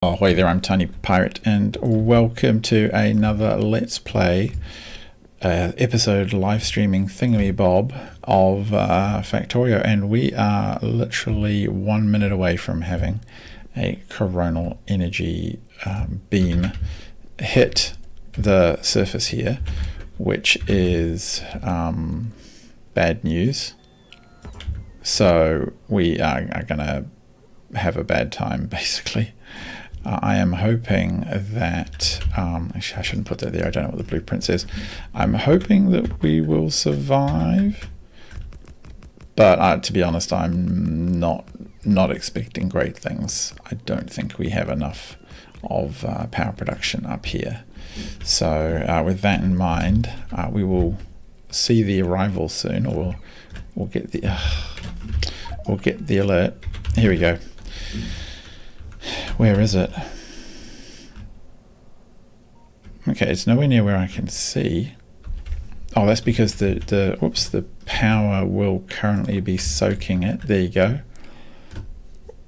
Oh, hey there, I'm Tiny Pirate, and welcome to another Let's Play episode live streaming thingamy-bob of Factorio, and we are literally 1 minute away from having a coronal energy beam hit the surface here, which is bad news. So we are going to have a bad time, basically. I am hoping that, actually I shouldn't put that there, I don't know what the blueprint says. I'm hoping that we will survive, but to be honest, I'm not expecting great things. I don't think we have enough of power production up here. So with that in mind, we will see the arrival soon, or we'll get the alert. Here we go. Where is it? Okay, it's nowhere near where I can see. Oh, that's because the power will currently be soaking it. There you go.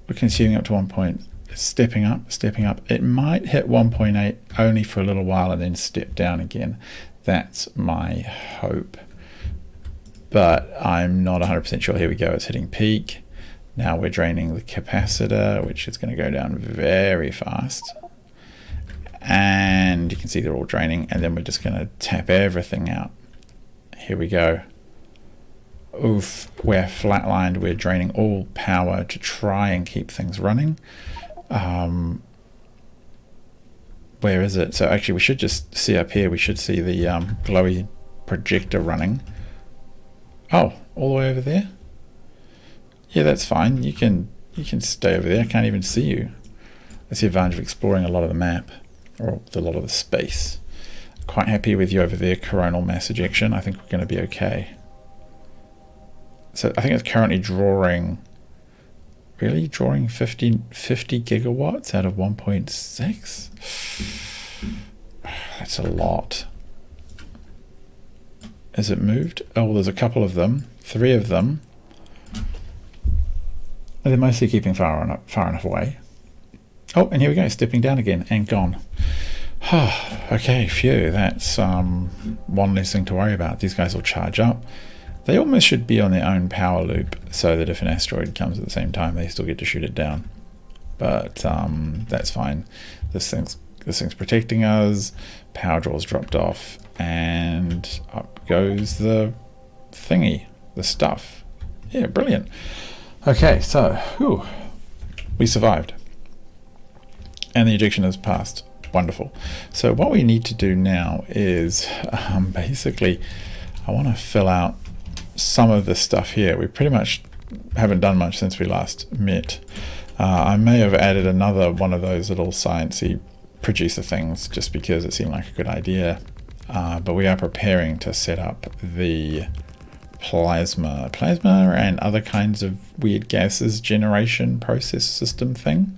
We're consuming up to 1 point. Stepping up. It might hit 1.8 only for a little while and then step down again. That's my hope. But I'm not 100% sure. Here we go. It's hitting peak. Now we're draining the capacitor, which is going to go down very fast. And you can see they're all draining. And then we're just going to tap everything out. Here we go. Oof, we're flatlined. We're draining all power to try and keep things running. Where is it? So actually we should just see up here. We should see the glowy projector running. Oh, all the way over there? Yeah, that's fine. You can stay over there. I can't even see you. That's the advantage of exploring a lot of the map, or a lot of the space. Quite happy with you over there, coronal mass ejection. I think we're going to be okay. So I think it's currently drawing 50 gigawatts out of 1.6. That's a lot. Has it moved? Oh, there's a couple of them. 3 of them. They're mostly keeping far enough away. Oh, and here we go, stepping down again and gone. Okay, phew, that's one less thing to worry about. These guys will charge up. They almost should be on their own power loop, so that if an asteroid comes at the same time, they still get to shoot it down. But that's fine. This thing's protecting us. Power draw's dropped off, and up goes the thingy, the stuff. Yeah, brilliant. Okay, so whew, we survived, and the ejection has passed. Wonderful. So what we need to do now is basically, I want to fill out some of this stuff here. We pretty much haven't done much since we last met. I may have added another one of those little sciencey producer things just because it seemed like a good idea, but we are preparing to set up the plasma and other kinds of weird gases generation process system thing,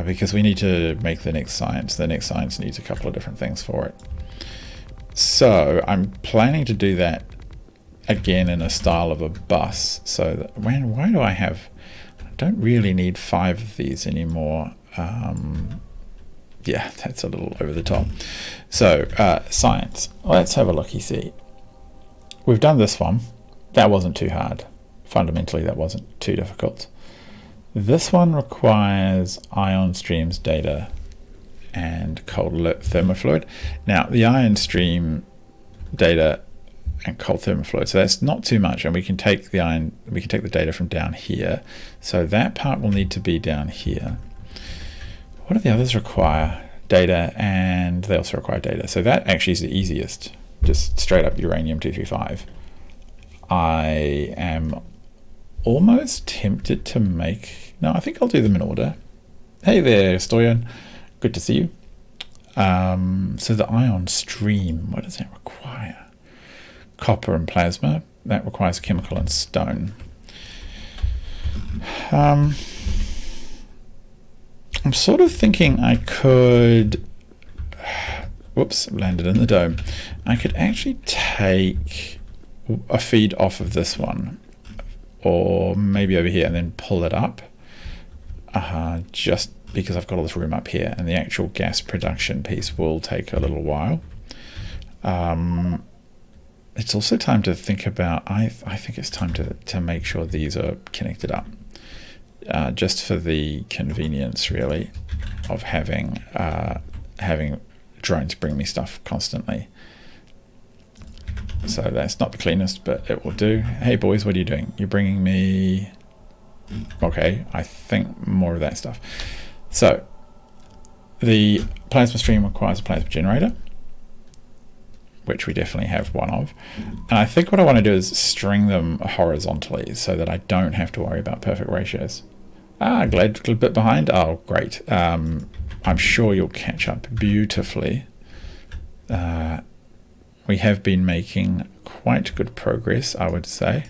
because we need to make the next science. The next science needs a couple of different things for it. So I'm planning to do that again in a style of a bus. So that why do I don't really need 5 of these anymore. Yeah, that's a little over the top. So science, let's have a looky see. We've done this one. That wasn't too hard. Fundamentally, that wasn't too difficult. This one requires ion streams data and cold thermofluid. Now, the ion stream data and cold thermofluid, so that's not too much, and we can take the data from down here. So that part will need to be down here. What do the others require? Data, and they also require data. So that actually is the easiest. Just straight up uranium-235. I am almost tempted to make... No, I think I'll do them in order. Hey there, Stoyan. Good to see you. So the ion stream, what does that require? Copper and plasma. That requires chemical and stone. I'm sort of thinking I could... Whoops, landed in the dome. I could actually take a feed off of this one, or maybe over here, and then pull it up. Just because I've got all this room up here, and the actual gas production piece will take a little while. It's also time to think about, I think it's time to make sure these are connected up, just for the convenience really of having drones bring me stuff constantly. So that's not the cleanest, but it will do. Hey boys, what are you doing? You're bringing me... Okay, I think more of that stuff. So the plasma stream requires a plasma generator, which we definitely have one of. And I think what I want to do is string them horizontally so that I don't have to worry about perfect ratios. Glad a bit behind. Oh, great. I'm sure you'll catch up beautifully. We have been making quite good progress, I would say.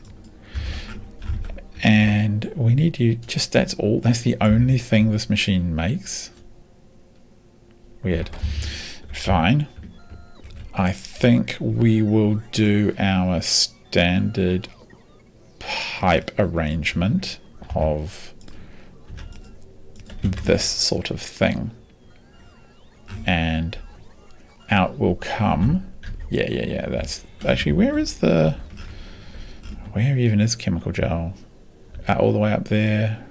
And we need you, just that's all. That's the only thing this machine makes. Weird. Fine. I think we will do our standard pipe arrangement of this sort of thing. And out will come... Yeah, that's... Actually, where even is chemical gel? All the way up there.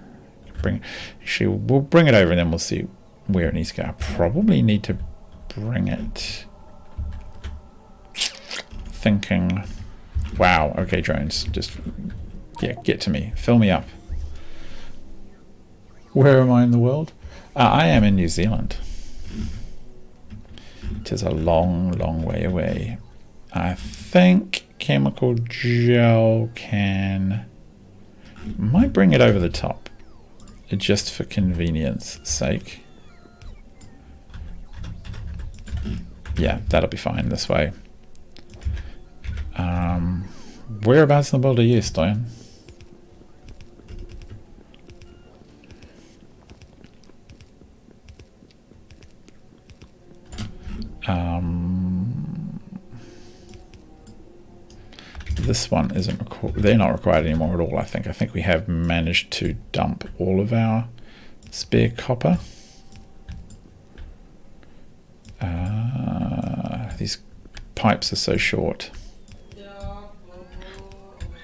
We'll bring it over and then we'll see where it needs to go. I probably need to bring it... Thinking... Wow, okay, drones. Just, yeah, get to me. Fill me up. Where am I in the world? I am in New Zealand. It is a long, long way away. I think chemical gel might bring it over the top, just for convenience sake. Yeah, that'll be fine this way. Whereabouts in the world are you, Stoyan? This one isn't they're not required anymore at all. I think we have managed to dump all of our spare copper. These pipes are so short,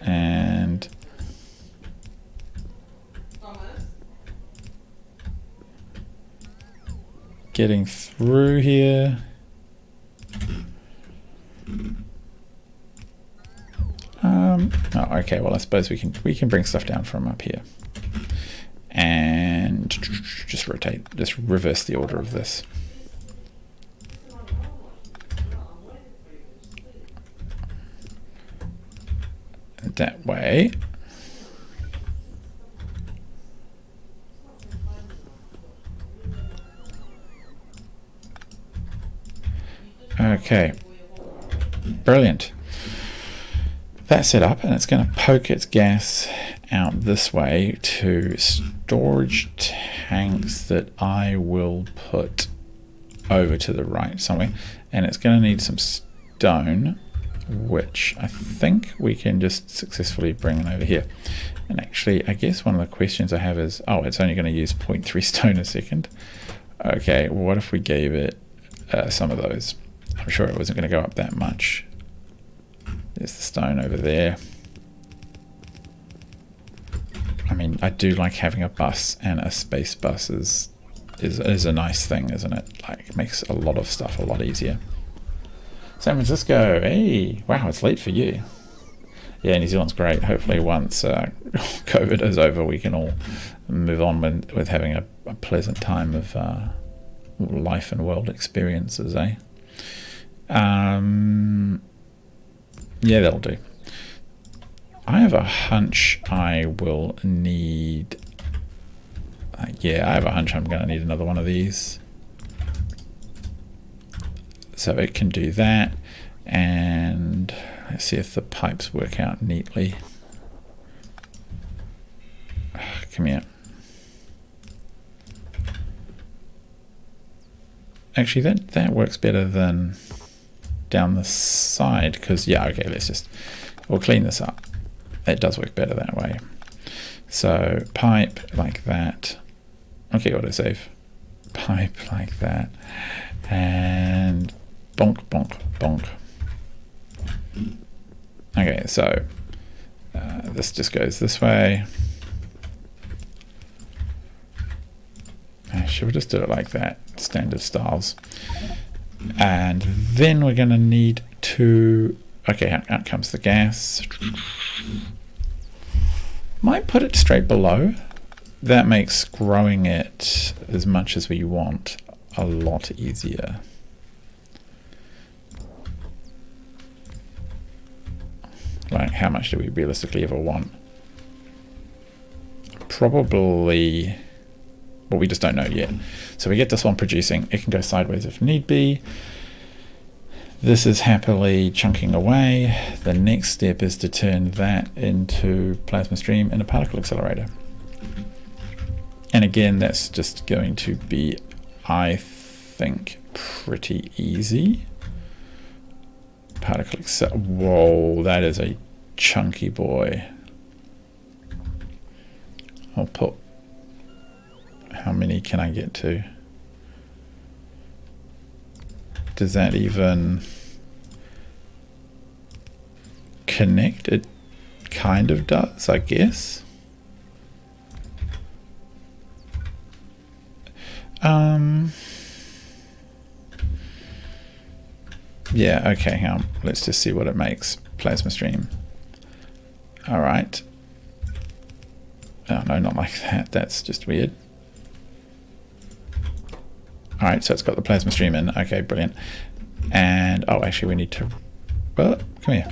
and getting through here. Oh, okay, well I suppose we can bring stuff down from up here and just reverse the order of this. That way. Okay, brilliant. That's set up, and it's going to poke its gas out this way to storage tanks that I will put over to the right somewhere, and it's going to need some stone, which I think we can just successfully bring in over here. And actually, I guess one of the questions I have is, oh, it's only going to use 0.3 stone a second. Okay, what if we gave it some of those? I'm sure it wasn't going to go up that much. There's the stone over there. I mean, I do like having a bus, and a space bus is a nice thing, isn't it? Like, it makes a lot of stuff a lot easier. San Francisco, hey, wow, it's late for you. Yeah, New Zealand's great. Hopefully once COVID is over, we can all move on with having a pleasant time of life and world experiences, eh? Yeah, that'll do. I have a hunch I will need... yeah, I have a hunch I'm going to need another one of these. So it can do that. And let's see if the pipes work out neatly. Come here. Actually, that works better than down the side, because yeah, okay, we'll clean this up. It does work better that way. So pipe like that. Okay, autosave. pipe like that, and bonk, bonk, bonk. Okay, so this just goes this way. Should we just do it like that, standard styles? And then we're going to need to, okay, out comes the gas. Might put it straight below. That makes growing it as much as we want a lot easier. Like, how much do we realistically ever want? Probably, well, we just don't know yet. So we get this one producing. It can go sideways if need be. This is happily chunking away. The next step is to turn that into plasma stream and a particle accelerator. And again, that's just going to be, I think, pretty easy. Particle accelerator. Whoa, that is a chunky boy. I'll put, how many can I get to? Does that even connect? It kind of does, I guess. Yeah, okay, hang on. Let's just see what it makes. Plasma stream. All right. Oh, no, not like that. That's just weird. All right, so it's got the plasma stream in. Okay, brilliant. And, oh, actually we need to, well, come here.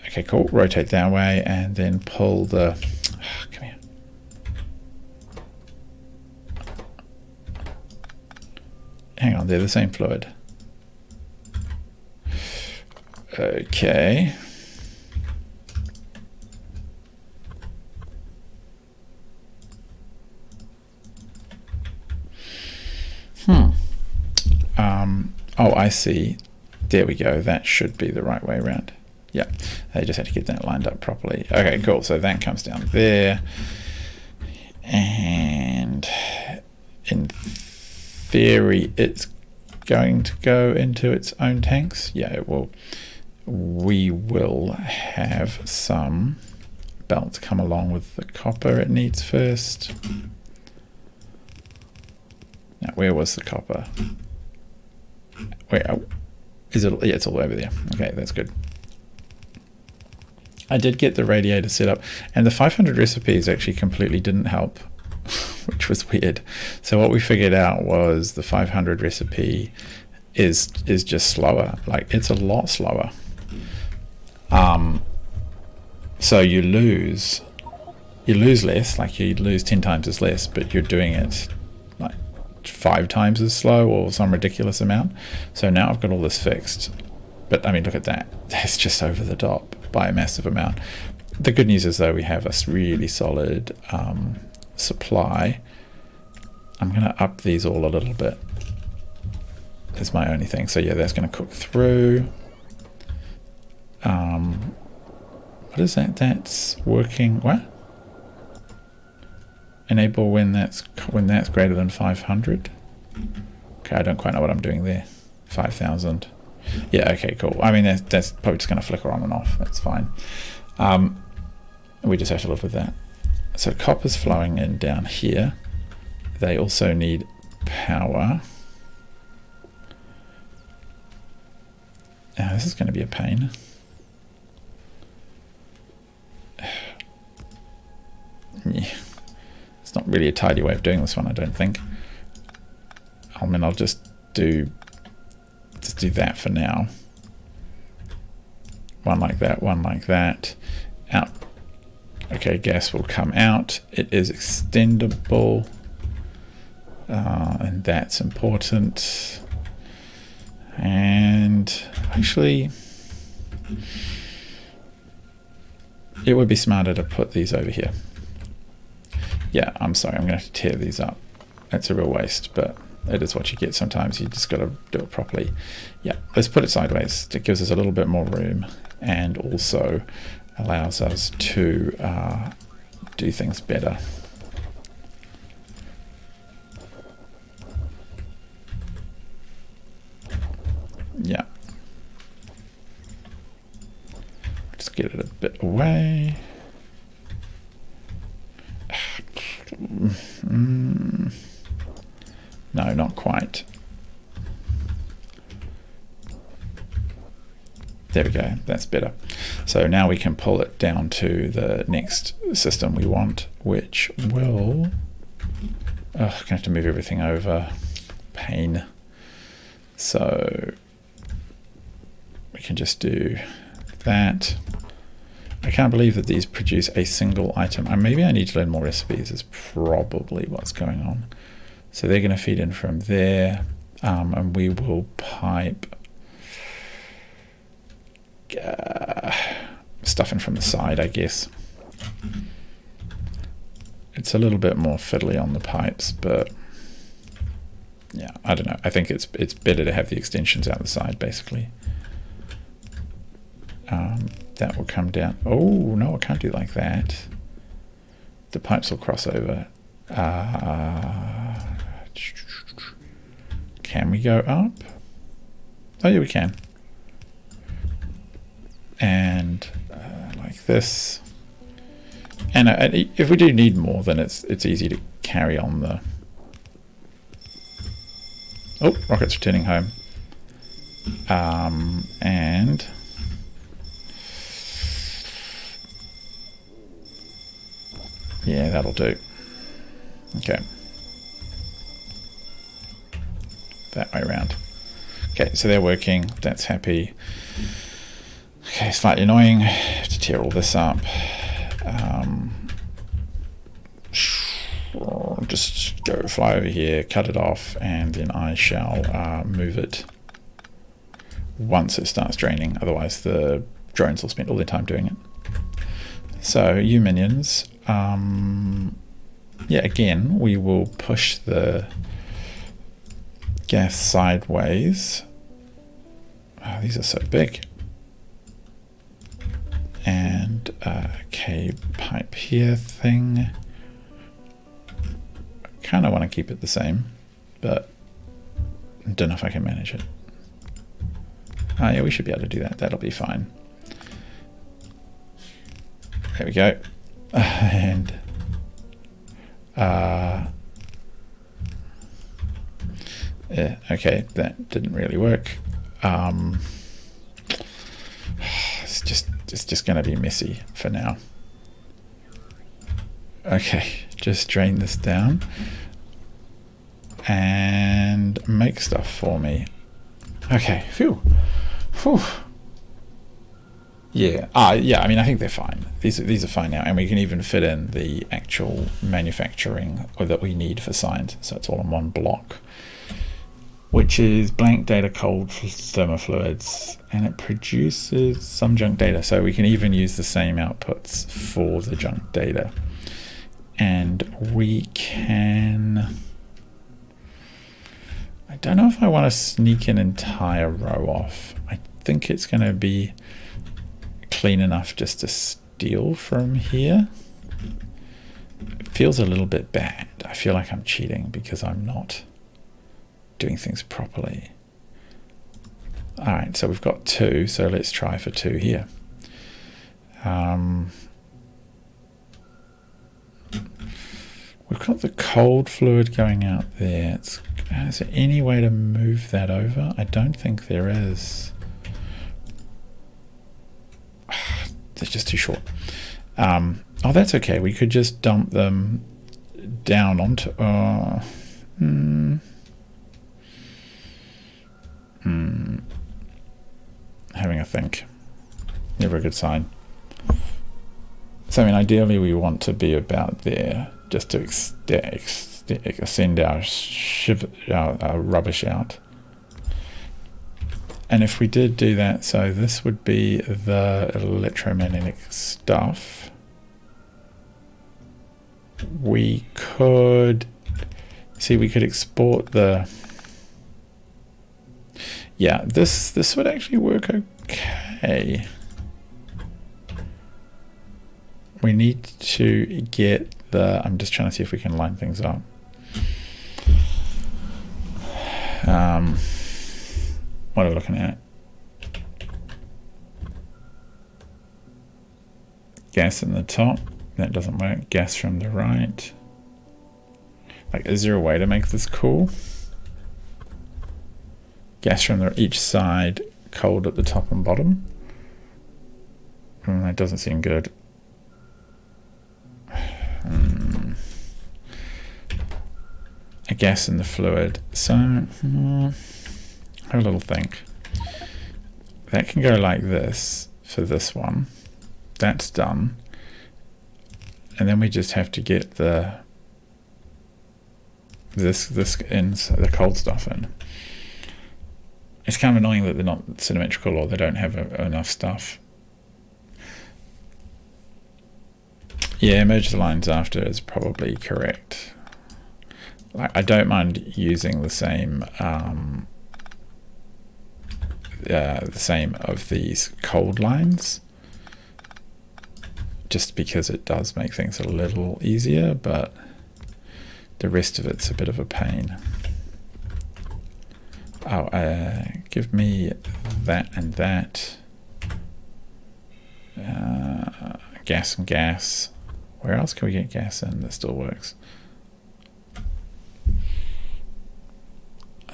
Okay, cool. Rotate that way and then pull the, come here. Hang on, they're the same fluid. Okay. Oh, I see. There we go. That should be the right way around. Yeah, they just had to get that lined up properly. Okay, cool. So that comes down there. And in theory, it's going to go into its own tanks. Yeah, it will. We will have some belts come along with the copper it needs first. Now, where was the copper? Where is it? Yeah, it's all over there. Okay, that's good. I did get the radiator set up, and the 500 recipes actually completely didn't help, which was weird. So what we figured out was the 500 recipe is just slower. Like, it's a lot slower. So you lose less, like you lose 10 times as less, but you're doing it like 5 times as slow or some ridiculous amount. So now I've got all this fixed. But I mean, look at that. That's just over the top by a massive amount. The good news is, though, we have a really solid supply. I'm going to up these all a little bit. Is my only thing. So yeah, that's going to cook through. What is that? That's working. What? Enable when that's greater than 500. Okay, I don't quite know what I'm doing there. 5,000. Yeah. Okay. Cool. I mean, that's probably just going to flicker on and off. That's fine. We just have to live with that. So copper's flowing in down here. They also need power. Now this is going to be a pain. Yeah. It's not really a tidy way of doing this one, I don't think. I mean, I'll just do that for now. One like that, one like that. Out. Okay, gas will come out. It is extendable. And that's important. And actually, it would be smarter to put these over here. Yeah, I'm sorry, I'm going to have to tear these up. That's a real waste, but it is what you get sometimes. You just got to do it properly. Yeah, let's put it sideways. It gives us a little bit more room and also allows us to do things better. get it a bit away. No, not quite. There we go, that's better. So now we can pull it down to the next system we want, which will... I'm going to have to move everything over. Pain. So we can just do that. I can't believe that these produce a single item. Maybe I need to learn more recipes is probably what's going on. So they're going to feed in from there, and we will pipe stuff in from the side, I guess. It's a little bit more fiddly on the pipes, but yeah, I don't know. I think it's better to have the extensions out the side, basically. That will come down. Oh, no, I can't do like that. The pipes will cross over. Can we go up? Oh, yeah, we can. And like this. And if we do need more, then it's easy to carry on the... Oh, rocket's returning home. And... yeah, that'll do. Okay. That way around. Okay, so they're working. That's happy. Okay, slightly annoying. Have to tear all this up. Just go fly over here, cut it off, and then I shall move it once it starts draining. Otherwise, the drones will spend all their time doing it. So, you minions. Yeah, again, we will push the gas sideways. Oh, these are so big. And okay, pipe here thing. Kind of want to keep it the same, but I don't know if I can manage it. Oh yeah, we should be able to do that. That'll be fine. There we go. And yeah, okay, that didn't really work. It's just going to be messy for now. Okay, just drain this down and make stuff for me. Okay, phew. Whew. Yeah, yeah, I mean, I think they're fine. These are fine now, and we can even fit in the actual manufacturing that we need for science. So it's all in one block, which is blank data, cold thermofluids, and it produces some junk data. So we can even use the same outputs for the junk data. And we can... I don't know if I want to sneak an entire row off. I think it's going to be clean enough just to steal from here. It feels a little bit bad. I feel like I'm cheating because I'm not doing things properly. Alright, so we've got 2, so let's try for 2 here. We've got the cold fluid going out there. Is there any way to move that over? I don't think there is. They're just too short. Oh, that's okay. We could just dump them down onto... Having a think. Never a good sign. So, I mean, ideally we want to be about there, just to send our rubbish out. And if we did do that, so this would be the electromagnetic stuff. We could... see, we could export the... yeah, this would actually work okay. We need to get the... I'm just trying to see if we can line things up. What are we looking at? gas in the top. That doesn't work. Gas from the right. Like, is there a way to make this cool? Gas from each side, cold at the top and bottom. That doesn't seem good. A gas in the fluid. So, have a little think. That can go like this for this one. That's done. And then we just have to get this in, so the cold stuff in. It's kind of annoying that they're not symmetrical or they don't have enough stuff. Yeah, merge the lines after is probably correct. Like, I don't mind using the same of these cold lines, just because it does make things a little easier, but the rest of it's a bit of a pain. Oh, give me that and that. Gas and gas. Where else can we get gas in that still works?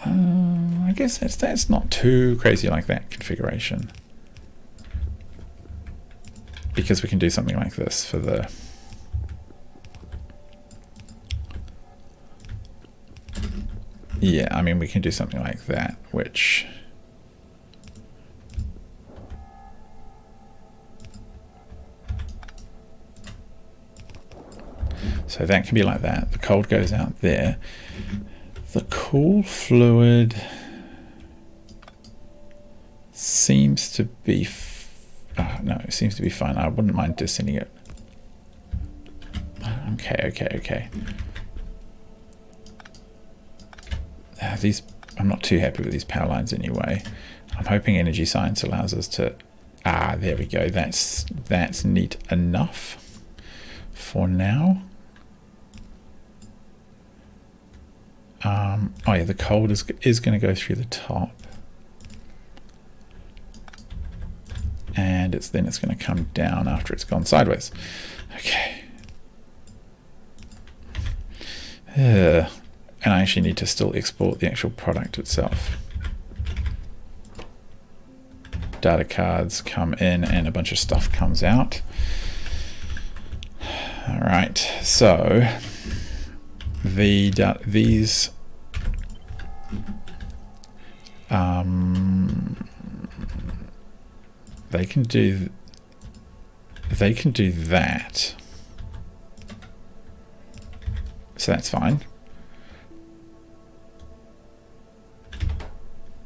I guess that's not too crazy like that configuration, because we can do something like this for the I mean, we can do something like that, which so that can be like that. The cold goes out there. The cool fluid seems to be no, it seems to be fine. I wouldn't mind descending it. Okay. These, I'm not too happy with these power lines anyway. I'm hoping energy science allows us to. There we go. That's neat enough for now. Oh yeah, the cold is going to go through the top, and then it's going to come down after it's gone sideways. Okay. And I actually need to still export the actual product itself. Data cards come in and a bunch of stuff comes out. All right, so these they can do that, so that's fine.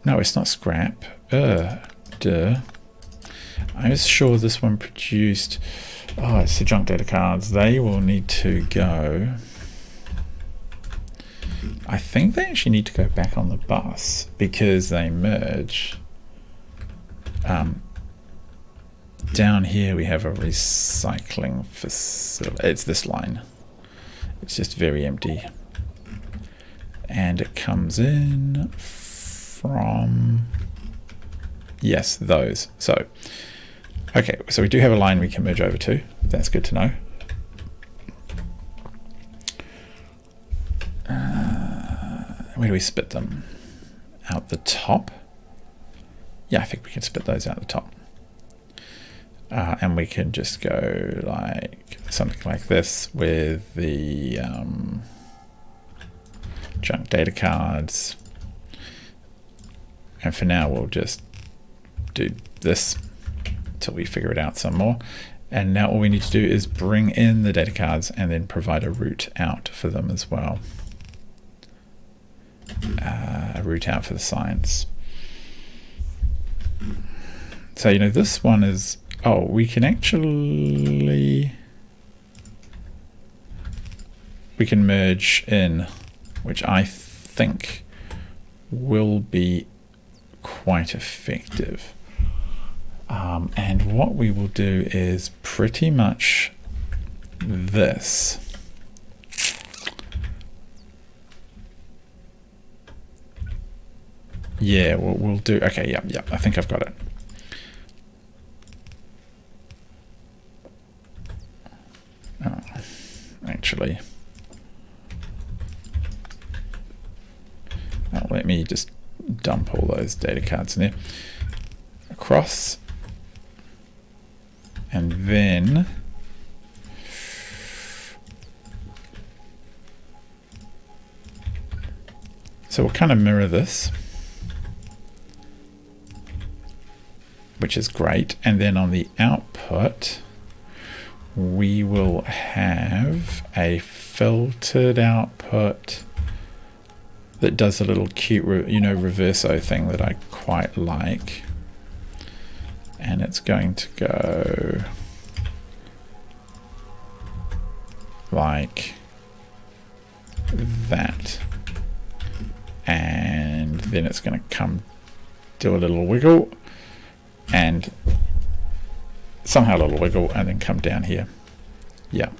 No, it's not scrap. Duh. I was sure this one produced. Oh, it's the junk data cards. They will need to go. I think they actually need to go back on the bus because they merge. Down here we have a recycling facility. It's this line. It's just very empty. And it comes in from, yes, those. So, okay, so we do have a line we can merge over to. That's good to know. Where do we spit them? Out the top? Yeah, I think we can spit those out the top. And we can just go like something like this with the junk data cards. And for now, we'll just do this until we figure it out some more. And now all we need to do is bring in the data cards and then provide a route out for them as well. A route out for the science. So, you know, this one is, oh, we can actually, we can merge in, which I think will be quite effective. And what we will do is pretty much this. Yeah, we'll do, okay, yep, I think I've got it. let me just dump all those data cards in there. Across. And then so we'll kind of mirror this, which is great. And then on the output, we will have a filtered output that does a little cute, reverso thing that I quite like. And it's going to go like that. And then it's going to come do a little wiggle and somehow a little wiggle and then come down here. Yeah.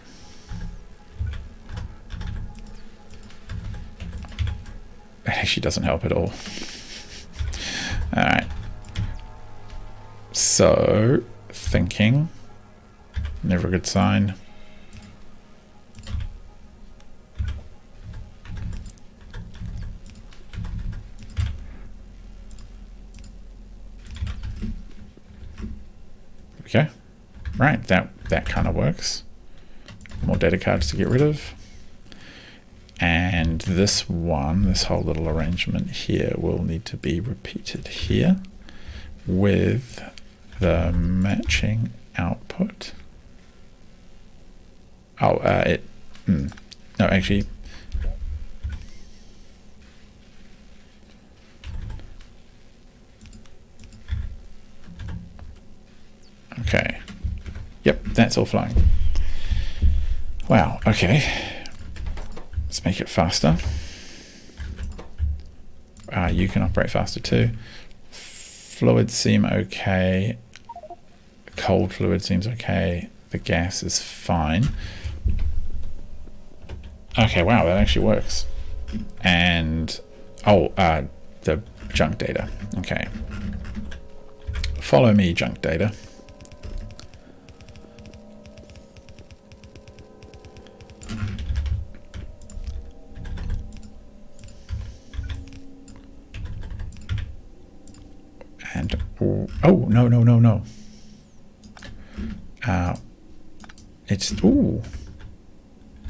It actually doesn't help at all. All right. So, thinking, never a good sign. Okay, right, that kind of works. More data cards to get rid of. And this one, this whole little arrangement here will need to be repeated here with the matching output. Oh, no, actually, okay. Yep, that's all flowing. Wow, okay. Let's make it faster. You can operate faster too. Fluids seem okay. Cold fluid seems okay. The gas is fine. Okay, wow, that actually works. And, the junk data. Okay. Follow me, junk data. And, oh, no.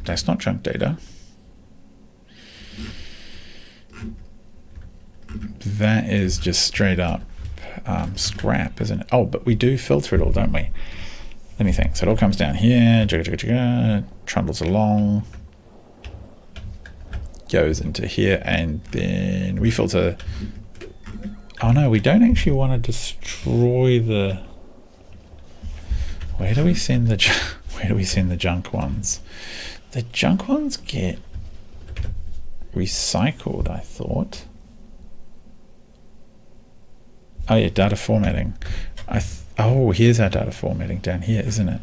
That's not junk data. That is just straight up scrap, isn't it? Oh, but we do filter it all, don't we? Let me think. So it all comes down here, trundles along, goes into here, and then we filter. Oh no, we don't actually want to destroy the. Where do we send the junk ones? The junk ones get recycled, I thought. Oh yeah, data formatting. Oh, here's our data formatting down here, isn't it?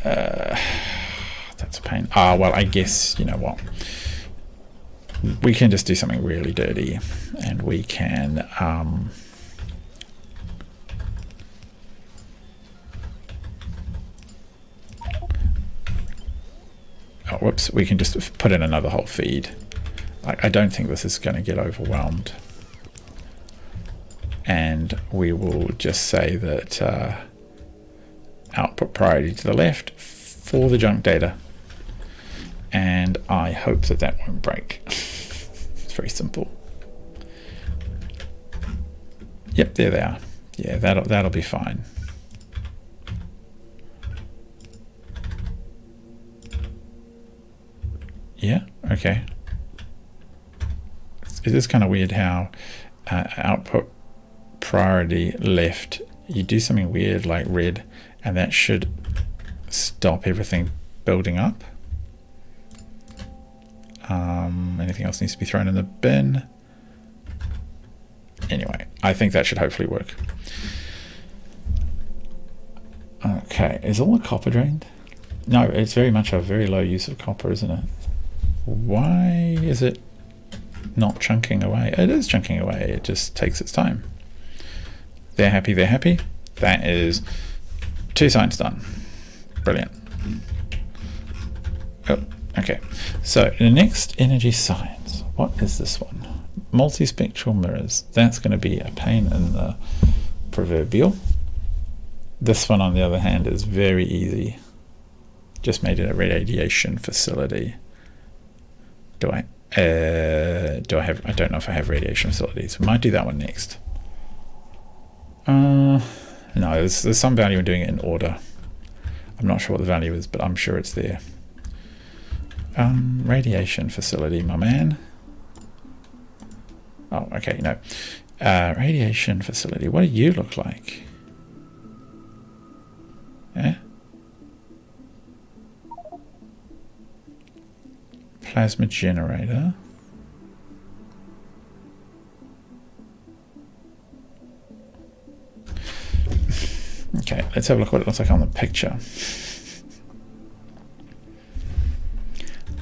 That's a pain. Well, I guess, you know what? We can just do something really dirty, and we can whoops, we can just put in another whole feed. I don't think this is going to get overwhelmed. And we will just say that output priority to the left for the junk data. And I hope that that won't break. It's very simple. Yep, there they are. Yeah, that'll be fine. Yeah, okay. It is kind of weird how output priority left, you do something weird like red, and that should stop everything building up. Anything else needs to be thrown in the bin. Anyway, I think that should hopefully work. Okay, is all the copper drained? No, it's very much a very low use of copper, isn't it? Why is it not chunking away? It is chunking away, it just takes its time. They're happy, they're happy. That is 2 signs done. Brilliant. Oh, okay. So the next energy science. What is this one? Multispectral mirrors. That's going to be a pain in the proverbial. This one, on the other hand, is very easy. Just made it a radiation facility. Do I have? I don't know if I have radiation facilities. We might do that one next. No, there's some value in doing it in order. I'm not sure what the value is, but I'm sure it's there. Radiation facility, my man. Oh, okay, no. Radiation facility. What do you look like? Yeah? Plasma generator. Okay, let's have a look at what it looks like on the picture.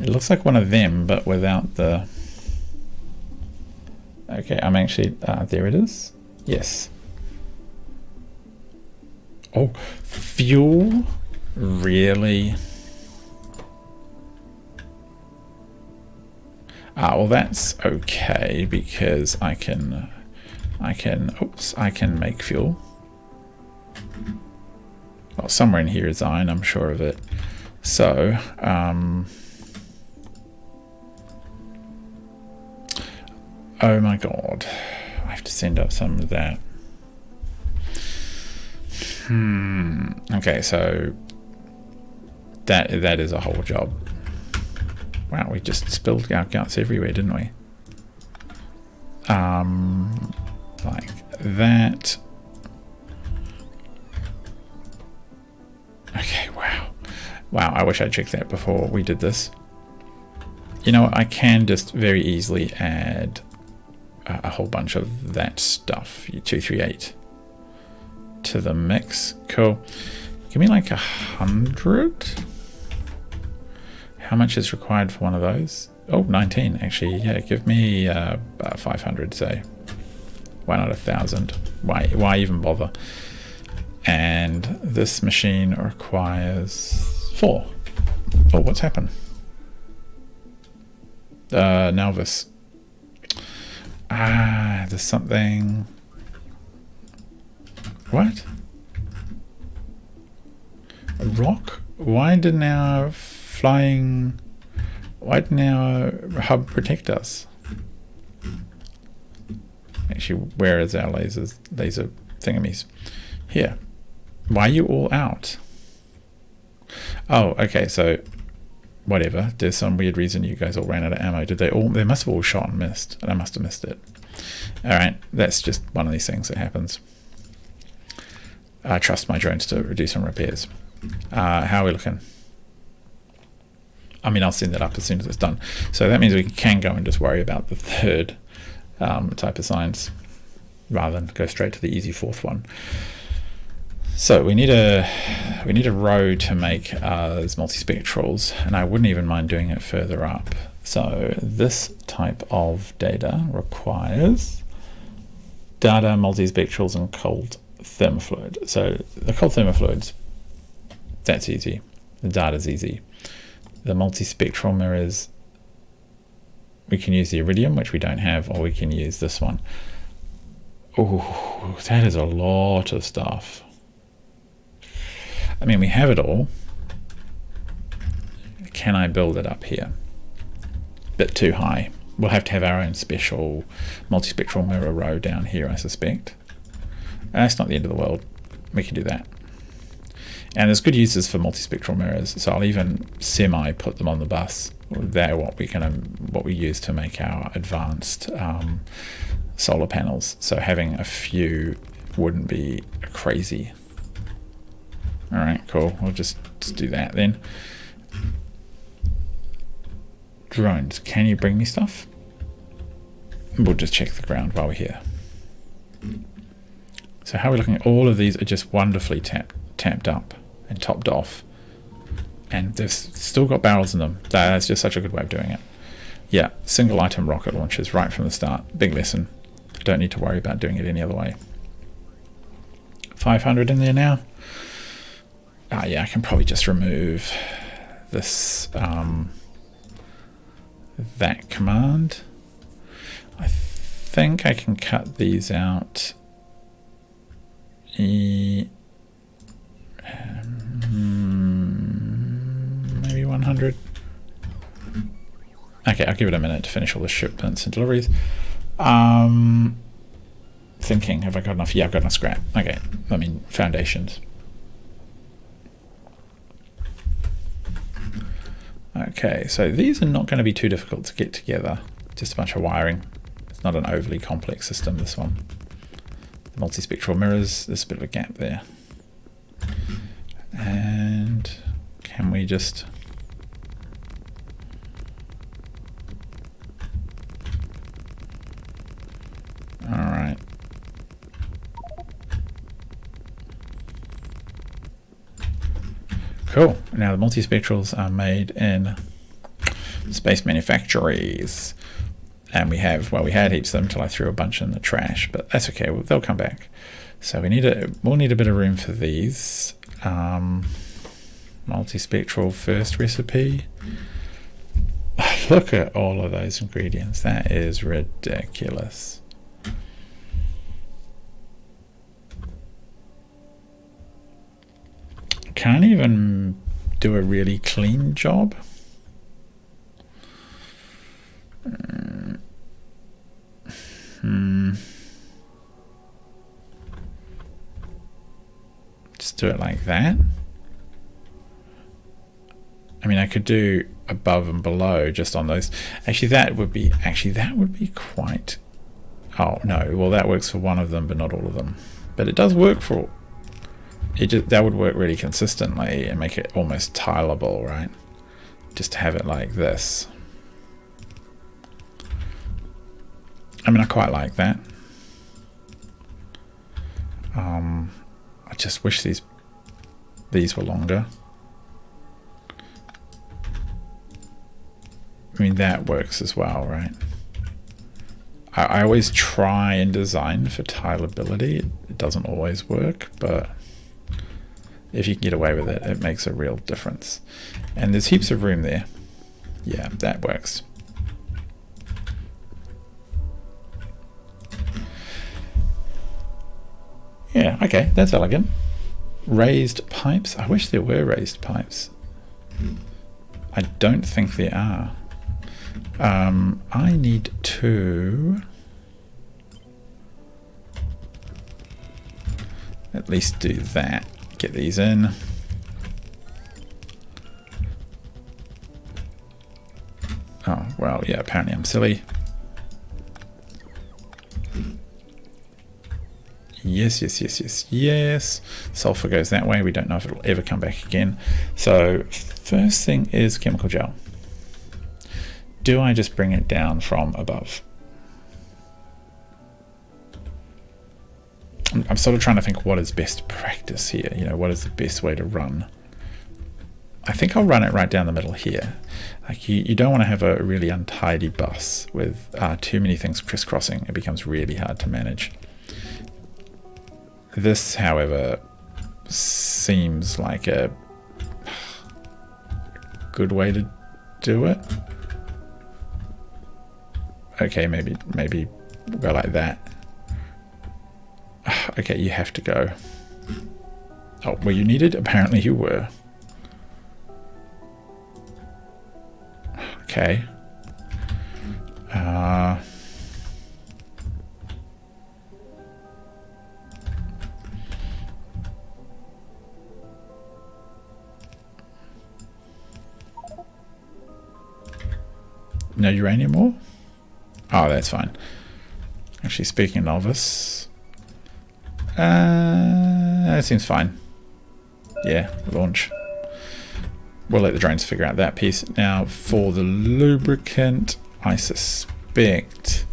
It looks like one of them, but without the... Okay, I'm actually... there it is. Yes. Oh, fuel? Really? Well, that's okay, because I can make fuel. Well, somewhere in here is iron, I'm sure of it. So, oh my god, I have to send up some of that. Okay, so that is a whole job. Wow, we just spilled our guts everywhere, didn't we? Like that. Okay, wow. Wow, I wish I'd checked that before we did this. You know what, I can just very easily add a whole bunch of that stuff, 238, to the mix. Cool. Give me like 100. How much is required for one of those? Oh, 19 actually. Yeah, give me about 500, say. Why not 1,000? Why even bother? And this machine requires 4. Oh, what's happened? Now this. There's something. What? A rock? Why didn't our hub protect us? Actually, where is our laser thingamies? Here. Why are you all out? Oh, okay, so whatever. There's some weird reason you guys all ran out of ammo. They must have all shot and missed, and I must have missed it. Alright, that's just one of these things that happens. I trust my drones to reduce some repairs. How are we looking? I mean, I'll send that up as soon as it's done. So that means we can go and just worry about the third type of science rather than go straight to the easy fourth one. So we need a row to make as multispectrals, and I wouldn't even mind doing it further up. So this type of data requires data, multispectrals, and cold thermofluid. So the cold thermofluids, that's easy. The data's easy. The multispectral mirrors, we can use the iridium, which we don't have, or we can use this one. Oh, that is a lot of stuff. I mean, we have it all. Can I build it up here? Bit too high. We'll have to have our own special multispectral mirror row down here, I suspect. That's not the end of the world. We can do that. And there's good uses for multispectral mirrors, so I'll even semi put them on the bus. They're what we use to make our advanced solar panels. So having a few wouldn't be crazy. All right, cool. We'll just do that then. Drones, can you bring me stuff? We'll just check the ground while we're here. So how are we looking? All of these are just wonderfully tapped up and topped off. And they've still got barrels in them. That's just such a good way of doing it. Yeah, single item rocket launchers right from the start. Big lesson. Don't need to worry about doing it any other way. 500 in there now. Yeah, I can probably just remove this that command. think I can cut these out. Maybe 100. Okay, I'll give it a minute to finish all the shipments and deliveries. Thinking, have I got enough? Yeah, I've got enough scrap. Okay, I mean foundations. Okay, so these are not going to be too difficult to get together. Just a bunch of wiring. It's not an overly complex system, this one. The multispectral mirrors, there's a bit of a gap there. And can we just... Alright. Cool. Now the multispectrals are made in space manufactories. And we have, well, we had heaps of them until I threw a bunch in the trash, but that's okay, they'll come back. So we'll need a bit of room for these. Multispectral first recipe. Look at all of those ingredients. That is ridiculous. Can't even do a really clean job. Just do it like that. I mean, I could do above and below just on those. Actually, that would be quite. Oh no, well that works for one of them, but not all of them. But it does work for. That would work really consistently and make it almost tileable, right? Just to have it like this. I mean, I quite like that. I just wish these were longer. I mean, that works as well, right? I always try and design for tileability. It doesn't always work, but if you can get away with it, it makes a real difference. And there's heaps of room there. Yeah, that works. Yeah, okay, that's elegant. Raised pipes. I wish there were raised pipes. I don't think there are. I need to at least do that. Get these in. Oh, well, yeah, apparently I'm silly. Yes, yes, yes, yes, yes. Sulfur goes that way. We don't know if it'll ever come back again. So first thing is chemical gel. Do I just bring it down from above? I'm sort of trying to think what is best practice here. You know, what is the best way to run? I think I'll run it right down the middle here. Like you don't want to have a really untidy bus with too many things crisscrossing. It becomes really hard to manage. This, however, seems like a good way to do it. Okay, maybe we'll go like that. Okay, you have to go. Oh, were you needed? Apparently you were. Okay. No uranium ore? Oh, that's fine. Actually, speaking of this, that seems fine. Yeah, launch. We'll let the drones figure out that piece. Now, for the lubricant, I suspect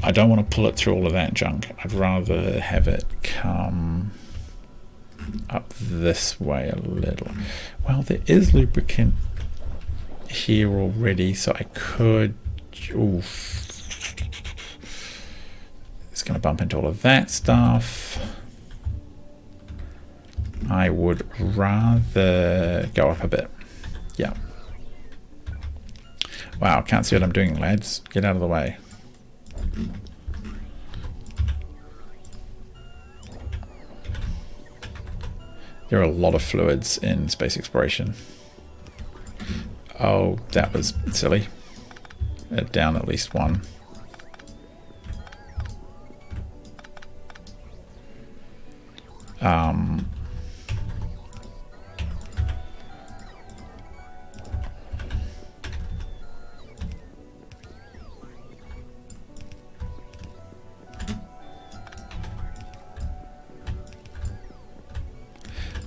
I don't want to pull it through all of that junk. I'd rather have it come up this way a little. Well, there is lubricant here already, so I could. Oof. It's going to bump into all of that stuff. I would rather go up a bit. Yeah. Wow, can't see what I'm doing, lads. Get out of the way. There are a lot of fluids in space exploration. Oh, that was silly. Down at least one.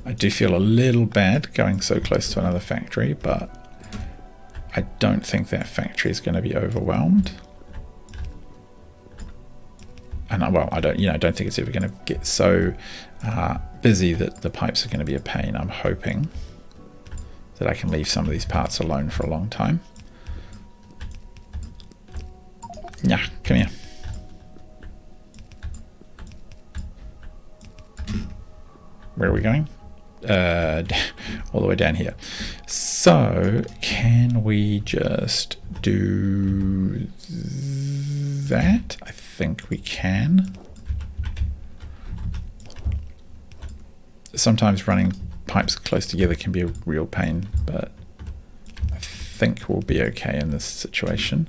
I do feel a little bad going so close to another factory, but I don't think that factory is going to be overwhelmed. And well, I don't think it's ever going to get so busy that the pipes are going to be a pain. I'm hoping that I can leave some of these parts alone for a long time. Yeah, come here. Where are we going? All the way down here. So can we just do that? I think we can. Sometimes running pipes close together can be a real pain, but I think we'll be okay in this situation.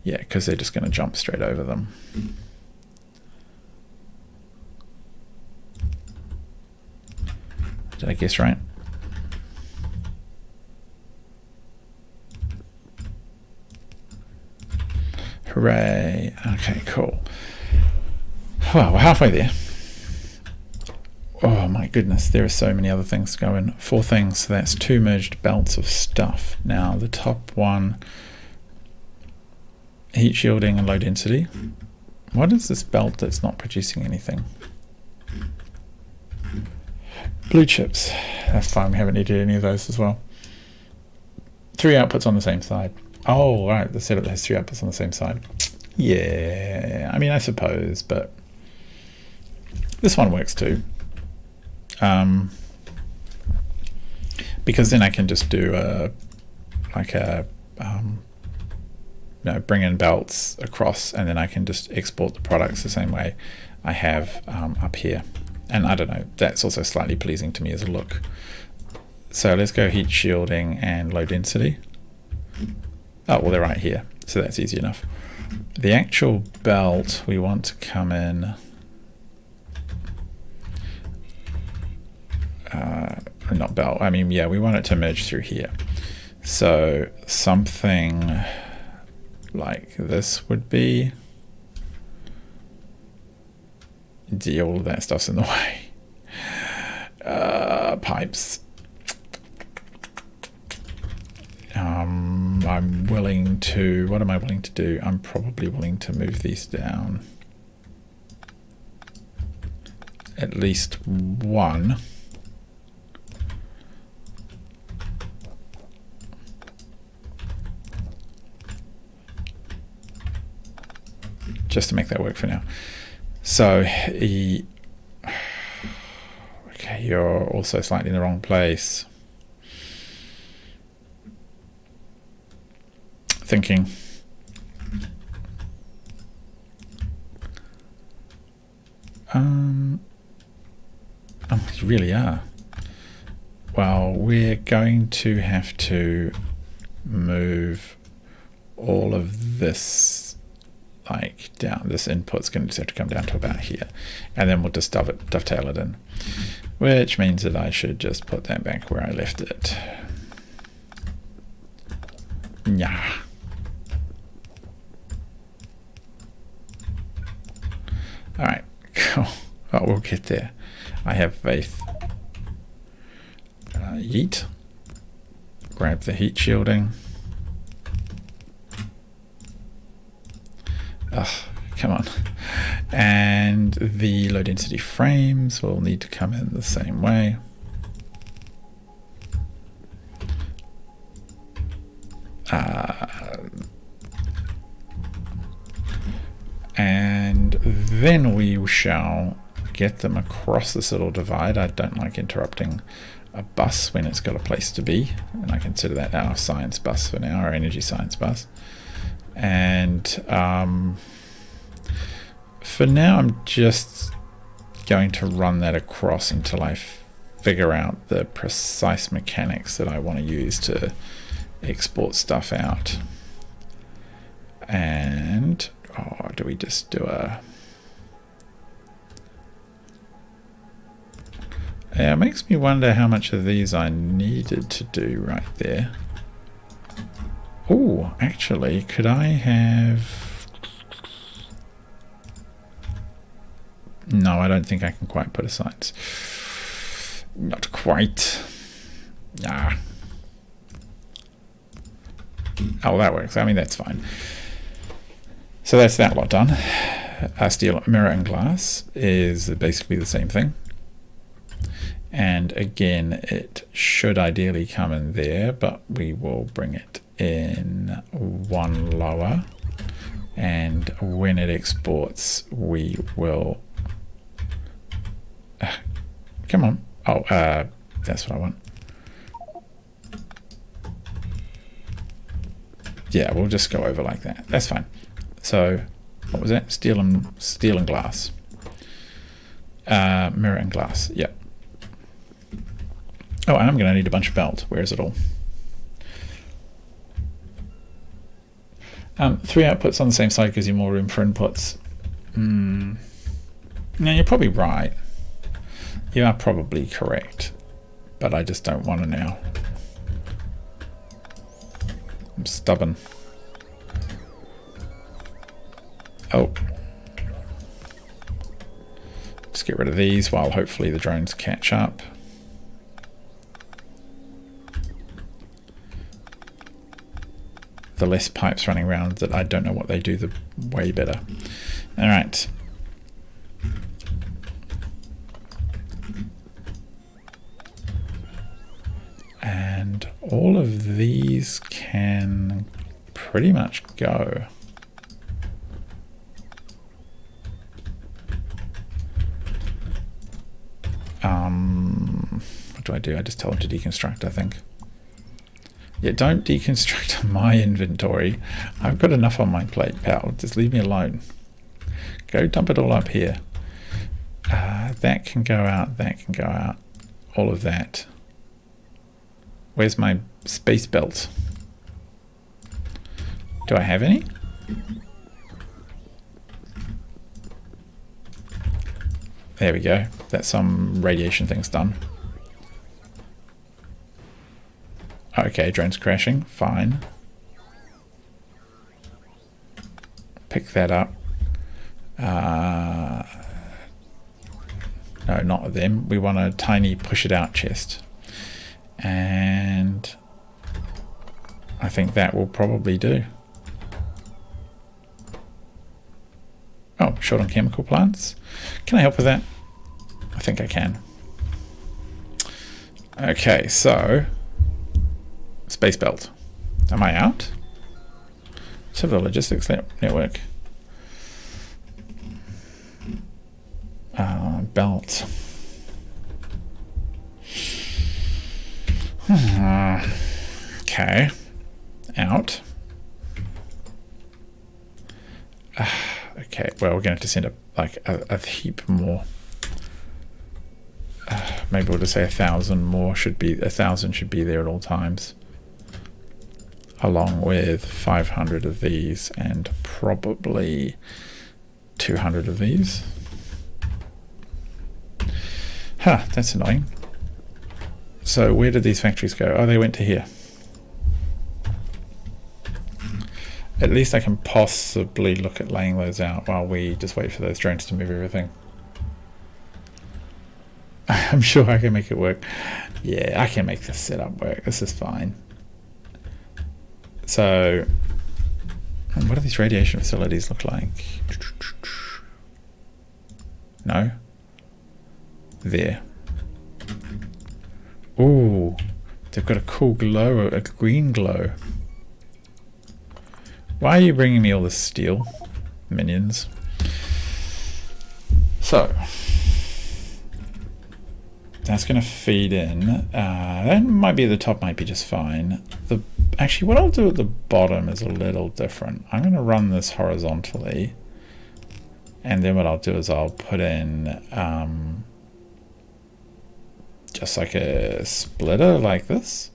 Yeah, because they're just going to jump straight over them. Did I guess right? Hooray. Okay, cool. Well, we're halfway there. Oh my goodness, there are so many other things going. 4 things, so that's 2 merged belts of stuff. Now the top one, heat shielding and low density. What is this belt that's not producing anything? Blue chips. That's fine, we haven't needed any of those as well. 3 outputs on the same side. Oh, right, the setup has 3 outputs on the same side. Yeah, I mean, I suppose, but this one works too. Because then I can just do bring in belts across, and then I can just export the products the same way I have up here. And I don't know, that's also slightly pleasing to me as a look. So let's go heat shielding and low density. Oh, well, they're right here, so that's easy enough. The actual belt, we want to come in. Not belt, I mean, yeah, we want it to merge through here. So something like this would be. All of that stuff's in the way. Pipes. I'm willing to, what am I willing to do? I'm probably willing to move these down. At least one. Just to make that work for now. So, okay, you're also slightly in the wrong place. Thinking. Oh, you really are. Well, we're going to have to move all of this like down. This input's going to just have to come down to about here, and then we'll just dovetail it in, which means that I should just put that back where I left it. Yeah. All right, cool. Oh, we'll get there. I have faith. Yeet. Grab the heat shielding. Ugh, come on. And the low density frames will need to come in the same way. And then we shall get them across this little divide. I don't like interrupting a bus when it's got a place to be, and I consider that our science bus for now, our energy science bus. And for now I'm just going to run that across until I figure out the precise mechanics that I want to use to export stuff out. And do we just do a... Yeah, it makes me wonder how much of these I needed to do right there. Oh, actually, could I have... No, I don't think I can quite put a sight. Not quite. Ah. Oh, that works. I mean, that's fine. So that's that lot done. Steel, mirror and glass is basically the same thing. And again, it should ideally come in there, but we will bring it in one lower. And when it exports, we will... come on. Oh, that's what I want. Yeah, we'll just go over like that. That's fine. So, what was that? Steel and glass. Mirror and glass. Yep. Oh, and I'm going to need a bunch of belt. Where is it all? 3 outputs on the same side gives you more room for inputs. Now, you're probably right. You are probably correct. But I just don't want to now. I'm stubborn. Oh. Just get rid of these while hopefully the drones catch up. The less pipes running around that I don't know what they do, the way better. All right. And all of these can pretty much go. What do? I just tell them to deconstruct, I think. Yeah, don't deconstruct my inventory. I've got enough on my plate, pal. Just leave me alone. Go dump it all up here. That can go out, that can go out. All of that. Where's my space belt? Do I have any? There we go. That's some radiation things done. Okay, drone's crashing. Fine. Pick that up. No, not them. We want a tiny push it out chest. And I think that will probably do. Oh, short on chemical plants. Can I help with that? I think I can. Okay, so space belt. Am I out? Civil logistics network. Belt. Okay. Out. Okay, well, we're going to have to send a heap more. Maybe we'll just say 1,000 more should be, 1,000 should be there at all times. Along with 500 of these and probably 200 of these. Huh, that's annoying. So where did these factories go? Oh, they went to here. At least I can possibly look at laying those out while we just wait for those drones to move everything. I'm sure I can make it work. Yeah, I can make this setup work. This is fine. So, what do these radiation facilities look like? No? There. Ooh, they've got a cool glow, a green glow. Why are you bringing me all this steel, minions? So, that's going to feed in. That might be at the top, might be just fine. Actually, what I'll do at the bottom is a little different. I'm going to run this horizontally. And then what I'll do is I'll put in just like a splitter like this.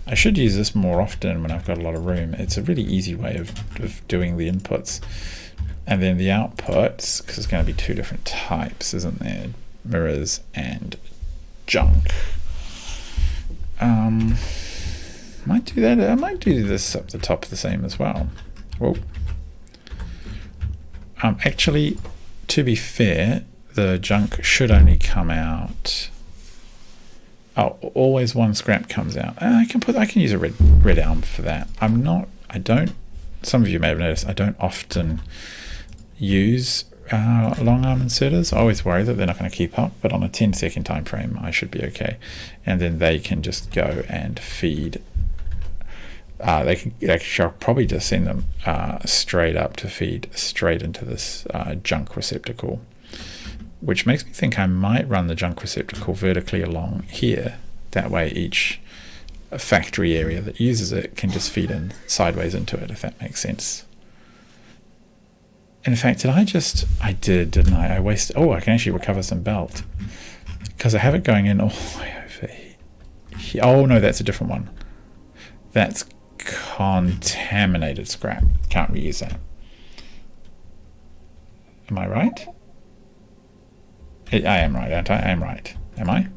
I should use this more often when I've got a lot of room. It's a really easy way of doing the inputs. And then the outputs, because it's going to be two different types, isn't there? Mirrors and junk. Might do that. I might do this up the top the same as well. Whoa. Actually, to be fair, the junk should only come out. Oh, always one scrap comes out. I can use a red arm for that. Some of you may have noticed I don't often use long arm inserters. I always worry that they're not going to keep up, but on a 10-second time frame I should be okay. And then they can just go and feed. I'll probably just send them straight up to feed straight into this junk receptacle, which makes me think I might run the junk receptacle vertically along here. That way each factory area that uses it can just feed in sideways into it, if that makes sense. In fact, I did, didn't I? I wasted, I can actually recover some belt. Because I have it going in all the way over here. Oh no, that's a different one. That's contaminated scrap. Can't reuse that. Am I right? I am right, aren't I? I am right. Am I?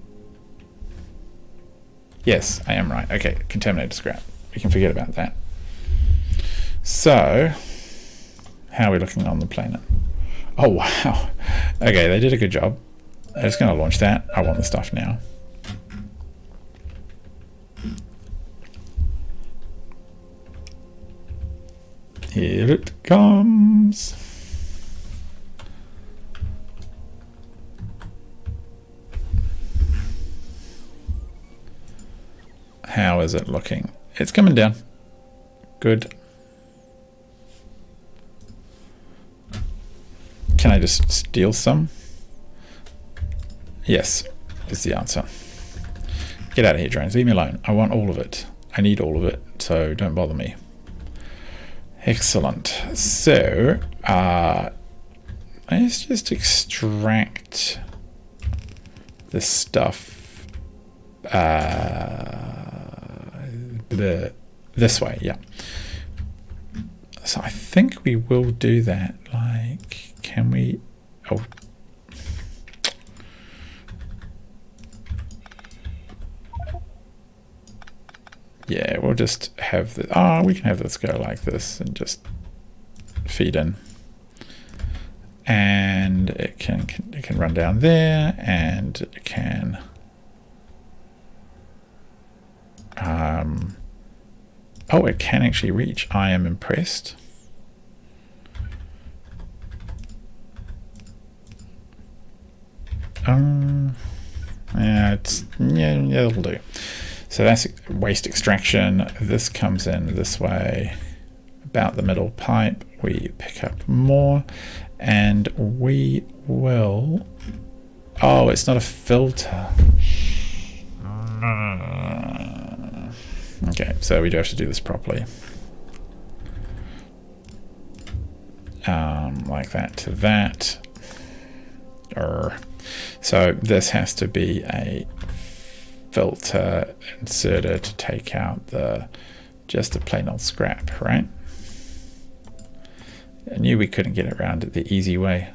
Yes, I am right. Okay, contaminated scrap. We can forget about that. So, how are we looking on the planet? Oh, wow. Okay, they did a good job. I'm just going to launch that. I want the stuff now. Here it comes. How is it looking? It's coming down. Good. Can I just steal some? Yes, is the answer. Get out of here, drones. Leave me alone. I want all of it. I need all of it, so don't bother me. Excellent. So, let's just extract this stuff this way, yeah. So I think we will do that. Like, can we? Oh. Yeah, we'll just have the. We can have this go like this and just feed in, and it can run down there, and it can. Oh, it can actually reach. I am impressed. Yeah, it'll do. So that's waste extraction. This comes in this way, about the middle pipe. We pick up more, and we will. Oh, it's not a filter. Okay, so we do have to do this properly. Like that to that. So this has to be a filter inserter to take out just the plain old scrap, right? I knew we couldn't get around it the easy way.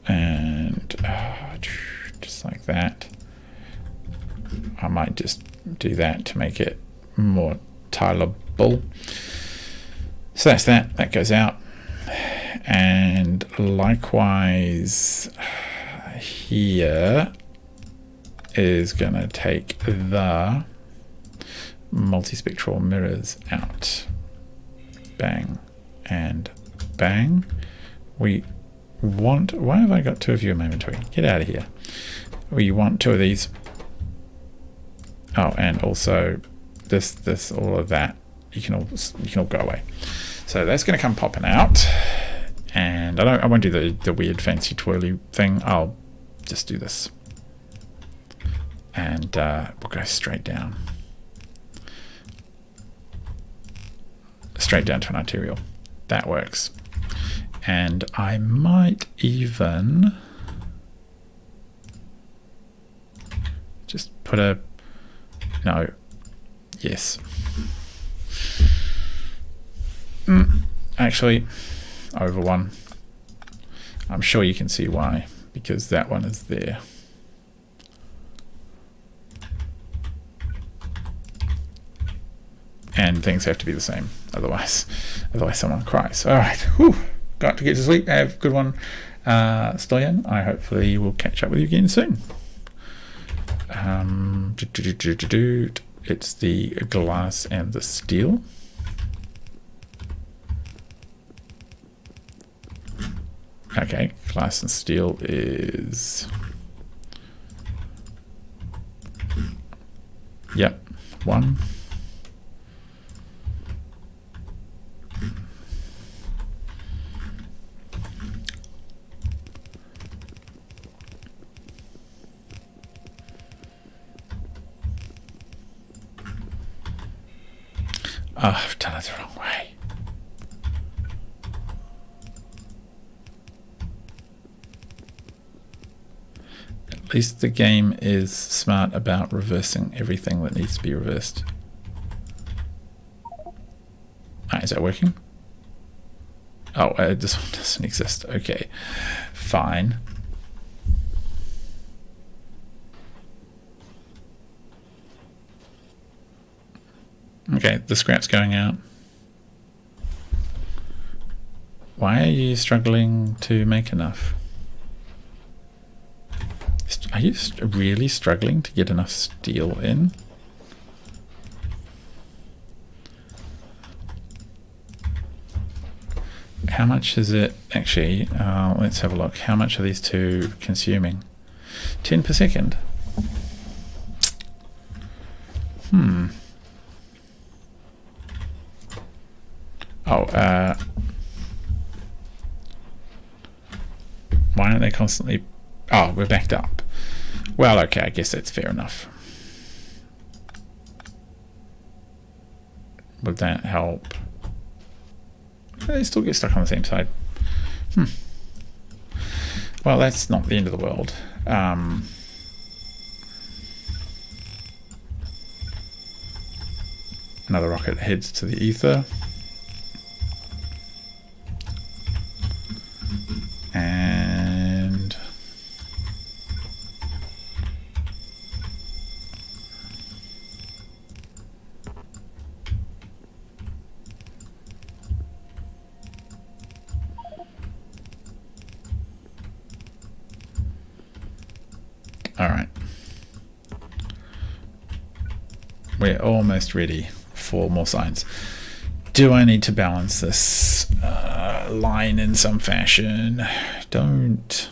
And just like that. I might just do that to make it more tileable. So that's that. That goes out. And likewise, here is going to take the multispectral mirrors out. Bang and bang. We want. Why have I got two of you in my inventory? Get out of here. We want two of these. Oh, and also this, all of that. You can all go away. So that's going to come popping out, and I won't do the weird fancy twirly thing. I'll just do this, and we'll go straight down to an arterial. That works. And I might even just put a, no, yes. Actually, over one. I'm sure you can see why, because that one is there. And things have to be the same, otherwise someone cries. All right, whew. Got to get to sleep. Have a good one, Stoyan. I hopefully will catch up with you again soon. It's the glass and the steel. Okay, glass and steel is, yep, one. Oh, I've done it the wrong way. At least the game is smart about reversing everything that needs to be reversed. Is that working? Oh, this one doesn't exist. Okay, fine. Okay, the scrap's going out. Why are you struggling to make enough? Are you really struggling to get enough steel in? How much is it actually? Let's have a look. How much are these two consuming? 10 per second. Oh, why aren't they constantly... Oh, we're backed up. Well, okay, I guess that's fair enough. Would that help? They still get stuck on the same side. Well, that's not the end of the world. Another rocket heads to the ether. And all right, we're almost ready for more signs. Do I need to balance this line in some fashion? Don't.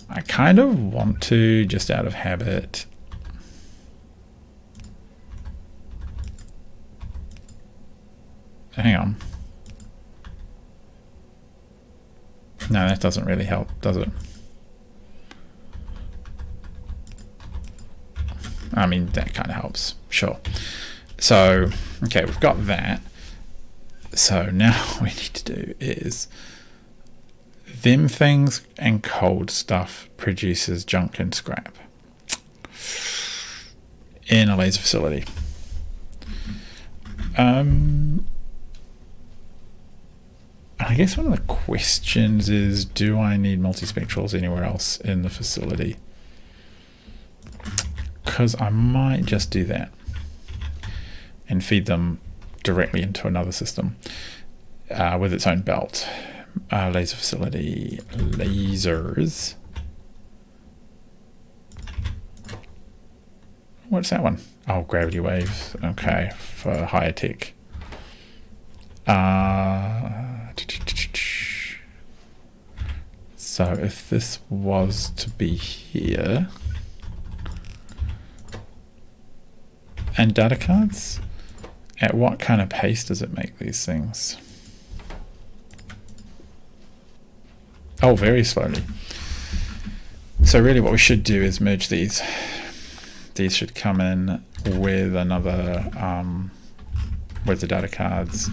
I kind of want to, just out of habit. Hang on. No, that doesn't really help, does it? I mean, that kind of helps, sure. So, okay, we've got that. So now what we need to do is them things and cold stuff produces junk and scrap in a laser facility. I guess one of the questions is, do I need multispectrals anywhere else in the facility? Because I might just do that and feed them directly into another system with its own belt. Laser facility, lasers. What's that one? Oh, gravity waves. Okay, for higher tech. So if this was to be here, and data cards, at what kind of pace does it make these things? Oh, very slowly. So really what we should do is merge these. These should come in with another, with the data cards,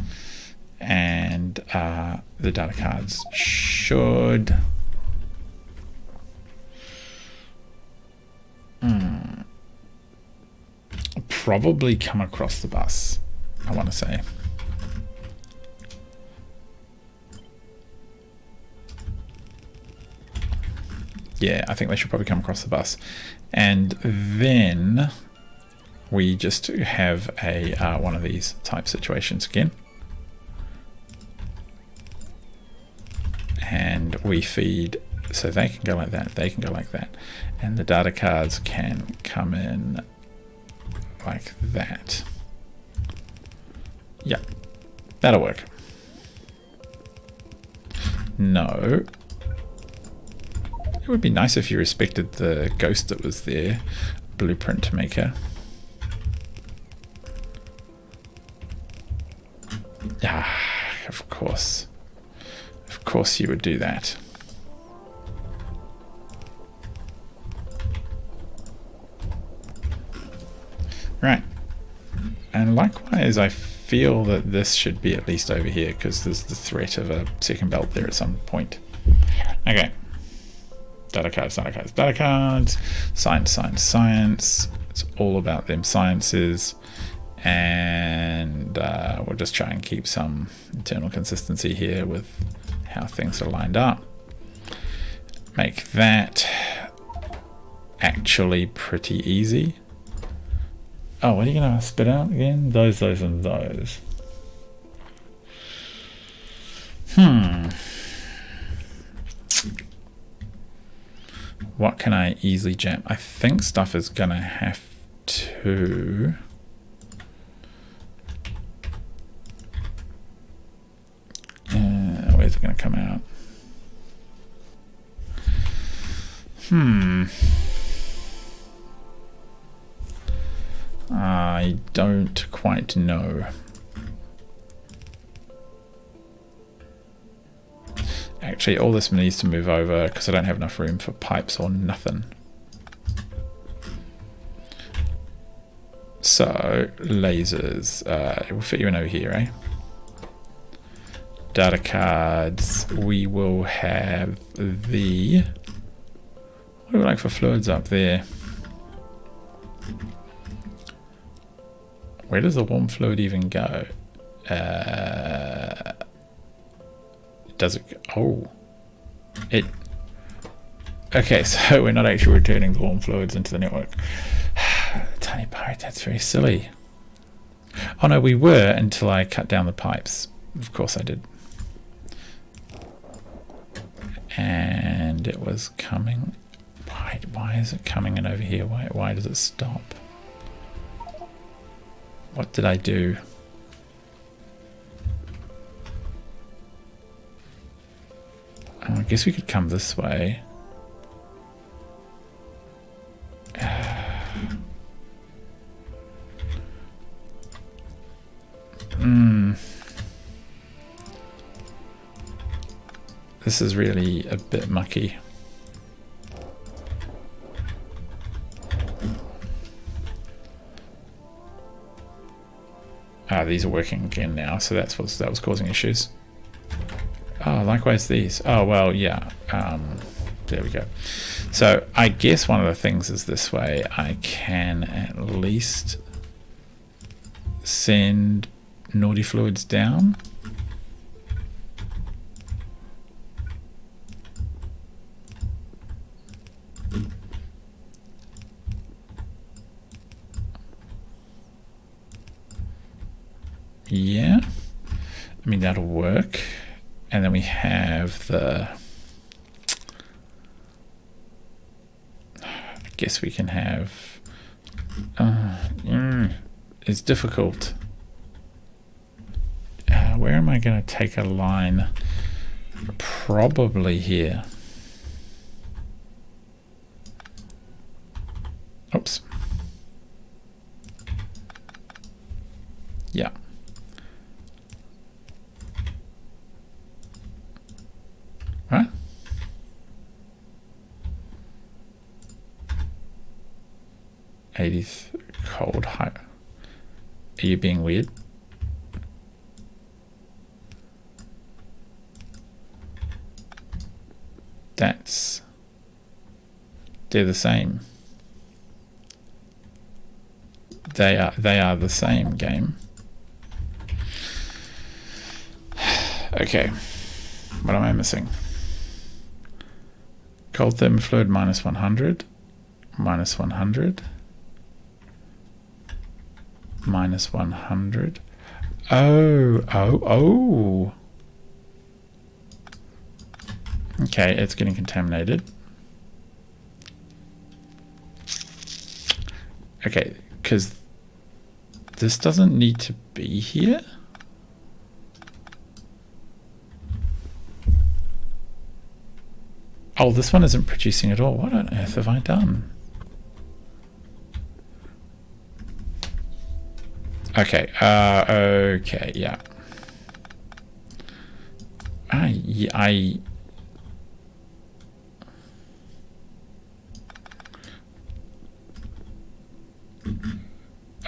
and the data cards should probably come across the bus, I want to say. Yeah, I think they should probably come across the bus. And then we just have a one of these type situations again. And we feed, so they can go like that, they can go like that. And the data cards can come in like that. Yeah, that'll work. No. It would be nice if you respected the ghost that was there, blueprint maker. Ah, of course. Of course you would do that. Right. And likewise, I feel that this should be at least over here because there's the threat of a second belt there at some point. Okay. Data cards, data cards, data cards. Science, science, science. It's all about them sciences. And we'll just try and keep some internal consistency here with how things are lined up. Make that actually pretty easy. Oh, what are you going to spit out again? Those, and those. What can I easily jam? I think stuff is going to have to... where's it going to come out? I don't quite know. Actually, all this needs to move over because I don't have enough room for pipes or nothing. So, lasers. It will fit you in over here, eh? Data cards. We will have the... What do we like for fluids up there? Where does the warm fluid even go? Does it... Oh. It... Okay, so we're not actually returning the warm fluids into the network. Tiny pirate, that's very silly. Oh no, we were until I cut down the pipes. Of course I did. And it was coming... Why is it coming in over here? Why does it stop? What did I do? I guess we could come this way. This is really a bit mucky. These are working again now, so that was causing issues. Oh, likewise these. Oh, well, yeah. There we go. So I guess one of the things is this way. I can at least send naughty fluids down. Yeah, I mean, that'll work. And then we have the... I guess we can have... it's difficult. Where am I going to take a line? Probably here. Oops. Yeah. Right? '80s cold high. Are you being weird? they're the same. They are the same game. Okay, what am I missing? Cold thermal fluid minus 100, minus 100, minus 100. Oh. Okay, it's getting contaminated. Okay, because this doesn't need to be here. Oh, this one isn't producing at all. What on earth have I done? Okay, okay, yeah.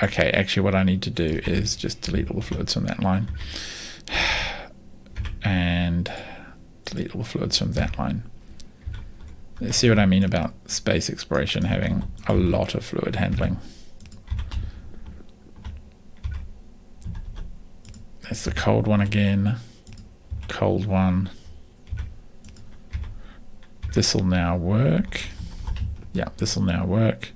Okay, actually what I need to do is just delete all the fluids from that line. And delete all the fluids from that line. See what I mean about space exploration having a lot of fluid handling. That's the cold one again. Cold one. This will now work. Yeah, this will now work.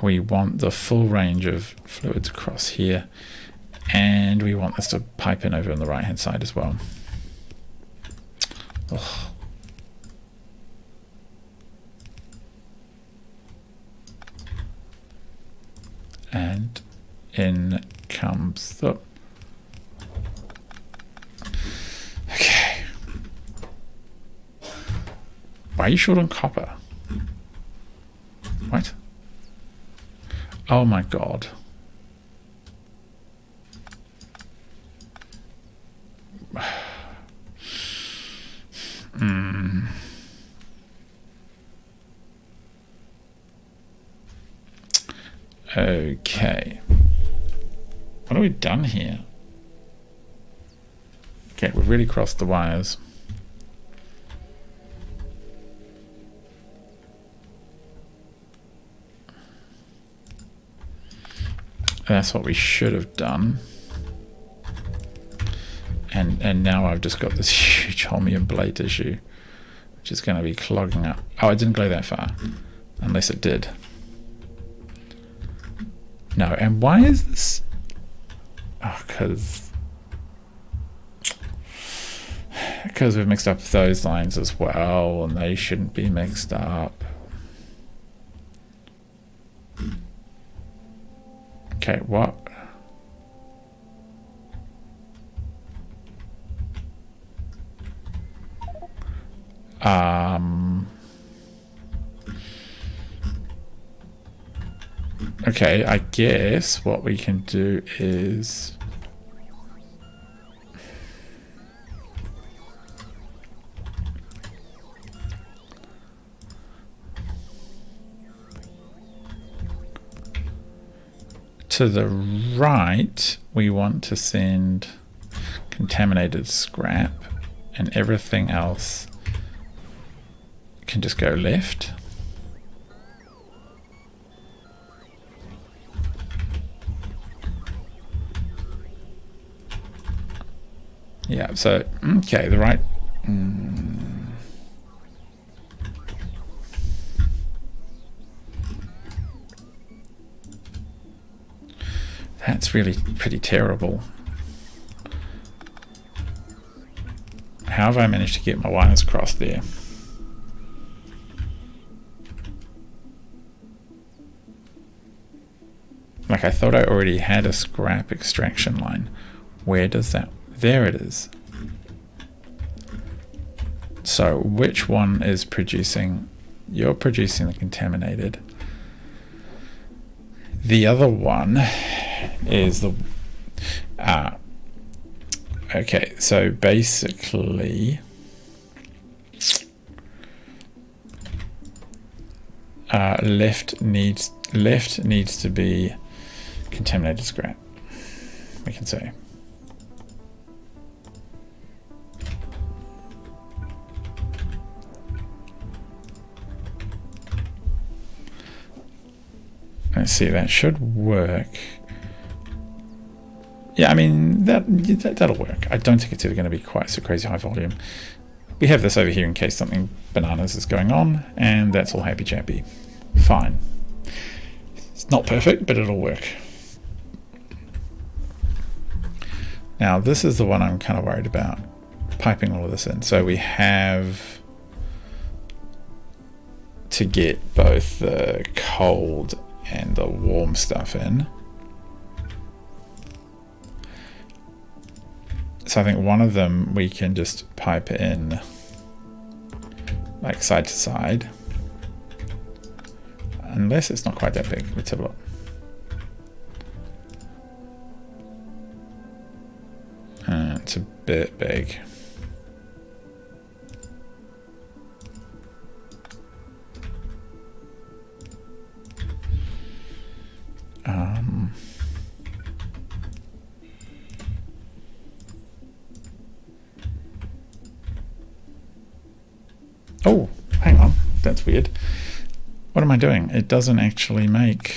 We want the full range of fluids across here, and we want this to pipe in over on the right hand side as well. Ugh. And in comes the... Okay. Why are you short on copper? What? Oh my god. Okay. What have we done here? Okay, we've really crossed the wires. That's what we should have done. And now I've just got this huge holmium plate issue, which is going to be clogging up. Oh, it didn't go that far, unless it did. No, and why is this? Oh, because we've mixed up those lines as well, and they shouldn't be mixed up. Okay, what? Okay, I guess what we can do is to the right, we want to send contaminated scrap, and everything else can just go left. Yeah, so, okay, the right... That's really pretty terrible. How have I managed to get my wires crossed there? Like, I thought I already had a scrap extraction line. Where does that... There it is. So which one is producing? You're producing the contaminated. The other one is the... okay, so basically... left needs to be contaminated scrap, we can say. Let's see, that should work. Yeah, I mean, that'll work. I don't think it's ever going to be quite so crazy high volume. We have this over here in case something bananas is going on, and that's all happy chappy. Fine. It's not perfect, but it'll work. Now, this is the one I'm kind of worried about, piping all of this in. So we have to get both the cold and the warm stuff in. So I think one of them we can just pipe in like side to side. Unless it's not quite that big. Let's have a look. It's a bit big. Oh, hang on. That's weird. What am I doing? It doesn't actually make...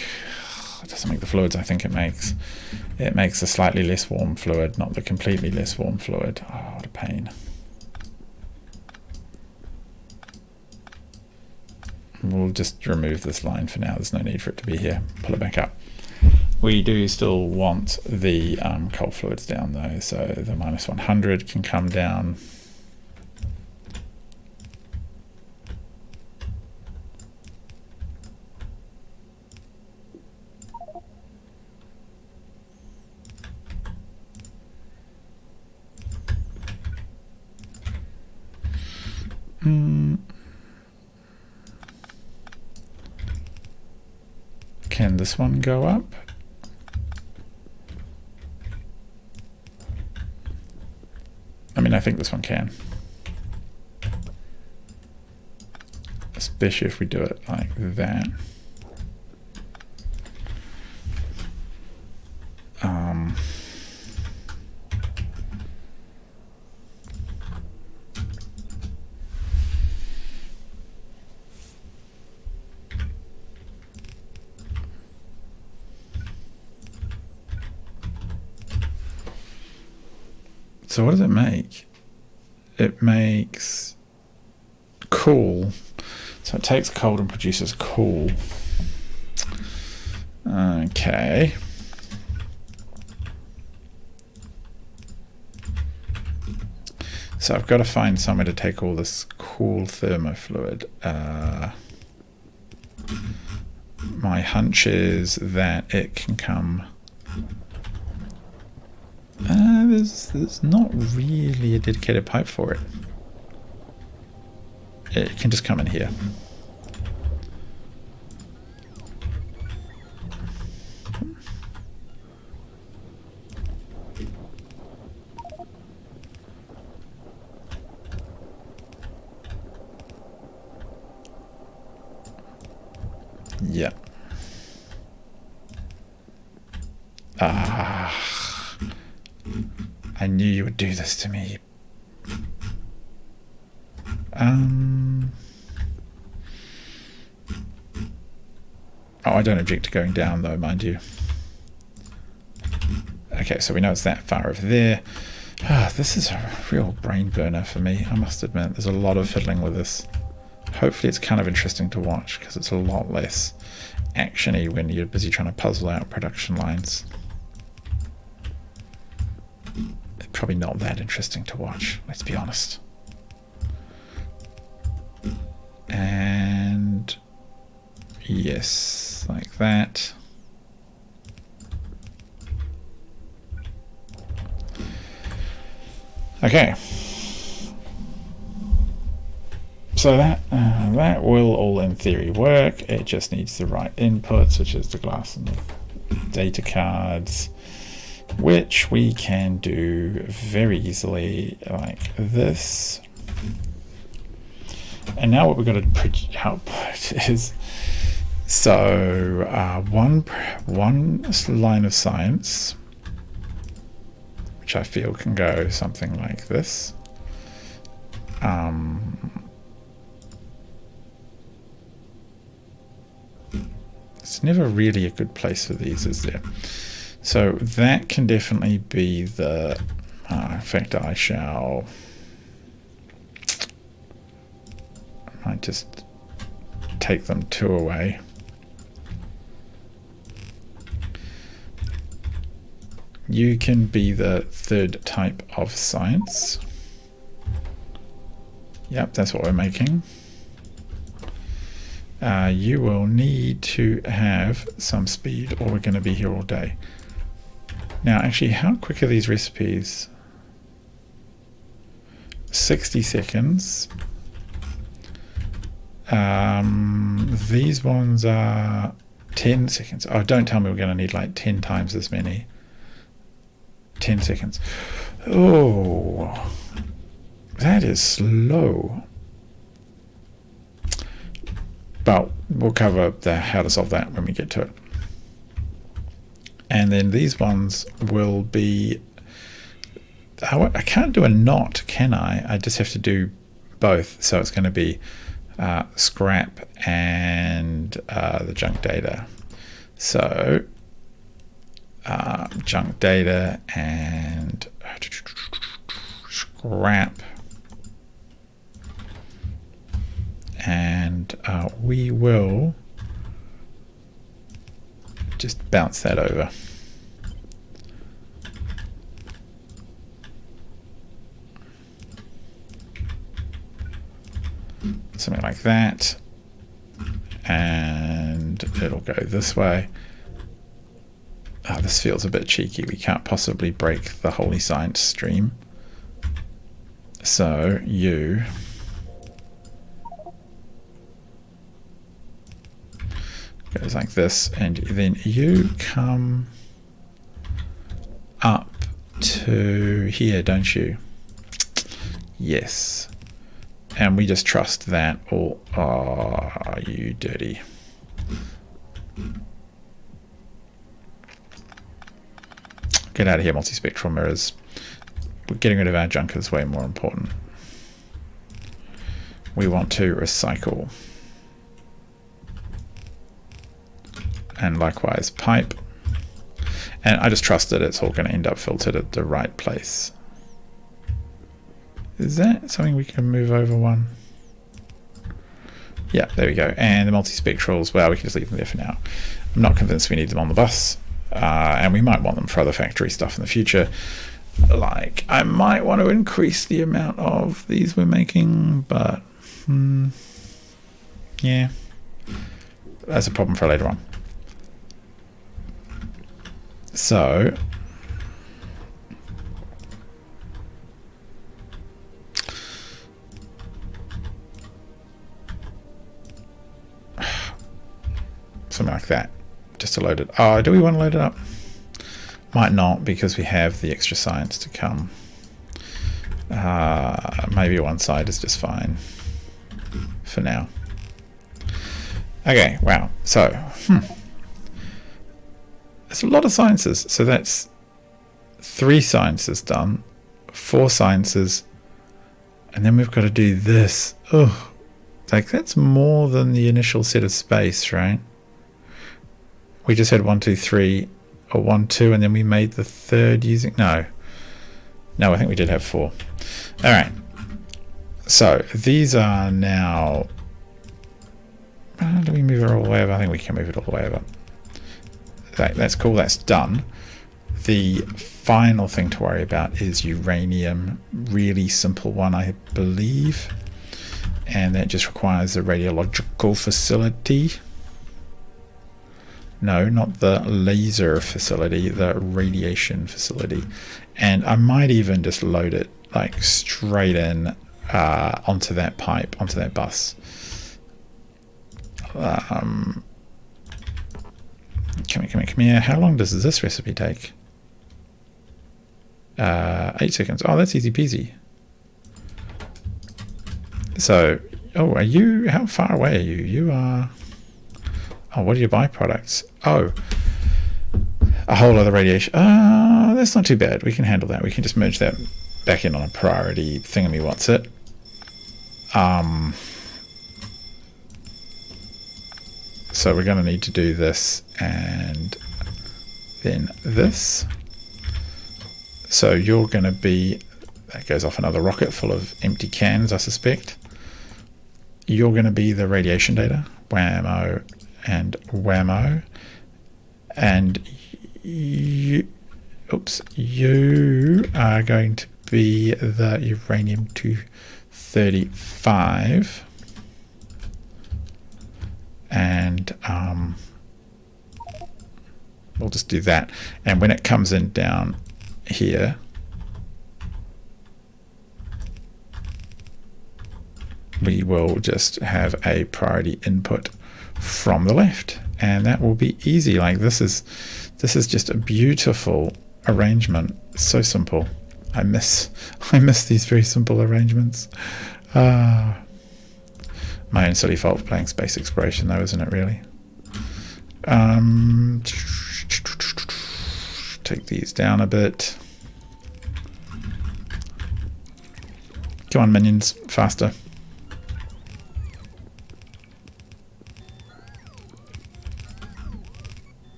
It doesn't make the fluids I think it makes. It makes a slightly less warm fluid, not the completely less warm fluid. Oh, what a pain. We'll just remove this line for now. There's no need for it to be here. Pull it back up. We do still want the cold fluids down though, so the -100 can come down. Can this one go up? I mean, I think this one can. Especially if we do it like that. So what does it make? It makes cool. So it takes cold and produces cool. Okay. So I've got to find somewhere to take all this cool thermofluid. My hunch is that it can come... there's not really a dedicated pipe for it. It can just come in here. Yeah. I knew you would do this to me. Oh, I don't object to going down though, mind you. Okay, so we know it's that far over there. This is a real brain burner for me, I must admit. There's a lot of fiddling with this. Hopefully it's kind of interesting to watch because it's a lot less action-y when you're busy trying to puzzle out production lines. Probably not that interesting to watch, let's be honest. And yes, like that. Okay. So that will all in theory work. It just needs the right inputs, which is the glass and the data cards, which we can do very easily like this. And now what we've got to output is, so one line of science, which I feel can go something like this. It's never really a good place for these, is there? So that can definitely be the... in fact, I might just take them 2 away. You can be the 3rd type of science. Yep, that's what we're making. You will need to have some speed or we're going to be here all day. Now, actually, how quick are these recipes? 60 seconds. These ones are 10 seconds. Oh, don't tell me we're going to need like 10 times as many. 10 seconds. Oh, that is slow. But we'll cover how to solve that when we get to it. And then these ones will be... I can't do a not, can I? I just have to do both. So it's going to be scrap and the junk data. So junk data and scrap. And we will just bounce that over. Something like that. And it'll go this way. Oh, this feels a bit cheeky. We can't possibly break the holy science stream. So you... goes like this, and then you come up to here, don't you? Yes. And we just trust that all... Oh, you dirty. Get out of here, multispectral mirrors. Getting rid of our junk is way more important. We want to recycle. And likewise pipe. And I just trust that it's all going to end up filtered at the right place. Is that something we can move over one? Yeah, there we go. And the multispectrals, well, we can just leave them there for now. I'm not convinced we need them on the bus. And we might want them for other factory stuff in the future. Like, I might want to increase the amount of these we're making, but yeah, that's a problem for later on. So something like that, just to load it. Oh, do we want to load it up? Might not, because we have the extra science to come. Maybe one side is just fine for now. Okay, wow. So there's a lot of sciences. So that's 3 sciences done, 4 sciences, and then we've got to do this. Oh, like that's more than the initial set of space, right? We just had 1, 2, 3, or 1, 2, and then we made the 3rd using... No, I think we did have 4. All right. So these are now... do we move it all the way over? I think we can move it all the way over. That's cool. That's done. The final thing to worry about is uranium. Really simple one, I believe. And that just requires a radiological facility. No, not the laser facility, the radiation facility. And I might even just load it like straight in onto that pipe, onto that bus. Come here. How long does this recipe take? 8 seconds. Oh, that's easy peasy. So, oh, are you, how far away are you? You are, oh, what are your byproducts? Oh, a whole other radiation. That's not too bad. We can handle that. We can just merge that back in on a priority thingammy what's it. So we're going to need to do this and then this. So you're going to be, that goes off another rocket full of empty cans, I suspect. You're going to be the radiation data, whammo and whammo. And you are going to be the uranium-235. And we'll just do that. And when it comes in down here, we will just have a priority input from the left, and that will be easy. Like this is just a beautiful arrangement. So simple. I miss these very simple arrangements. My own silly fault for playing space exploration though, isn't it really? Take these down a bit. Come on, minions, faster.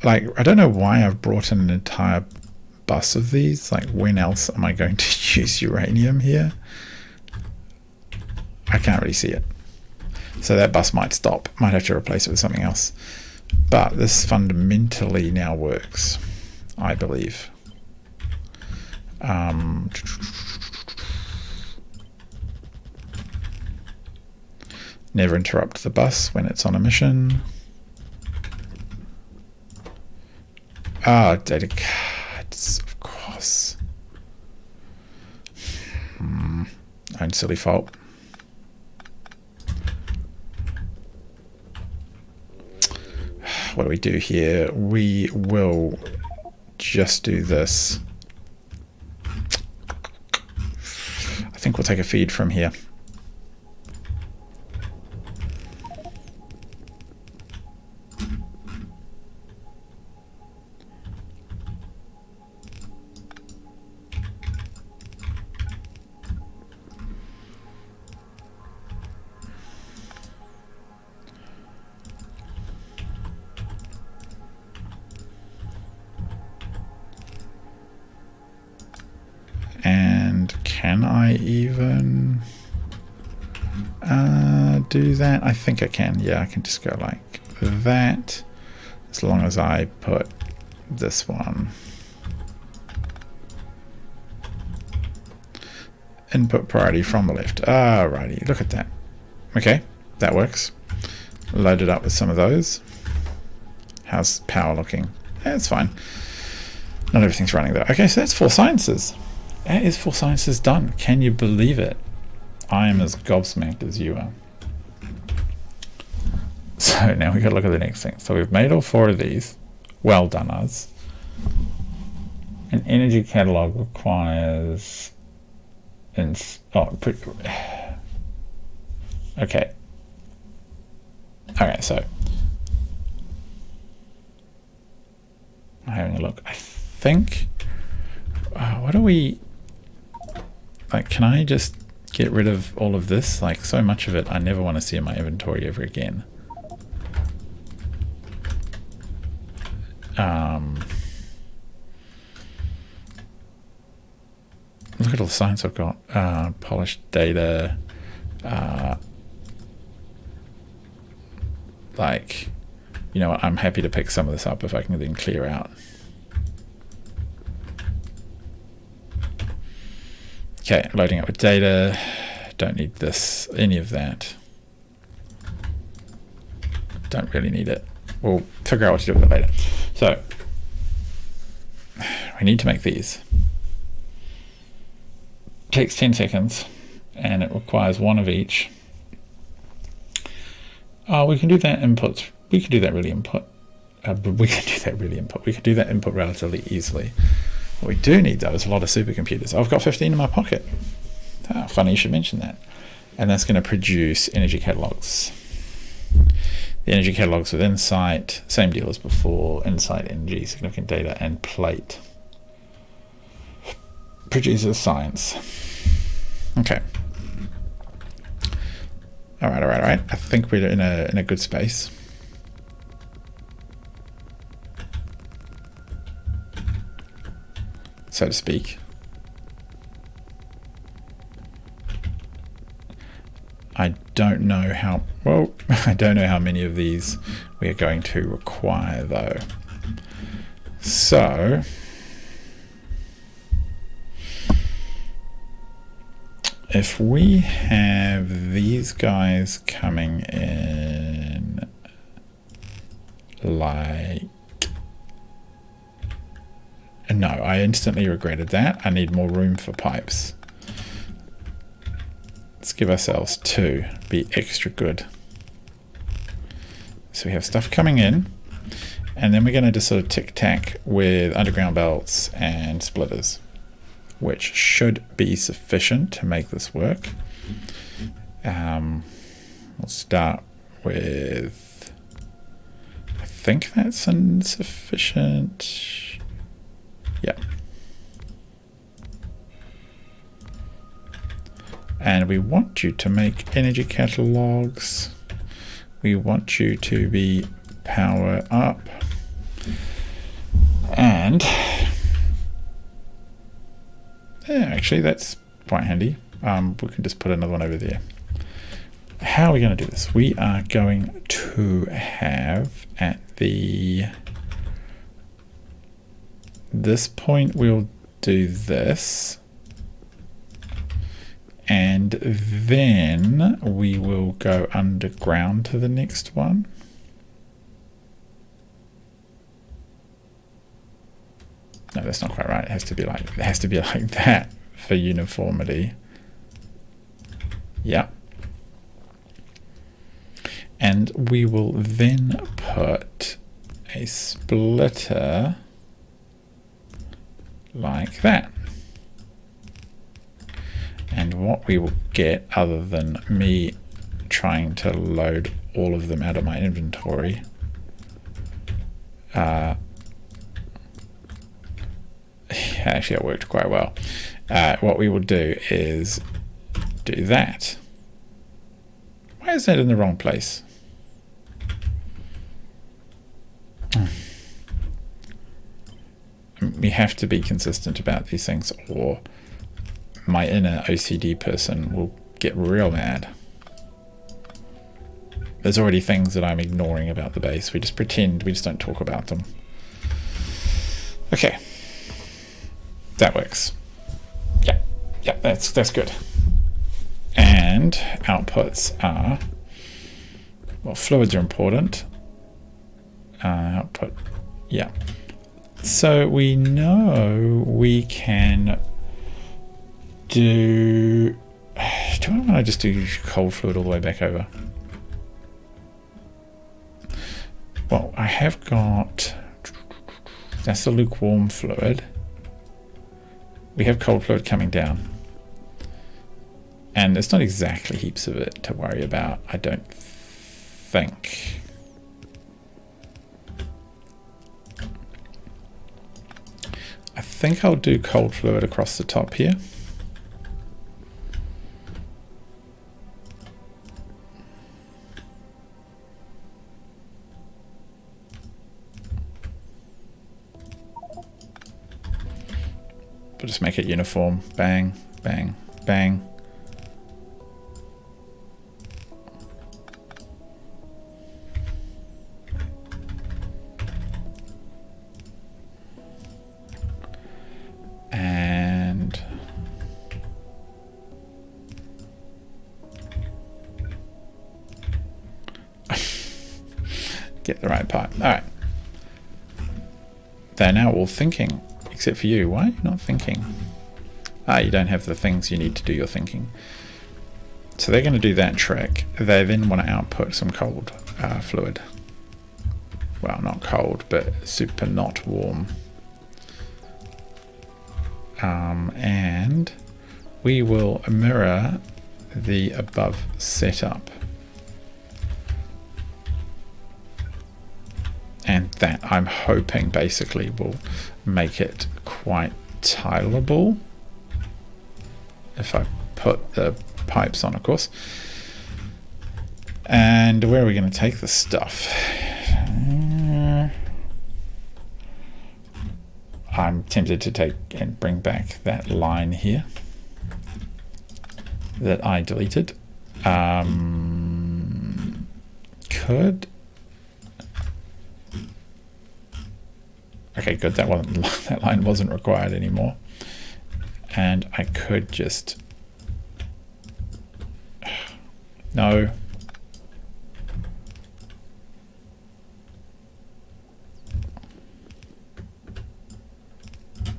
Like, I don't know why I've brought in an entire bus of these. Like, when else am I going to use uranium here? I can't really see it. So that bus might stop. Might have to replace it with something else. But this fundamentally now works, I believe. Never interrupt the bus when it's on a mission. Data cards, of course. Own silly fault. What do we do here? We will just do this. I think we'll take a feed from here. And can I even do that? I think I can. Yeah, I can just go like that, as long as I put this one. Input priority from the left. Alrighty, look at that. Okay, that works. Load it up with some of those. How's power looking? Yeah, it's fine. Not everything's running though. Okay, so that's 4 sciences. That is 4 sciences done. Can you believe it? I am as gobsmacked as you are. So now we got to look at the next thing. So we've made all 4 of these. Well done, us. An energy catalog requires... Okay. Okay, so... I'm having a look. I think... what do we... Like, can I just get rid of all of this? Like, so much of it I never want to see in my inventory ever again. Look at all the science I've got. Polished data. Like, you know what? I'm happy to pick some of this up if I can then clear out. Okay, loading up with data. Don't need this, any of that. Don't really need it. We'll figure out what to do with it later. So, we need to make these. Takes 10 seconds, and it requires 1 of each. We can do that input. We can do that really input. We can do that really input. We can do that input relatively easily. What we do need though is a lot of supercomputers. I've got 15 in my pocket. Funny you should mention that. And that's going to produce energy catalogs. The energy catalogs with Insight, same deal as before. Insight, energy, significant data, and plate. Produces science. Okay. All right, all right, all right. I think we're in a good space. So to speak. I don't know how, well, I don't know how many of these we are going to require though. So, if we have these guys coming in like, no, I instantly regretted that. I need more room for pipes. Let's give ourselves 2, be extra good. So we have stuff coming in, and then we're going to just sort of tic-tac with underground belts and splitters, which should be sufficient to make this work. We'll start with, I think that's insufficient. Yeah. And we want you to make energy catalogs. We want you to be power up. And yeah, actually that's quite handy. We can just put another one over there. How are we going to do this? We are going to have at this point we'll do this. And then we will go underground to the next one. No, that's not quite right. It has to be like that for uniformity. Yeah. And we will then put a splitter like that. And what we will get, other than me trying to load all of them out of my inventory, actually it worked quite well. What we will do is do that. Why is that in the wrong place? We have to be consistent about these things, or my inner OCD person will get real mad. There's already things that I'm ignoring about the base. We just pretend, we just don't talk about them. Okay. That works. Yeah, that's good. And outputs are, well, fluids are important. Output, yeah. So we know we can do I want to just do cold fluid all the way back over? Well, I have got, that's the lukewarm fluid. We have cold fluid coming down. And it's not exactly heaps of it to worry about, I don't think. I think I'll do cold fluid across the top here. But just make it uniform. Bang, bang, bang. And get the right pipe. All right. They're now all thinking. Except for you. Why are you not thinking? You don't have the things you need to do your thinking. So they're going to do that trick. They then want to output some cold fluid. Well, not cold, but super not warm. And we will mirror the above setup. And that, I'm hoping, basically will make it quite tileable. If I put the pipes on, of course. And where are we going to take this stuff? I'm tempted to take and bring back that line here that I deleted. Could. Okay, good. That line wasn't required anymore. And I could just. No.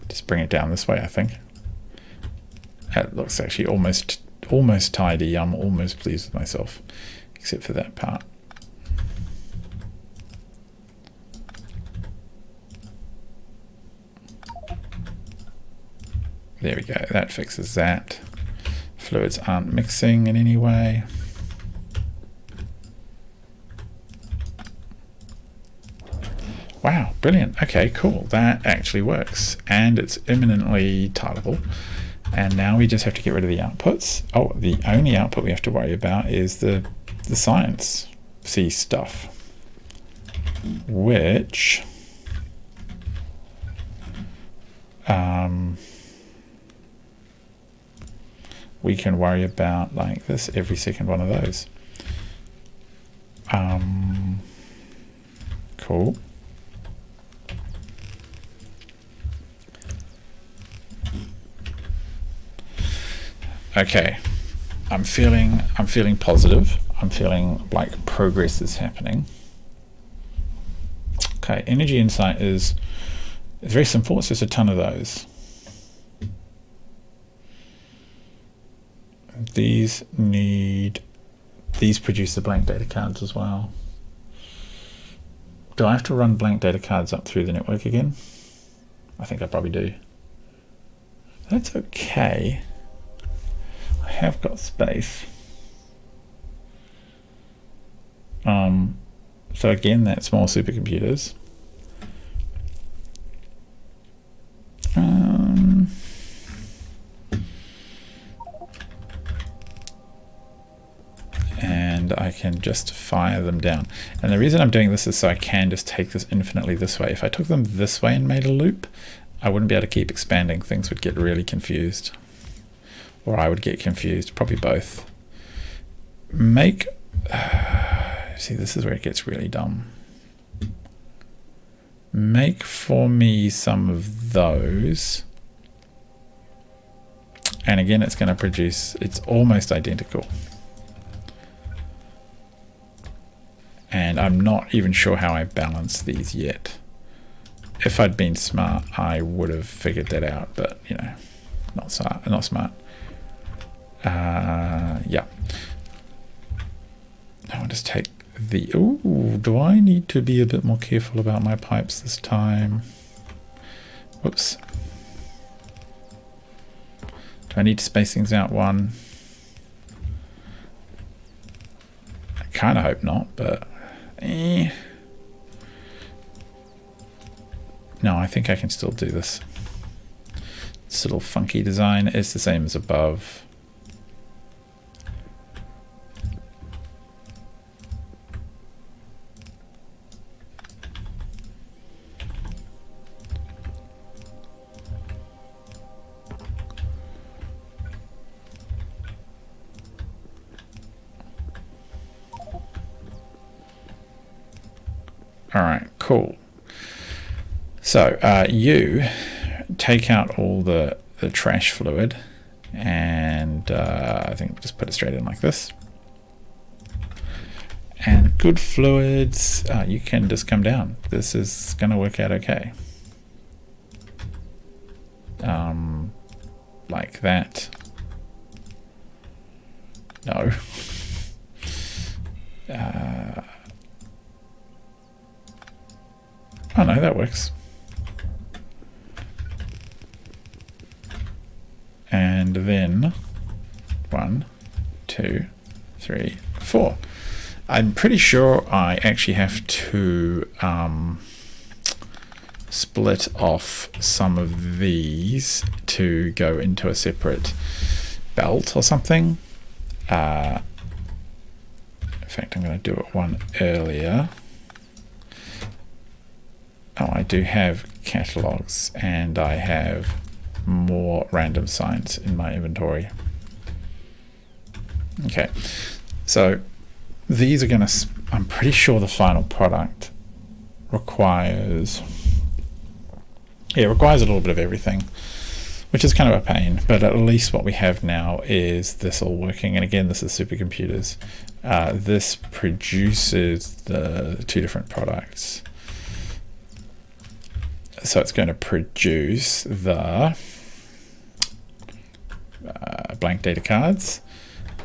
Just bring it down this way, I think. That looks actually almost tidy. I'm almost pleased with myself, except for that part. There we go. That fixes that. Fluids aren't mixing in any way. Wow, brilliant. Okay, cool. That actually works. And it's imminently tileable. And now we just have to get rid of the outputs. Oh, the only output we have to worry about is the science C stuff, which we can worry about like this, every second one of those. Cool. Okay, I'm feeling positive. I'm feeling like progress is happening. Okay, energy insight is very simple. It's just a ton of those. These produce the blank data cards as well. Do I have to run blank data cards up through the network again? I think I probably do. That's okay. I have got space. So again, that's more supercomputers. And I can just fire them down. And the reason I'm doing this is so I can just take this infinitely this way. If I took them this way and made a loop, I wouldn't be able to keep expanding. Things would get really confused. Or I would get confused, probably both. Make, see, this is where it gets really dumb. Make for me some of those. And again, it's going to produce, it's almost identical. And I'm not even sure how I balance these yet. If I'd been smart, I would have figured that out, but you know, not smart. Yeah. Now I'll just take the, ooh, do I need to be a bit more careful about my pipes this time? Whoops. Do I need to space things out one? I kind of hope not, but no, I think I can still do this. This little funky design is the same as above. All right, cool. So you take out all the trash fluid, and I think we'll just put it straight in like this. And good fluids, you can just come down. This is going to work out okay. Like that. No. Oh no, that works. And then 1, 2, 3, 4. I'm pretty sure I actually have to split off some of these to go into a separate belt or something. fact, I'm going to do it one earlier. Oh, I do have catalogs and I have more random signs in my inventory. Okay, so these are going to, I'm pretty sure the final product requires, yeah, it requires a little bit of everything, which is kind of a pain, but at least what we have now is this all working. And again, this is supercomputers. This produces the two different products. So it's going to produce the blank data cards,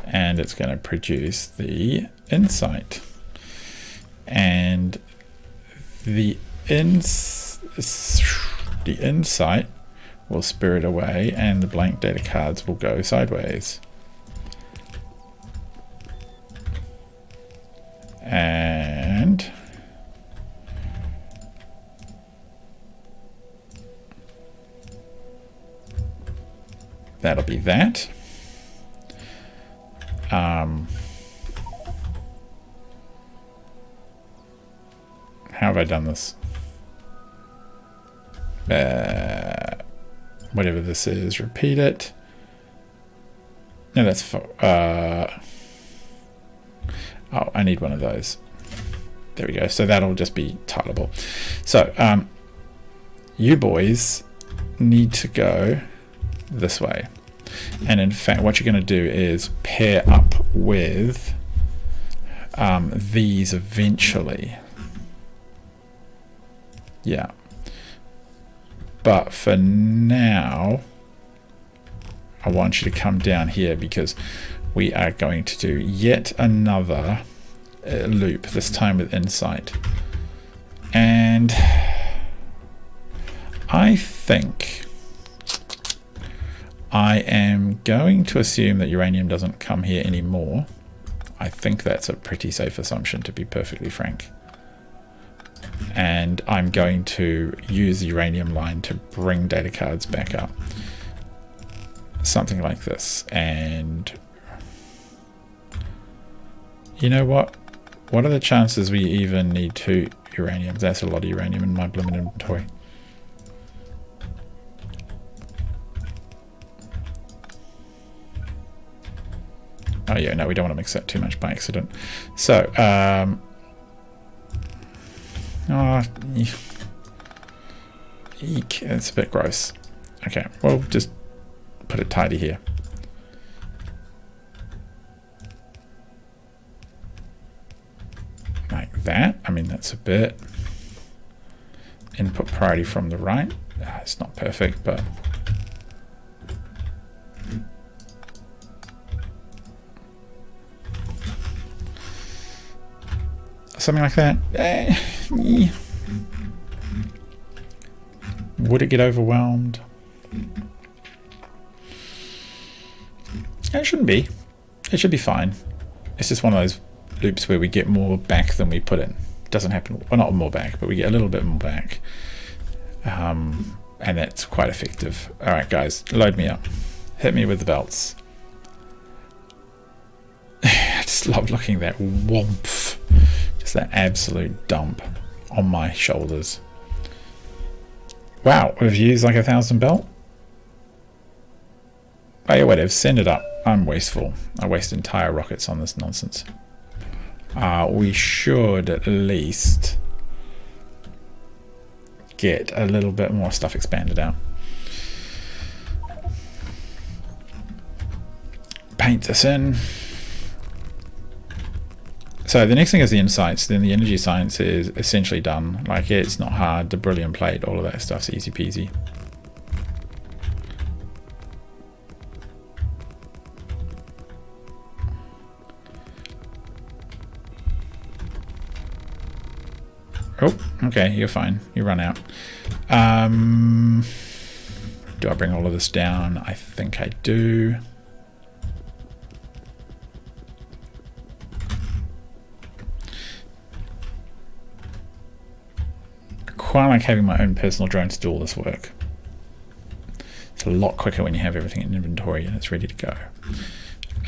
and it's going to produce the insight. And the insight will spirit away, and the blank data cards will go sideways. And that'll be that. How have I done this? Whatever this is, repeat it. No, that's for, oh, I need one of those. There we go. So that'll just be titleable. So you boys need to go this way. And in fact, what you're going to do is pair up with these eventually. Yeah. But for now, I want you to come down here because we are going to do yet another loop, this time with insight. And I think I am going to assume that uranium doesn't come here anymore. I think that's a pretty safe assumption, to be perfectly frank. And I'm going to use the uranium line to bring data cards back up. Something like this. And you know what? What are the chances we even need 2 uraniums? That's a lot of uranium in my blooming inventory. Oh yeah, no, we don't want to mix that too much by accident. So, eek, it's a bit gross. Okay, well, just put it tidy here. Like that. I mean, that's a bit. Input priority from the right. It's not perfect, but something like that. Would it get overwhelmed? It shouldn't be. It should be fine. It's just one of those loops where we get more back than we put in. It doesn't happen, well, not more back, but we get a little bit more back. And that's quite effective. All right, guys, load me up. Hit me with the belts. I just love looking at that whomp. Just that absolute dump on my shoulders. Wow, we've used like 1,000 belt. Oh yeah, whatever, send it up. I'm wasteful. I waste entire rockets on this nonsense. We should at least get a little bit more stuff expanded out. Paint this in. So the next thing is the insights. Then the energy science is essentially done. Like, it's not hard. The beryllium plate, all of that stuff's easy peasy. Oh, okay, you're fine. You run out. Do I bring all of this down? I think I do. I quite like having my own personal drones do all this work. It's a lot quicker when you have everything in inventory and it's ready to go.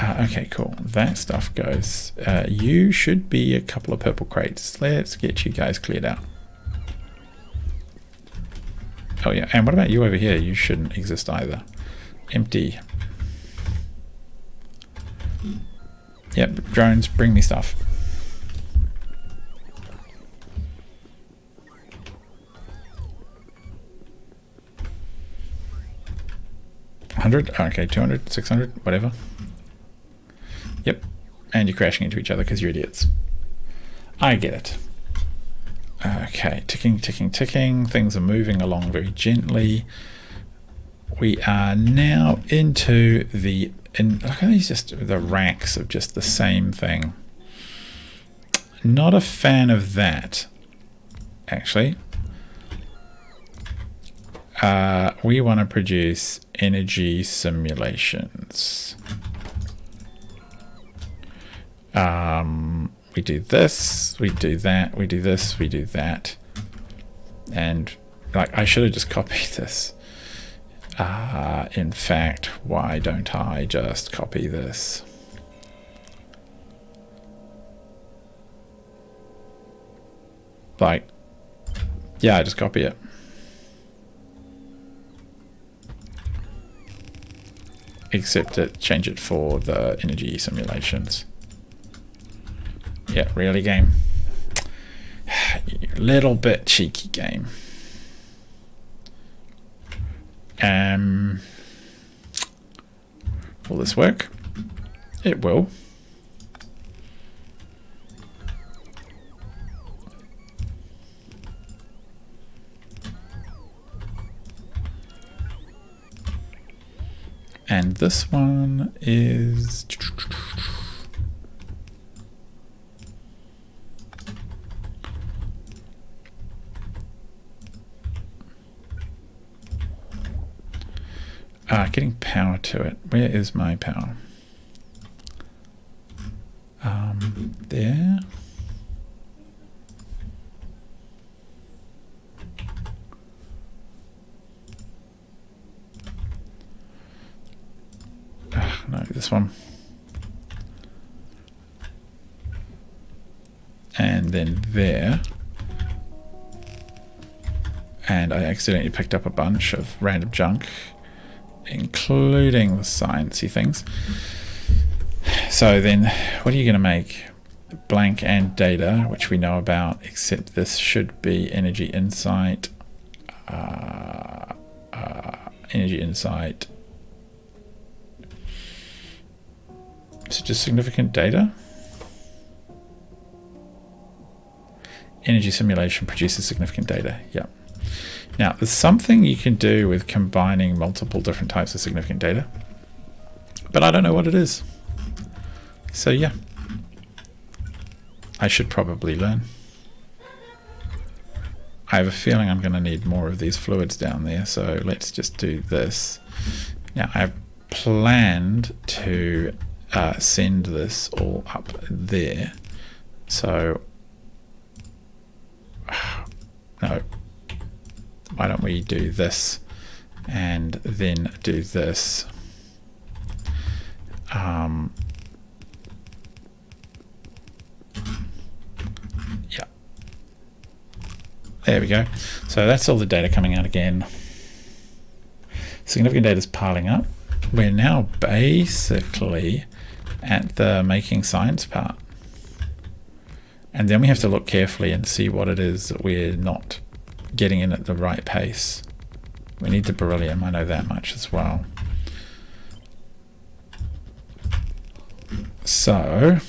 Okay, cool. That stuff goes. You should be a couple of purple crates. Let's get you guys cleared out. Oh yeah, and what about you over here? You shouldn't exist either. Empty. Yep, drones, bring me stuff. $100? Okay, 200, 600, whatever. Yep, and you're crashing into each other because you're idiots. I get it. Okay, ticking, ticking, ticking. Things are moving along very gently. We are now into the... look at these, just the racks of just the same thing. Not a fan of that, actually. We want to produce energy simulations. We do this, we do that, we do this, we do that. And like, I should have just copied this. In fact, why don't I just copy this? Like, yeah, I just copy it. Except that change it for the energy simulations. Yeah, really, game. Little bit cheeky, game. Will this work? It will. And this one is... getting power to it. Where is my power? There. No, this one. And then there. And I accidentally picked up a bunch of random junk, including the sciencey things. So then what are you going to make? Blank and data, which we know about, except this should be energy insight. Energy insight. Is it just significant data? Energy simulation produces significant data. Yep. Now, there's something you can do with combining multiple different types of significant data, but I don't know what it is. So yeah, I should probably learn. I have a feeling I'm going to need more of these fluids down there, so let's just do this. Now, I've planned to send this all up there. So, no. Why don't we do this and then do this? Yeah. There we go. So that's all the data coming out again. Significant data is piling up. We're now basically at the making science part. And then we have to look carefully and see what it is that we're not getting in at the right pace. We need the beryllium, I know that much as well. So,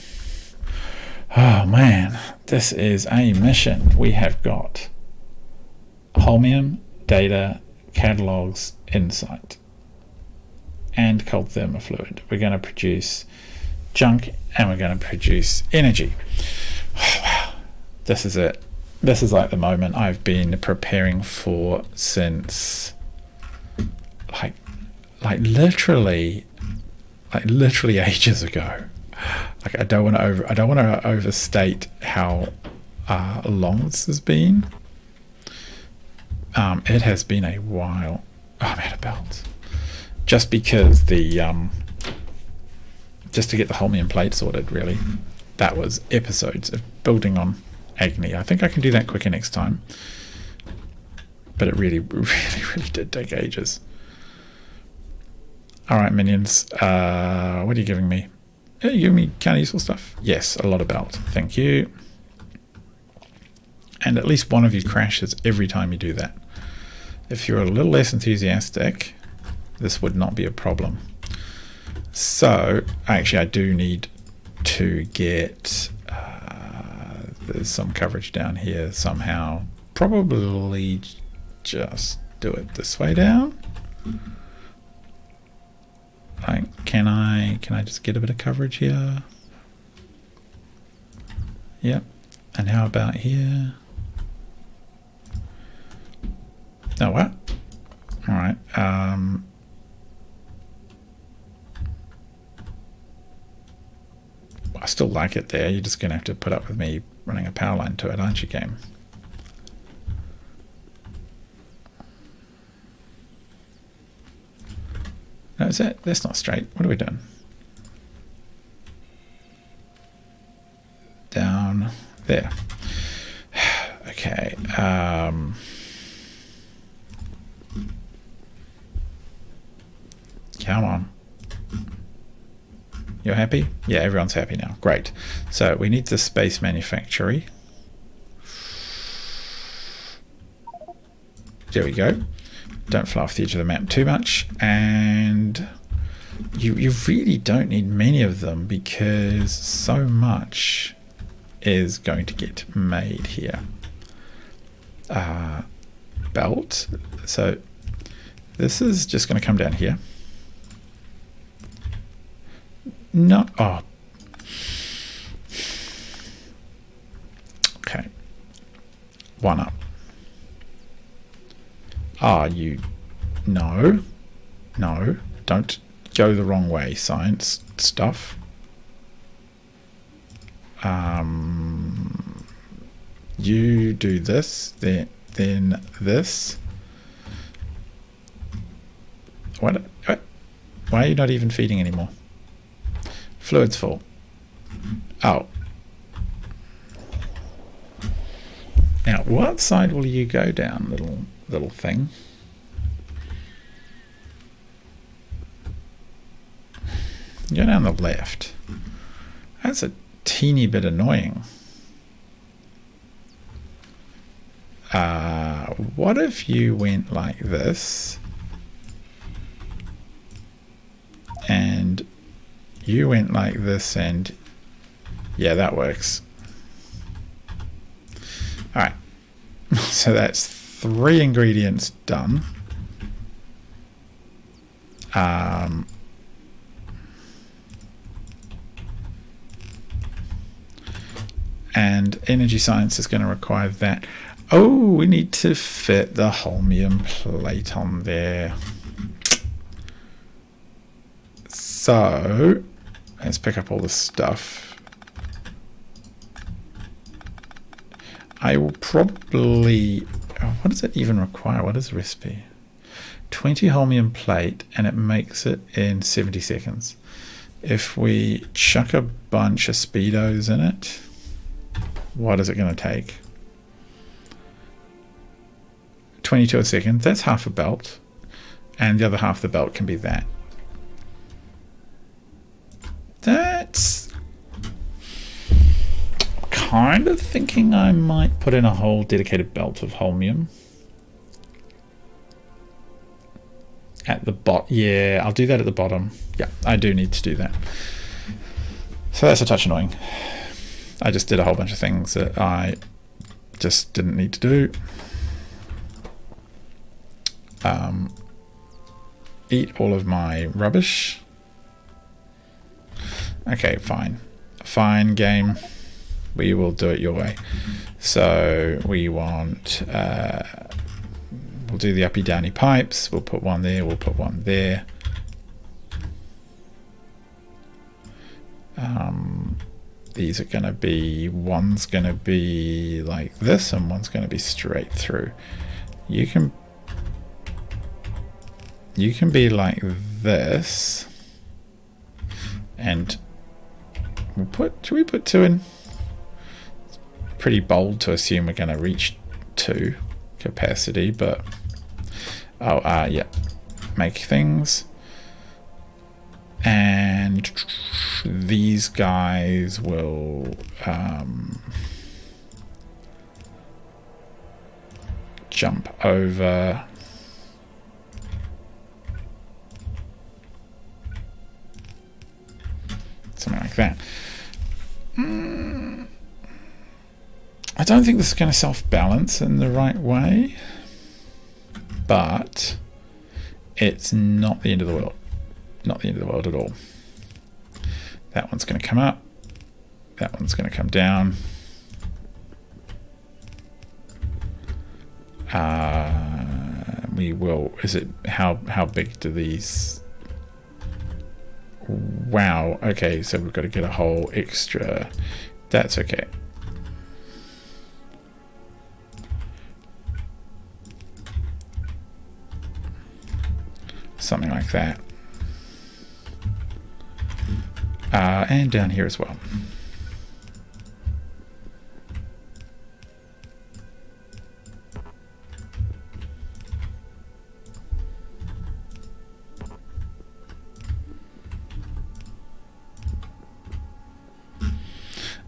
oh man, this is a mission. We have got holmium, data, catalogs, insight, and cold thermofluid. We're going to produce junk and we're going to produce energy. Oh, wow, this is it. This is like the moment I've been preparing for since like literally ages ago. Like I don't want to overstate how long this has been. It has been a while. Oh, I'm out of belts. Just because the just to get the holmium plate sorted, really. That was episodes of building on agony. I think I can do that quicker next time. But it really did take ages. Alright, minions. What are you giving me? Are you giving me kind of useful stuff? Yes, a lot of belt. Thank you. And at least one of you crashes every time you do that. If you're a little less enthusiastic, this would not be a problem. So, actually I do need to get... there's some coverage down here somehow. Probably just do it this way down. Like, can I just get a bit of coverage here? Yep. And how about here? No, what? All right. I still like it there. You're just going to have to put up with me running a power line to it, aren't you, game? No, is that? That's not straight. What are we doing? Down there. Okay. Come on. You're happy? Yeah, everyone's happy now. Great. So we need the space manufactory. There we go. Don't fly off the edge of the map too much. And you really don't need many of them because so much is going to get made here. Belt. So this is just going to come down here. No. Oh. Okay. One up. Ah, you... No. No. Don't go the wrong way, science stuff. You do this, then this. What? Why are you not even feeding anymore? Fluid's full. Oh. Now, what side will you go down, little thing? Go down the left. That's a teeny bit annoying. What if you went like this? And you went like this and... Yeah, that works. Alright. So that's 3 ingredients done. And energy science is going to require that. Oh, we need to fit the holmium plate on there. So let's pick up all this stuff. I will probably... what does it even require? What is the recipe? 20 holmium plate, and it makes it in 70 seconds. If we chuck a bunch of speedos in it, what is it going to take? 22 a second. That's half a belt. And the other half of the belt can be that. That's... kind of thinking I might put in a whole dedicated belt of holmium. At the bottom. Yeah, I'll do that at the bottom. Yeah, I do need to do that. So that's a touch annoying. I just did a whole bunch of things that I just didn't need to do. Eat all of my rubbish. Okay, fine. Fine, game. We will do it your way. So we want... we'll do the uppy downy pipes. We'll put one there. We'll put one there. These are going to be... One's going to be like this, and one's going to be straight through. You can be like this, And should we put 2 in? It's pretty bold to assume we're going to reach 2 capacity, but yeah, make things. And these guys will jump over. Something like that. I don't think this is going to self-balance in the right way, but it's not the end of the world. Not the end of the world at all. That one's going to come up. That one's going to come down. We will. Is it how big do these? Wow. Okay, so we've got to get a whole extra. That's okay. Something like that. And down here as well.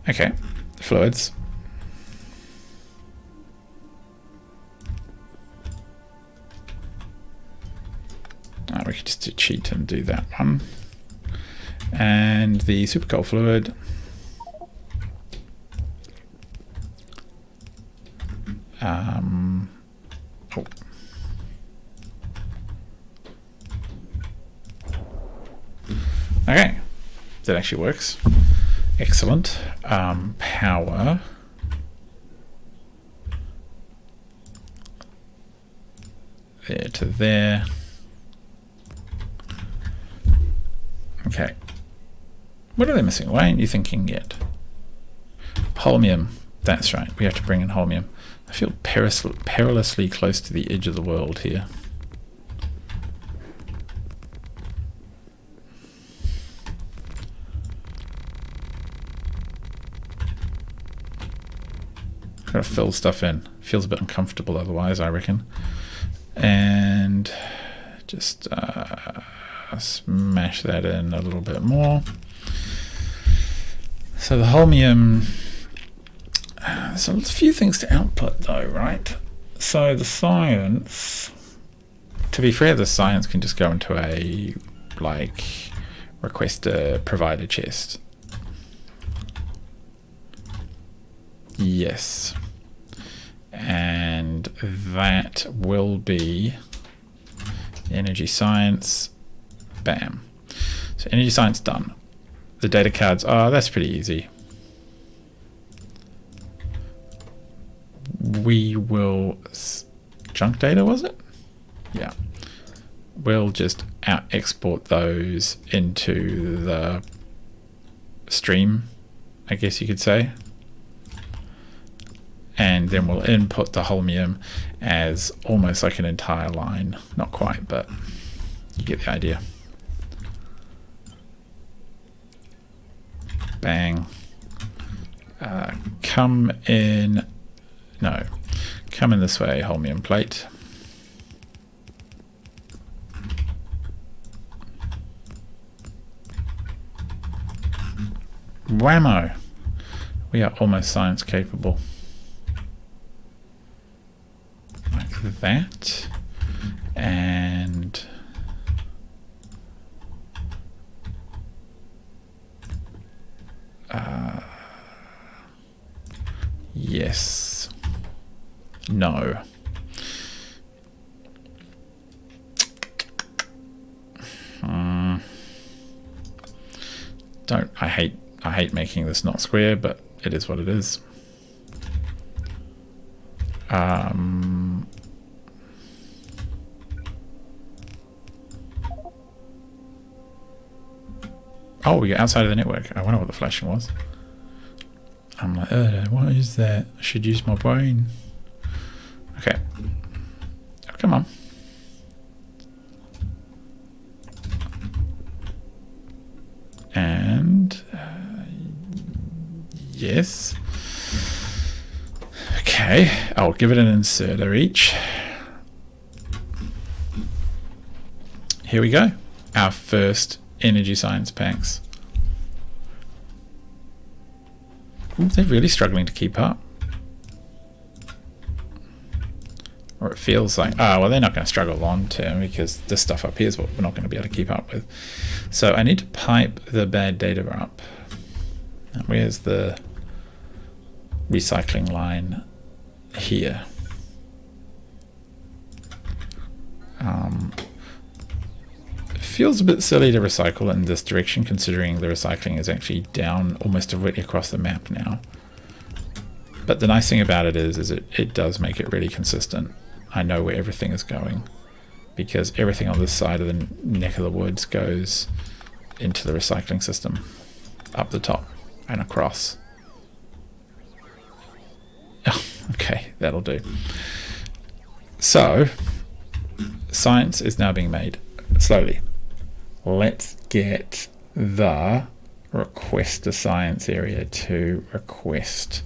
Okay, fluids. We could just cheat and do that one. And the supercoal fluid. Oh. Okay, that actually works. Excellent. Power. There to there. Okay. What are they missing? Why aren't you thinking yet? Holmium. That's right. We have to bring in holmium. I feel perilously close to the edge of the world here. Gotta fill stuff in. Feels a bit uncomfortable otherwise, I reckon. And just smash that in a little bit more. So the holmium, so there's a few things to output though, right? So the science, to be fair, the science can just go into a request a provider chest. Yes. And that will be energy science. Bam. So energy science done. The data cards, that's pretty easy. We will, junk data was it? Yeah. We'll just export those into the stream, I guess you could say. And then we'll input the holmium as almost like an entire line. Not quite, but you get the idea. Bang. Come in. No. Come in this way, holmium plate. Whammo. We are almost science capable. Like that. And yes. No. I hate making this not square, but it is what it is. Oh, we got outside of the network. I wonder what the flashing was. I'm like, what is that? I should use my brain. Okay. Oh, come on. And Yes. Okay, I'll give it an inserter each. Here we go. Our first energy science packs. Ooh, they're really struggling to keep up. Or it feels like, oh, well, they're not going to struggle long term because this stuff up here is what we're not going to be able to keep up with. So I need to pipe the bad data up. And where's the recycling line? Here. It feels a bit silly to recycle in this direction considering the recycling is actually down almost directly across the map now. But the nice thing about it is it does make it really consistent. I know where everything is going because everything on this side of the neck of the woods goes into the recycling system up the top and across. Oh, okay, that'll do. So science is now being made slowly. Let's get the request a science area to request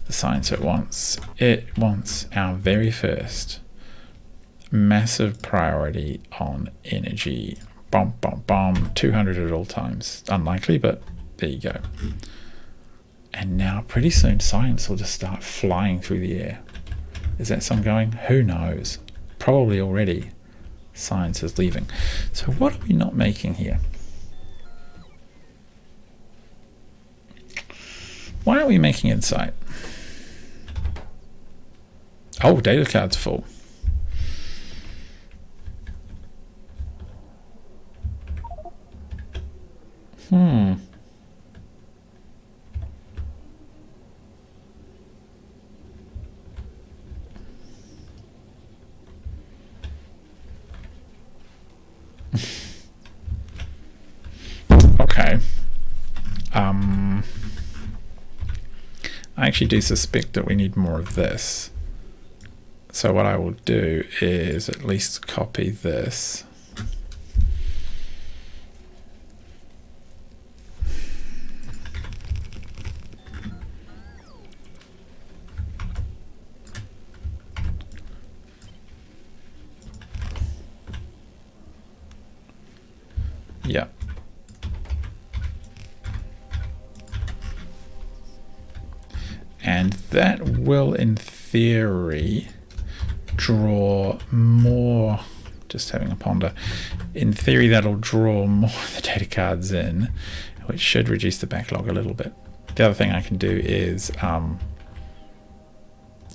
the science it wants. It wants our very first massive priority on energy. Bomb, bomb, bomb. 200 at all times. Unlikely, but there you go. And now pretty soon science will just start flying through the air. Is that some going? Who knows? Probably already science is leaving. So what are we not making here? Why aren't we making insight? Oh, data card's full. Okay. I actually do suspect that we need more of this. So what I will do is at least copy this. Yeah. And that will, in theory, draw more, just having a ponder, in theory that'll draw more of the data cards in, which should reduce the backlog a little bit. The other thing I can do is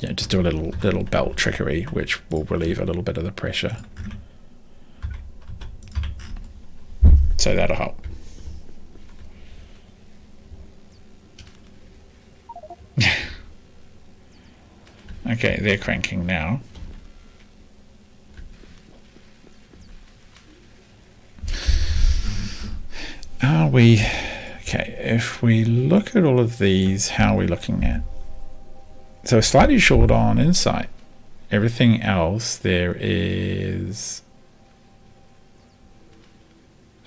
just do a little belt trickery, which will relieve a little bit of the pressure. So that'll help. Okay, they're cranking now. Are we... Okay, if we look at all of these, how are we looking at? So slightly short on insight. Everything else, there is...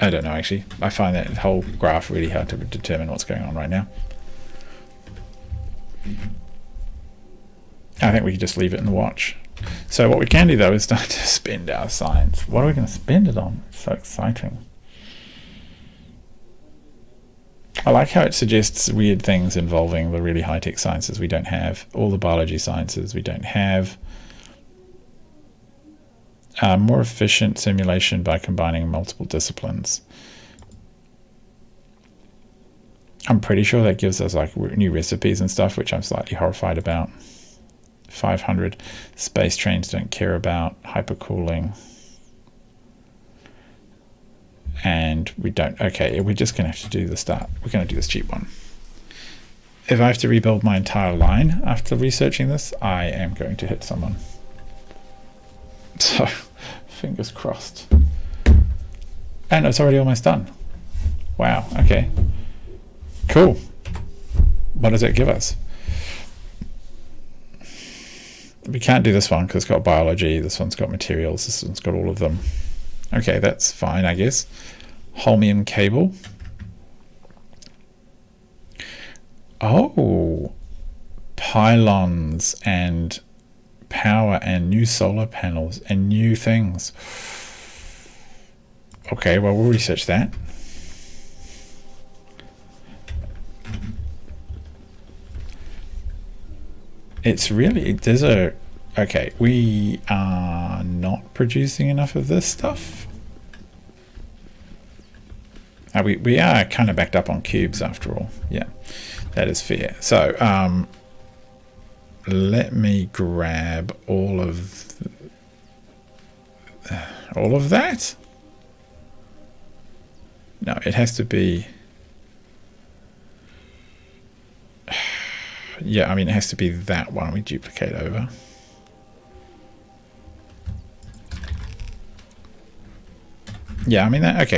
I don't know, actually. I find that whole graph really hard to determine what's going on right now. I think we could just leave it in the watch. So what we can do, though, is start to spend our science. What are we going to spend it on? It's so exciting. I like how it suggests weird things involving the really high-tech sciences we don't have. All the biology sciences we don't have. More efficient simulation by combining multiple disciplines. I'm pretty sure that gives us like new recipes and stuff, which I'm slightly horrified about. 500 space trains don't care about hypercooling. And we don't. Okay, we're just going to have to do the start. We're going to do this cheap one. If I have to rebuild my entire line after researching this, I am going to hit someone. So, fingers crossed. And it's already almost done. Wow, okay. Cool. What does it give us? We can't do this one because it's got biology, this one's got materials, this one's got all of them. Okay, that's fine, I guess. Holmium cable. Oh, pylons and power and new solar panels and new things. Okay, well, we'll research that. It's really, there's a, okay, we are not producing enough of this stuff. We are kind of backed up on cubes after all. Yeah, that is fair. So let me grab all of that. No, it has to be, yeah, I mean, it has to be that one we duplicate over. Yeah, I mean, that, okay,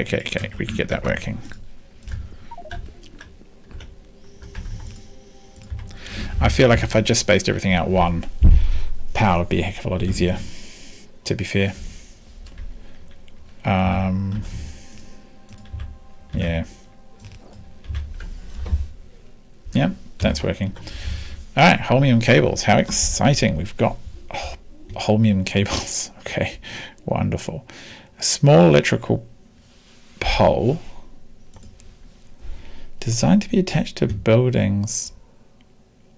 we can get that working. I feel like if I just spaced everything out one, power would be a heck of a lot easier, to be fair. Yeah. Yep, that's working. All right, holmium cables. How exciting. We've got holmium cables. Okay, wonderful. A small electrical pole designed to be attached to buildings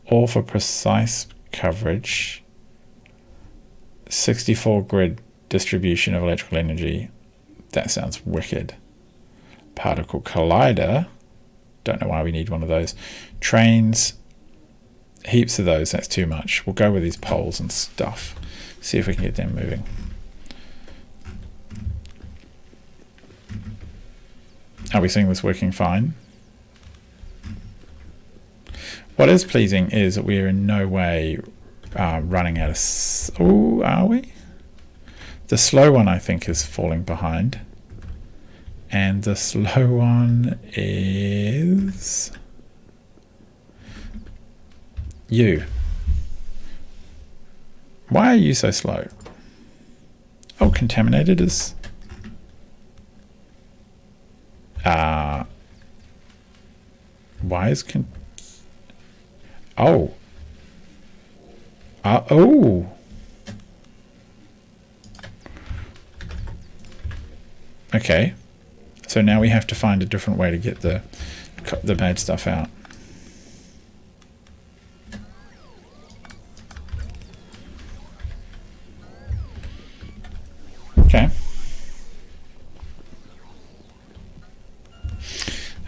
or for precise coverage. 64 grid distribution of electrical energy. That sounds wicked. Particle collider. Don't know why we need one of those. Trains. Heaps of those. That's too much. We'll go with these poles and stuff. See if we can get them moving. Are we seeing this working fine? What is pleasing is that we are in no way running out of... Oh, are we? The slow one, I think, is falling behind. And the slow one is... you. Why are you so slow? Oh, contaminated is... why is oh. Oh. Okay. So now we have to find a different way to get the bad stuff out. Okay.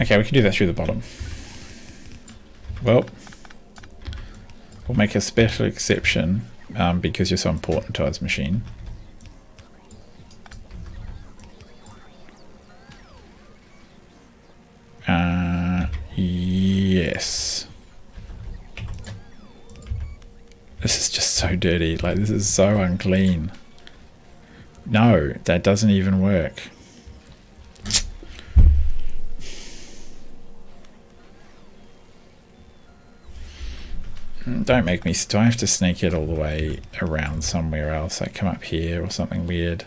Okay, we can do that through the bottom. Well, we'll make a special exception because you're so important to us, machine. Yes. This is just so dirty. Like, this is so unclean. No, that doesn't even work. Don't make me... do I have to sneak it all the way around somewhere else? Like come up here or something weird?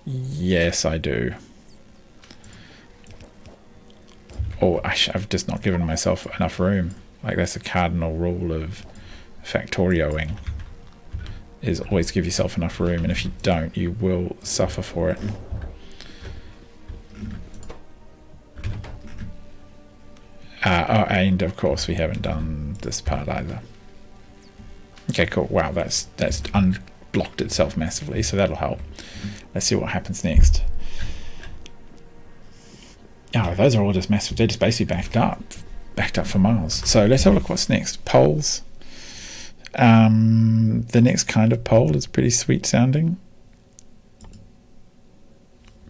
Yes, I do. Oh, I've just not given myself enough room. Like that's the cardinal rule of Factorioing. Is always give yourself enough room, and if you don't, you will suffer for it. And of course we haven't done this part either. Okay, cool. Wow, that's unblocked itself massively, so that'll help. Let's see what happens next. Oh, those are all just massive. They're just basically backed up for miles. So let's have a look what's next. Poles. The next kind of pole is pretty sweet sounding.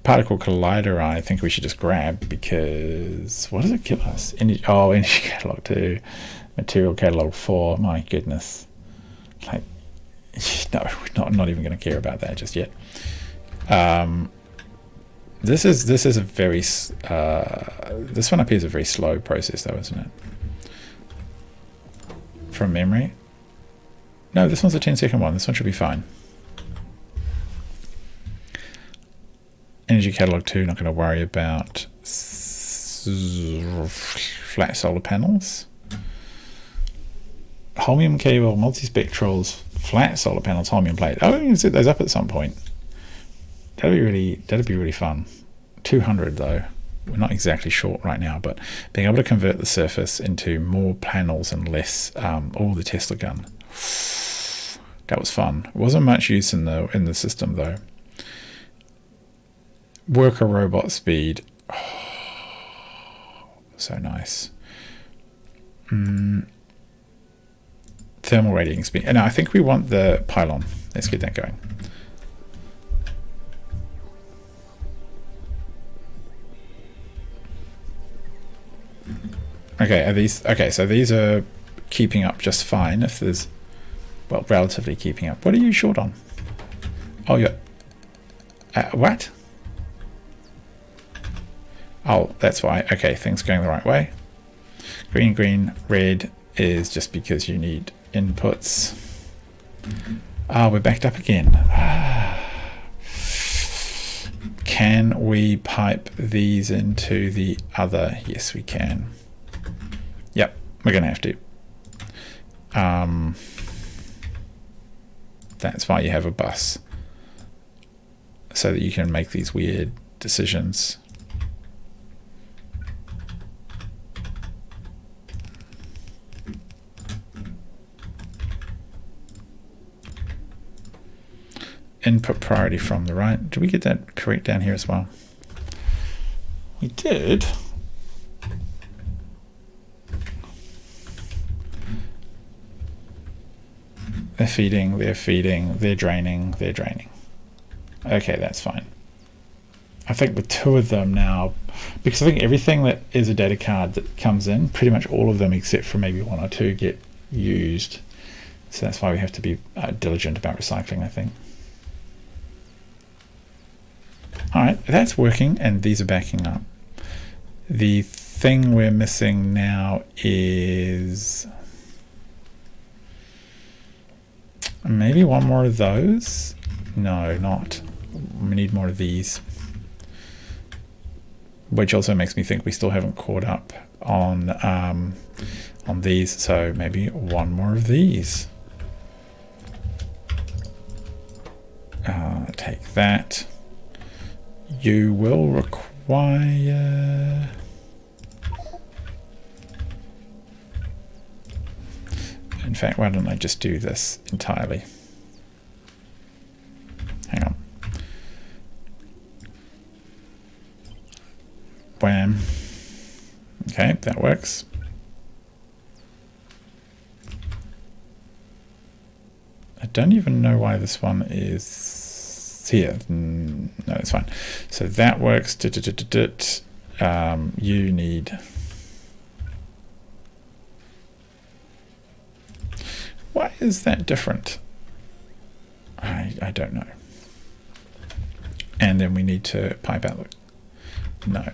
Particle collider, I think we should just grab because what does it give us? Energy catalog 2, material catalog 4. My goodness, like no, we're not even going to care about that just yet. This is a very this one up here is a very slow process though, isn't it? From memory. No, this one's a 10-second one. This one should be fine. Energy catalog 2, not going to worry about. flat solar panels. Holmium cable, multispectrals, flat solar panels, holmium plate. Oh, we can set those up at some point. That'd be really fun. 200 though. We're not exactly short right now, but being able to convert the surface into more panels and less, the Tesla gun. That was fun. It wasn't much use in the system though. Worker robot speed. Oh, so nice. Thermal radiating speed. And I think we want the pylon. Let's get that going. Okay, so these are keeping up just fine if there's, well, relatively keeping up. What are you short on? Oh, you're, what? Oh, that's why. Okay, things going the right way. Green, green, red is just because you need inputs. Ah, we're backed up again. Can we pipe these into the other? Yes, we can. Yep, we're going to have to. That's why you have a bus. So that you can make these weird decisions. Input priority from the right. Did we get that correct down here as well? We did. They're feeding, they're draining. Okay, that's fine. I think with two of them now, because I think everything that is a data card that comes in, pretty much all of them except for maybe one or two get used. So that's why we have to be diligent about recycling, I think. All right, that's working, and these are backing up. The thing we're missing now is maybe one more of those. No, not. We need more of these. Which also makes me think we still haven't caught up on these. So maybe one more of these. Take that. You will require. In fact, why don't I just do this entirely? Hang on. Wham. Okay, that works. I don't even know why this one is here. No, it's fine. So that works. You need. Why is that different? I don't know. And then we need to pipe out the. No.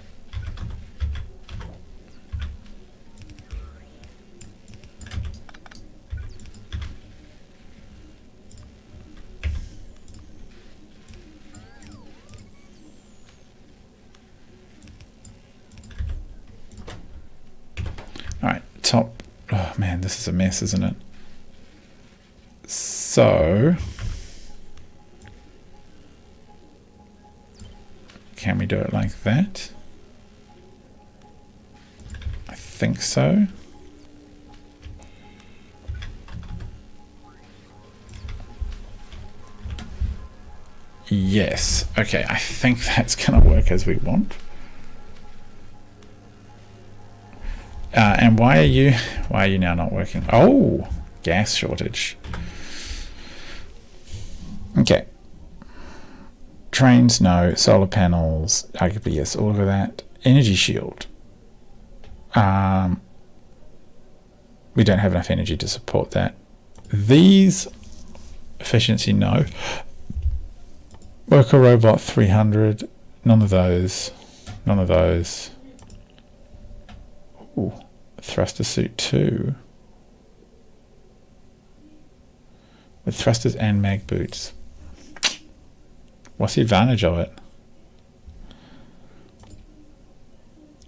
All right, top. Oh man, this is a mess, isn't it? So, can we do it like that? I think so. Yes. Okay, I think that's going to work as we want. And why are you now not working? Oh, gas shortage. Okay. Trains, no. Solar panels, arguably yes. All of that. Energy shield. We don't have enough energy to support that. These, efficiency, no. Worker robot 300. None of those. None of those. Ooh, thruster suit 2. With thrusters and mag boots. What's the advantage of it?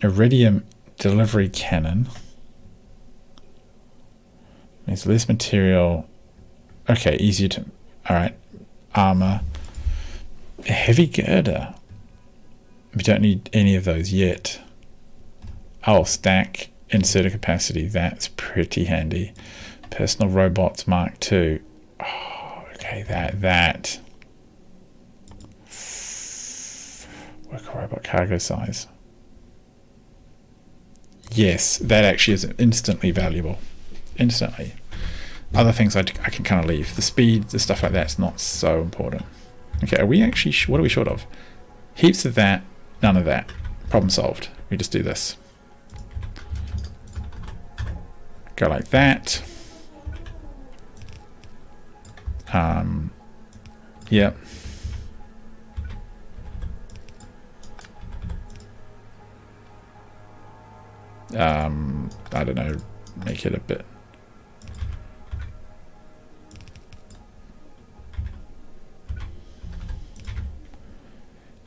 Iridium delivery cannon. There's less material. Okay, easier to... Alright, armor. A heavy girder. We don't need any of those yet. Oh, stack inserter capacity. That's pretty handy. Personal robots Mark II. Oh, okay, that. Worker robot cargo size. Yes, that actually is instantly valuable. Instantly. Other things I can kind of leave. The speed, the stuff like that's not so important. Okay, are we actually... What are we short of? Heaps of that, none of that. Problem solved. We just do this. Go like that. Yep. I don't know, make it a bit.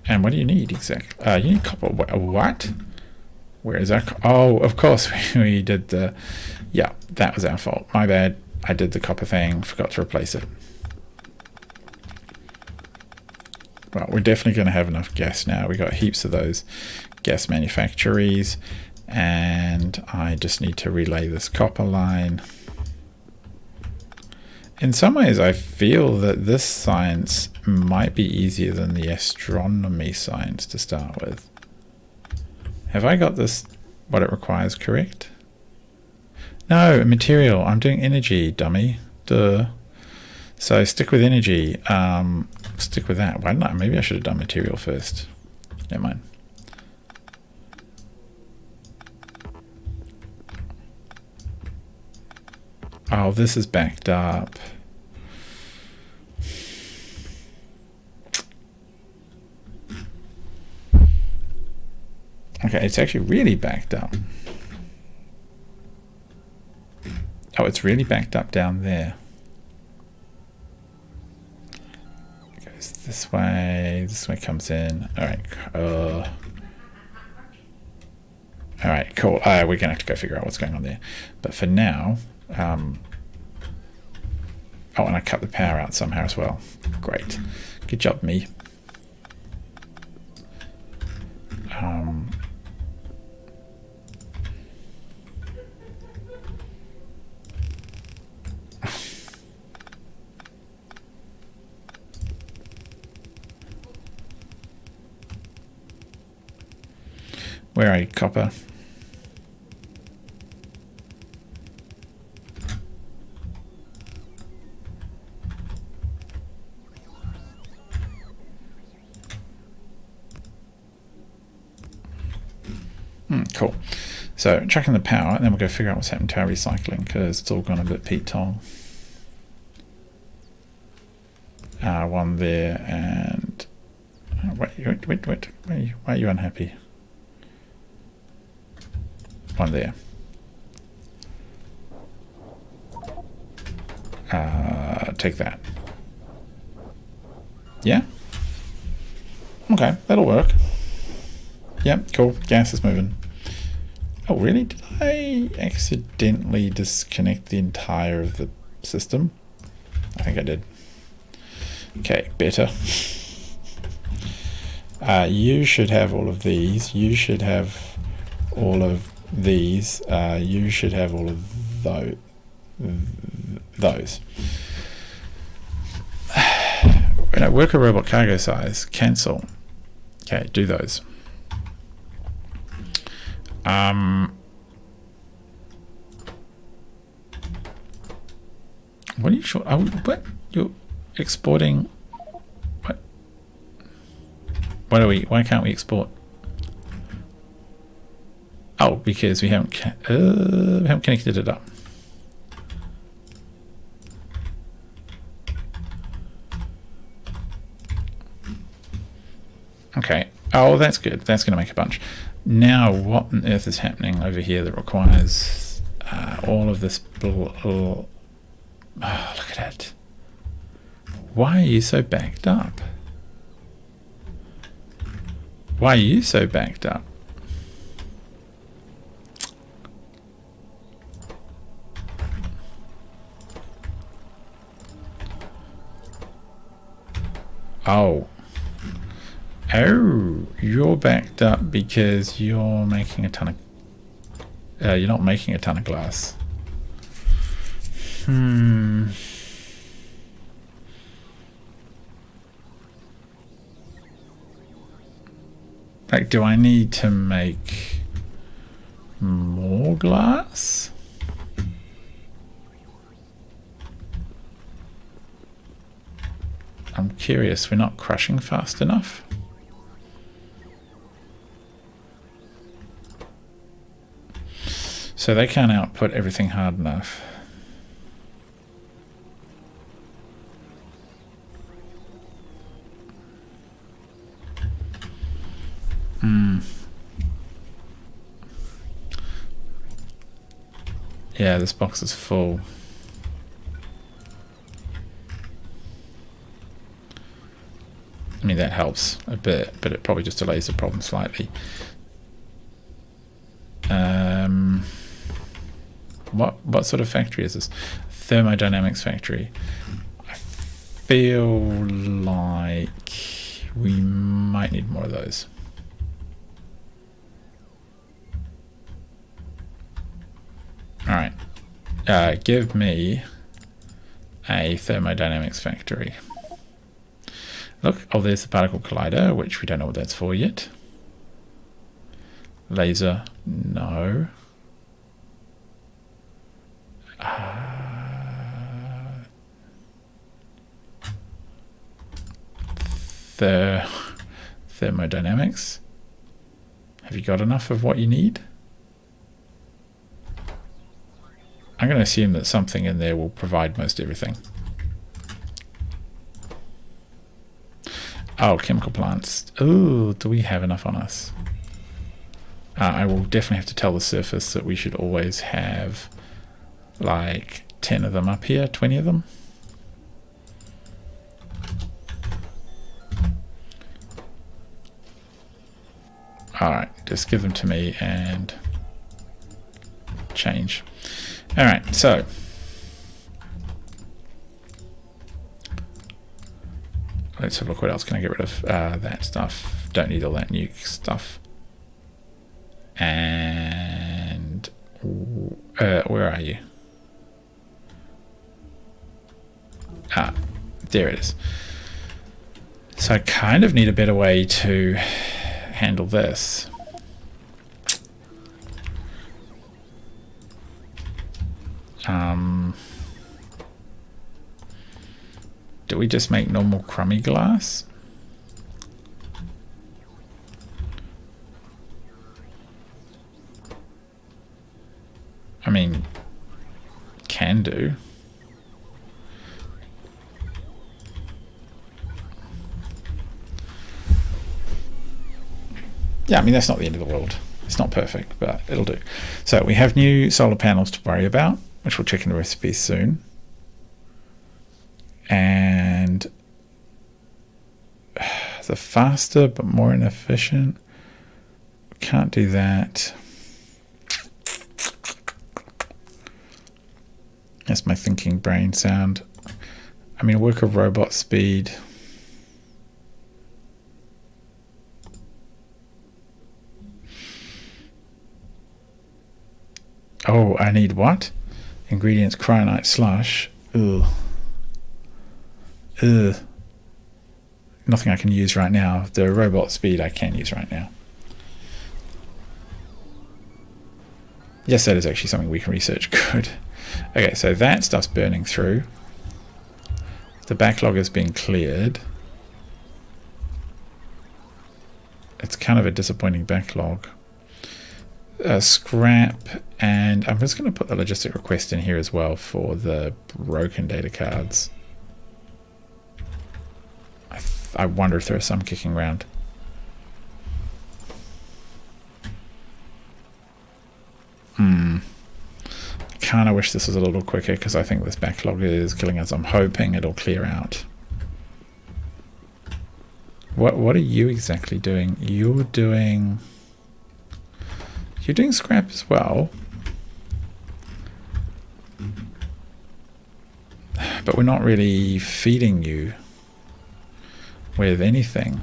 And what do you need exactly? You need copper. What? Where is that? Oh, of course we did the... Yeah, that was our fault. My bad. I did the copper thing. Forgot to replace it. Well, we're definitely going to have enough gas now. We got heaps of those gas manufactories. And I just need to relay this copper line. In some ways, I feel that this science might be easier than the astronomy science to start with. Have I got this, what it requires, correct? No, material. I'm doing energy, dummy. Duh. So stick with energy. Stick with that. Why not? Maybe I should have done material first. Never mind. Oh, this is backed up. Okay, it's actually really backed up. Oh, it's really backed up down there. It goes this way comes in. Alright, alright, cool. We're gonna have to go figure out what's going on there. But for now, oh, and I cut the power out somehow as well. Great. Good job, me. Where are you, copper? Cool. So tracking the power, and then we'll go figure out what's happened to our recycling, because it's all gone a bit Pete Tong. One there, and wait. Why are you unhappy? One there. Take that. Yeah? Okay, that'll work. Yep, cool. Gas is moving. Oh, really? Did I accidentally disconnect the entire of the system? I think I did. Okay, better. You should have all of these. You should have all of these. You should have all of those. Worker robot cargo size. Cancel. Okay, do those. What are you sure? What? You're exporting? What? Why can't we export? Oh, because we haven't connected it up. Okay. Oh, that's good. That's going to make a bunch. Now, what on earth is happening over here that requires all of this? Oh, look at it. Why are you so backed up? Why are you so backed up? Oh. Oh, you're backed up because you're making a ton of... you're not making a ton of glass. Like, do I need to make more glass? I'm curious, we're not crushing fast enough? So they can't output everything hard enough. Yeah, this box is full. I mean, that helps a bit, but it probably just delays the problem slightly. What sort of factory is this? Thermodynamics factory. I feel like we might need more of those. Alright. Give me a thermodynamics factory. Look, oh, there's the particle collider, which we don't know what that's for yet. Laser, no. Thermodynamics. Have you got enough of what you need? I'm going to assume that something in there will provide most everything. Oh, chemical plants. Ooh, do we have enough on us? I will definitely have to tell the surface that we should always have like 10 of them up here, 20 of them. Alright, just give them to me and change. Alright, so let's have a look. What else can I get rid of? That stuff. Don't need all that nuke stuff. And where are you? Ah, there it is. So I kind of need a better way to handle this. Do we just make normal crummy glass? I mean, can do. Yeah, I mean, that's not the end of the world. It's not perfect, but it'll do. So we have new solar panels to worry about, which we'll check in the recipe soon. And the faster but more inefficient. Can't do that. That's my thinking brain sound. I mean, work of robot speed. Oh, I need what? Ingredients, cryonite slush. Ugh. Ugh. Nothing I can use right now. The robot speed I can use right now. Yes, that is actually something we can research. Good. Okay, so that stuff's burning through. The backlog has been cleared. It's kind of a disappointing backlog. Scrap, and I'm just going to put the logistic request in here as well for the broken data cards. I wonder if there are some kicking around. Kind of wish this was a little quicker because I think this backlog is killing us. I'm hoping it'll clear out. What are you exactly doing? You're doing scrap as well. But we're not really feeding you. with anything.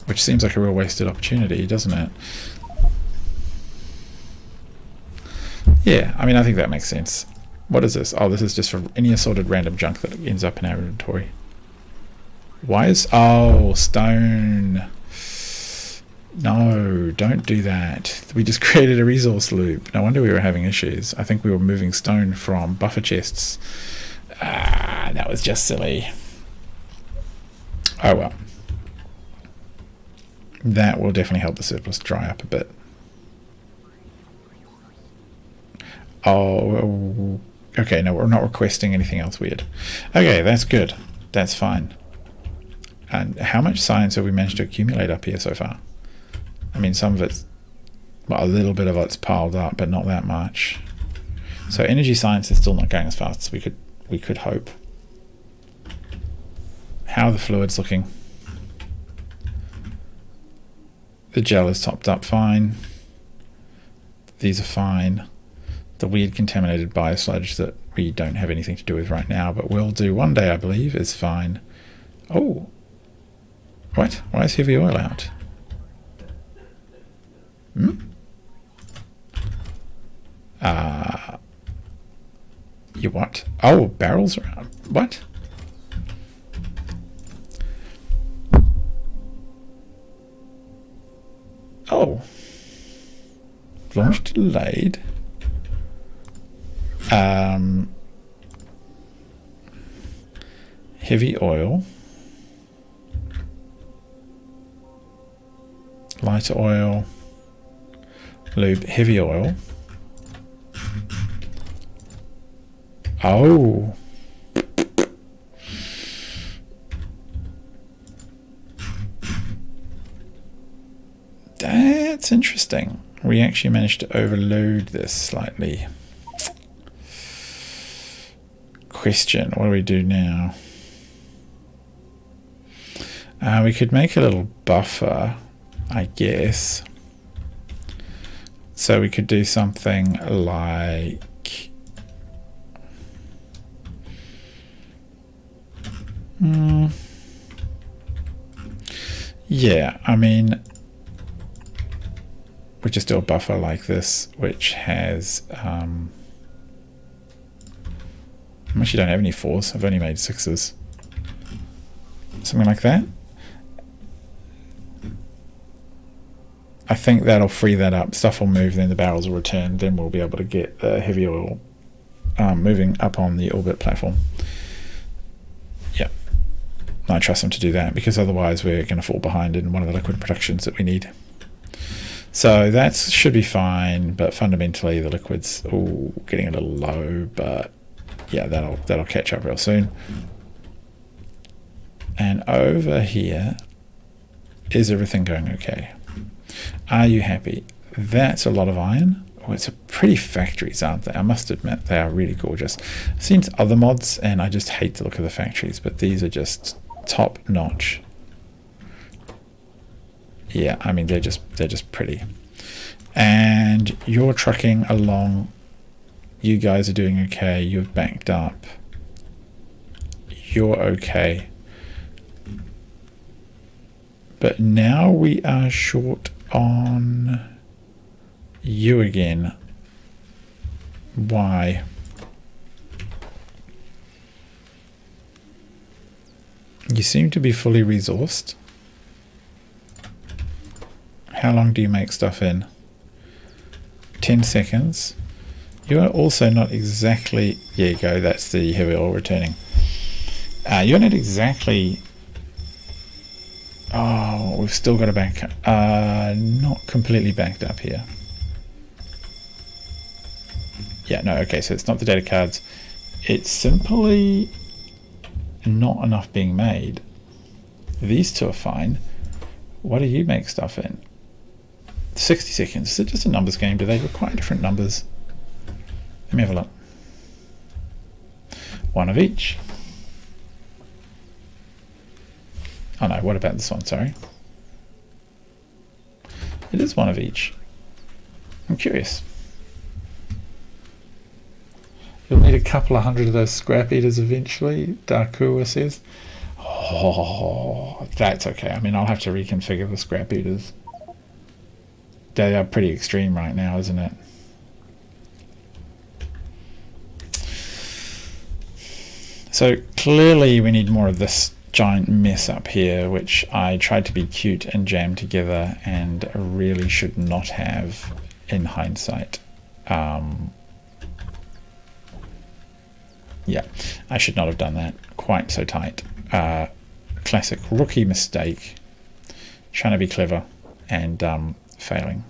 Which seems like a real wasted opportunity, doesn't it? Yeah, I mean, I think that makes sense. What is this? Oh, this is just for any assorted random junk that ends up in our inventory. Why is... Oh, stone. No, don't do that. We just created a resource loop. No wonder we were having issues. I think we were moving stone from buffer chests. Ah, that was just silly. Oh well. That will definitely help the surplus dry up a bit. Oh, okay, no, we're not requesting anything else weird. Okay, that's good. That's fine. And how much science have we managed to accumulate up here so far? I mean, some of it's, well, a little bit of it's piled up, but not that much. So energy science is still not going as fast as we could hope. How are the fluids looking? The gel is topped up fine. These are fine. The weird contaminated biosludge that we don't have anything to do with right now, but will do one day, I believe, is fine. Oh. What? Why is heavy oil out? You what? Oh, barrels are out. What? Oh. Launch delayed. Heavy oil. Lighter oil. Lube. Heavy oil. Oh. That's interesting. We actually managed to overload this slightly. Question, what do we do now? We could make a little buffer, I guess. So we could do something like... yeah, I mean... we just do a buffer like this, which has... I actually don't have any 4s. I've only made 6s. Something like that. I think that'll free that up. Stuff will move, then the barrels will return. Then we'll be able to get the heavy oil moving up on the orbit platform. Yeah. I trust them to do that, because otherwise we're going to fall behind in one of the liquid productions that we need. So that should be fine, but fundamentally the liquid's getting a little low, but yeah, that'll catch up real soon. And over here, is everything going okay? Are you happy? That's a lot of iron. Oh, it's a pretty factories, aren't they? I must admit, they are really gorgeous. I've seen other mods, and I just hate the look of the factories, but these are just top notch. Yeah, I mean, they're just pretty. And you're trucking along. You guys are doing okay. You've backed up. You're okay. But now we are short on you again. Why? You seem to be fully resourced. How long do you make stuff in? 10 seconds. You are also not exactly... There you go, that's the heavy oil returning. You're not exactly... Oh, we've still got to back up. Not completely backed up here. Yeah, no, okay, so it's not the data cards. It's simply not enough being made. These two are fine. What do you make stuff in? 60 seconds. Is it just a numbers game? Do they require different numbers? Let me have a look. One of each. Oh no, what about this one? Sorry. It is one of each. I'm curious. You'll need a couple of hundred of those scrap eaters eventually, Darkua says. Oh, that's okay. I mean, I'll have to reconfigure the scrap eaters. They are pretty extreme right now, isn't it? So clearly we need more of this giant mess up here, which I tried to be cute and jam together and really should not have in hindsight. Yeah, I should not have done that quite so tight. Classic rookie mistake. Trying to be clever and failing.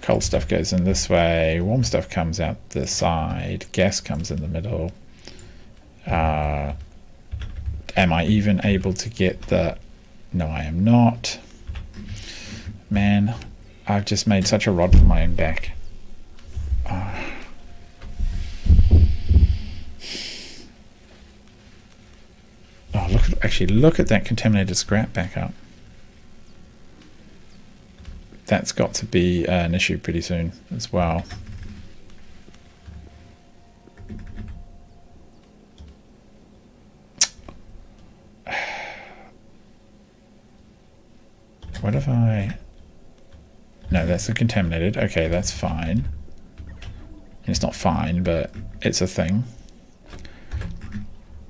Cold stuff goes in this way, warm stuff comes out the side, gas comes in the middle. Am I even able to get the... No, I am not. Man, I've just made such a rod for my own back. Oh, look at that contaminated scrap back up. That's got to be an issue pretty soon as well. What if I... No, that's the contaminated. Okay, that's fine. It's not fine, but it's a thing.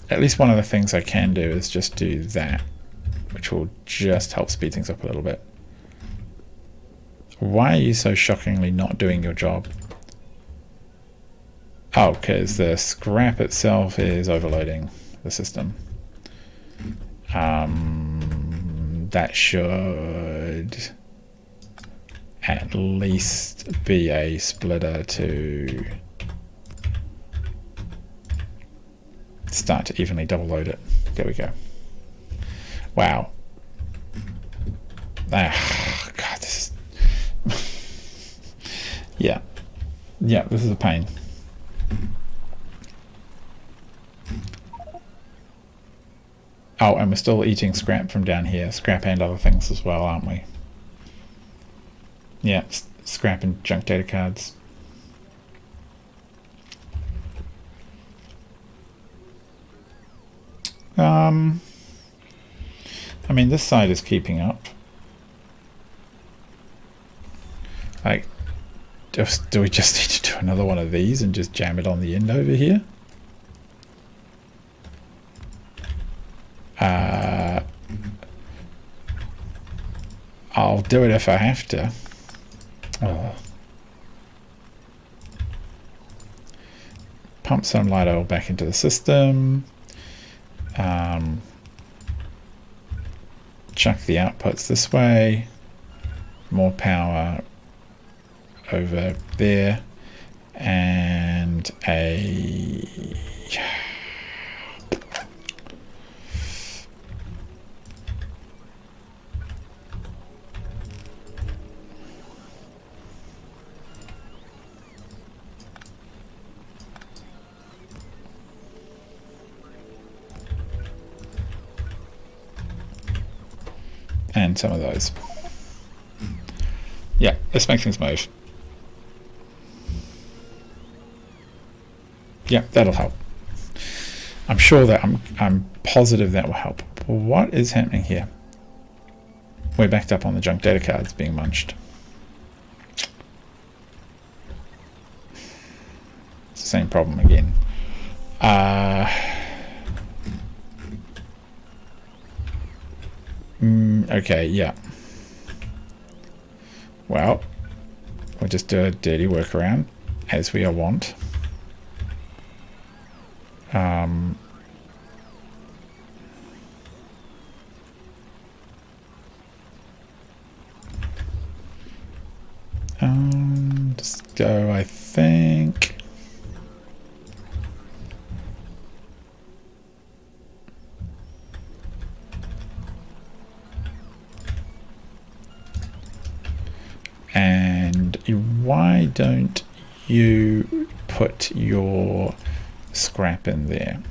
At least one of the things I can do is just do that, which will just help speed things up a little bit. Why are you so shockingly not doing your job? Oh, because the scrap itself is overloading the system. That should at least be a splitter to start to evenly double load it. There we go. Wow. Ah, God, this is... Yeah, this is a pain. Oh, and we're still eating scrap from down here. Scrap and other things as well, aren't we? Yeah, scrap and junk data cards. I mean, this side is keeping up. Like... Do we just need to do another one of these and just jam it on the end over here? I'll do it if I have to. Oh. Pump some light oil back into the system. Chuck the outputs this way. More power over there, and a and some of those. Yeah, this makes things move. Yeah, that'll help. I'm sure that I'm positive that will help. But what is happening here? We're backed up on the junk data cards being munched. It's the same problem again. Okay, yeah. Well, we'll just do a dirty workaround, as we all want. Just go, I think. And why don't you put your scrap in there?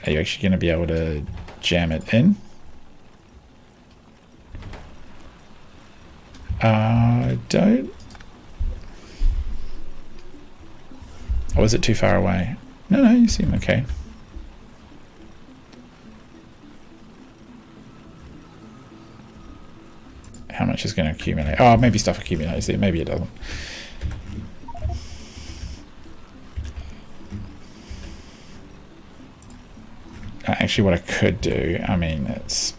Are you actually going to be able to jam it in? Don't. Or is it too far away? No, you seem okay. How much is going to accumulate? Oh, maybe stuff accumulates there. Maybe it doesn't. Actually, what I could do, I mean, it's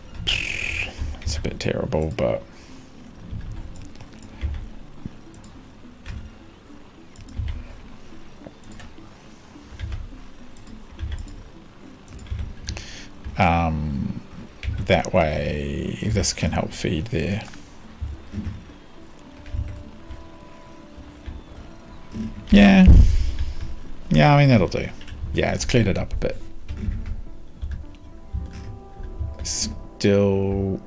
a bit terrible, but that way this can help feed there. Yeah, I mean, that'll do. Yeah, it's cleared it up a bit. Still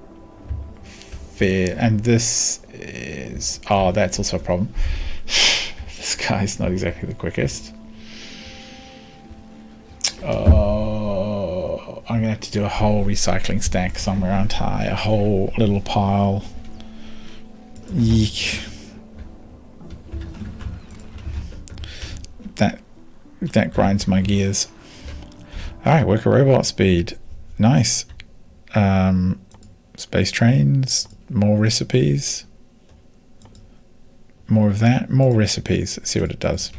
fair, and this is, oh, that's also a problem. This guy's not exactly the quickest. Oh, I'm gonna have to do a whole recycling stack somewhere, aren't I? A whole little pile. Yeek. That grinds my gears. Alright, worker robot speed. Nice. Space trains, more recipes, more of that, more recipes. Let's see what it does.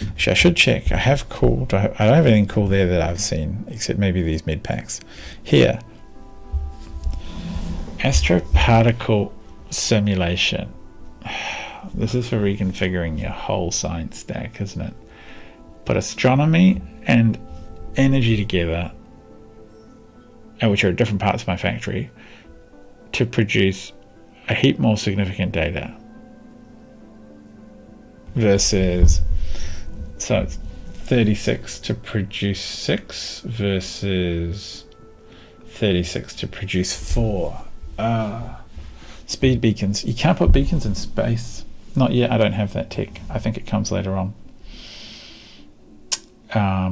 Actually, I should check. I have cool. I don't have anything cool there that I've seen, except maybe these med packs. Here, astroparticle simulation. This is for reconfiguring your whole science stack, isn't it? Put astronomy and energy together, which are different parts of my factory, to produce a heap more significant data versus, so it's 36 to produce 6 versus 36 to produce 4. Speed beacons. You can't put beacons in space. Not yet. I don't have that tech. I think it comes later on. I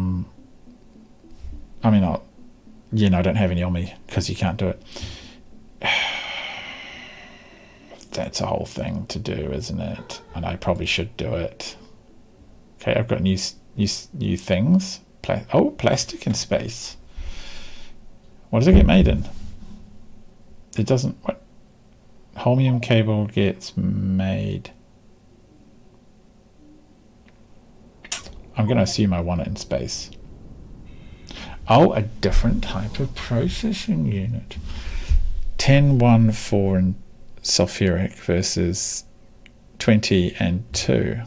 mean, I don't have any on me because you can't do it. That's a whole thing to do, isn't it? And I probably should do it. Okay, I've got new things. Plastic in space. What does it get made in? It doesn't. What? Holmium cable gets made. I'm going to assume I want it in space. Oh, a different type of processing unit. 10, 1, 4 and sulfuric versus 20 and 2.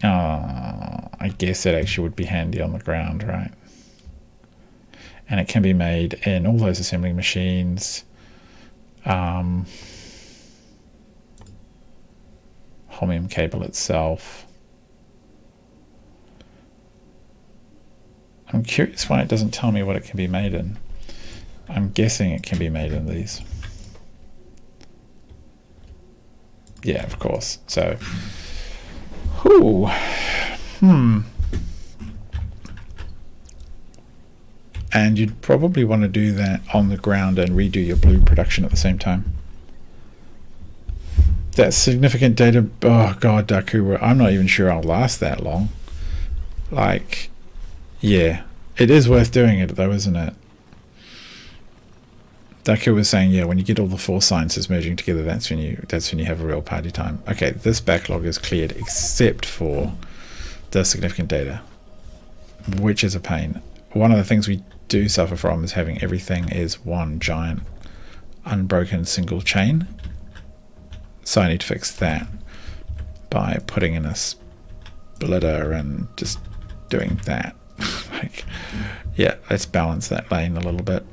I guess that actually would be handy on the ground, right? And it can be made in all those assembling machines. Holmium cable itself. I'm curious why it doesn't tell me what it can be made in. I'm guessing it can be made in these. Yeah, of course. So, And you'd probably want to do that on the ground and redo your blue production at the same time. That significant data, oh god, Daku, I'm not even sure I'll last that long. Like, yeah, it is worth doing it though, isn't it? Daku was saying, yeah, when you get all the 4 sciences merging together, that's when you have a real party time. Okay, this backlog is cleared except for the significant data, which is a pain. One of the things we do suffer from is having everything is one giant unbroken single chain. So I need to fix that by putting in a splitter and just doing that. Like, yeah, let's balance that lane a little bit.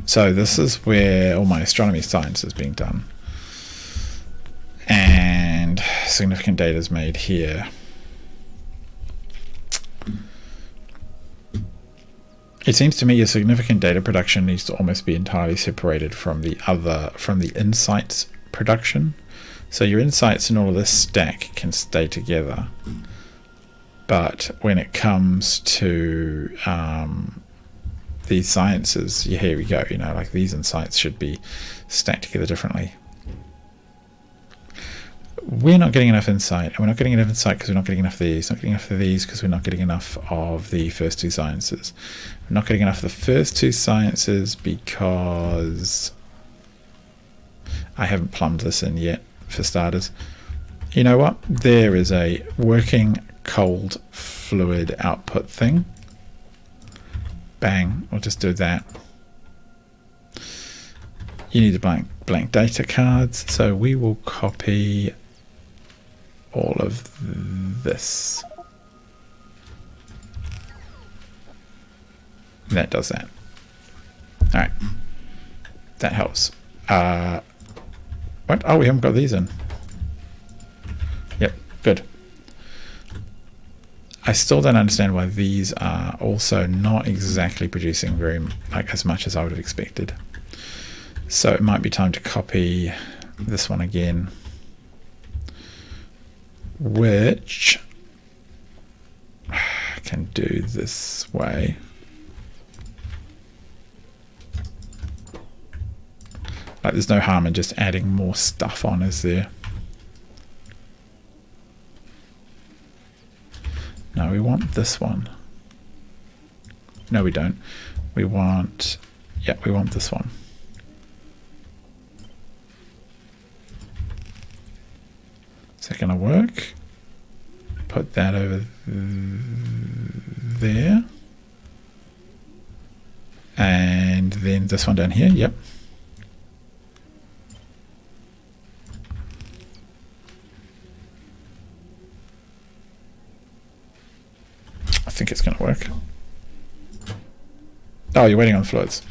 So this is where all my astronomy science is being done. And significant data is made here. It seems to me your significant data production needs to almost be entirely separated from the insights production. So your insights and all of this stack can stay together, but when it comes to these sciences, yeah, here we go, you know, like these insights should be stacked together differently. We're not getting enough insight, and we're not getting enough insight because we're not getting enough of these, not getting enough of these because we're not getting enough of the first two sciences. We're not getting enough of the first two sciences because I haven't plumbed this in yet, for starters. You know what? There is a working cold fluid output thing. Bang, we'll just do that. You need the blank data cards, so we will copy all of this. And that does that. Alright. That helps. What? Oh, we haven't got these in. Yep, good. I still don't understand why these are also not exactly producing as much as I would have expected. So it might be time to copy this one again, which I can do this way. Like, there's no harm in just adding more stuff on, is there? No, we want this one. No, we don't. We want, yeah, we want this one. Is that going to work? Put that over there. And then this one down here, yep. I think it's going to work. Oh, you're waiting on fluids.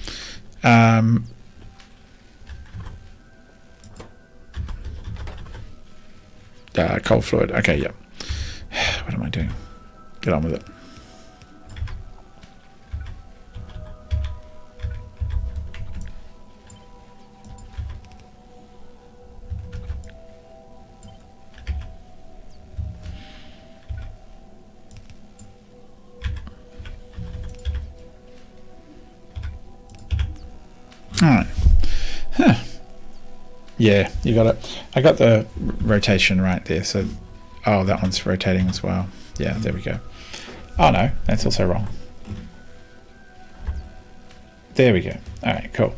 Cold fluid. Okay, yep. What am I doing? Get on with it. Alright. Huh. Yeah, you got it. I got the rotation right there. So, oh, that one's rotating as well. Yeah, there we go. Oh no, that's also wrong. There we go. Alright, cool.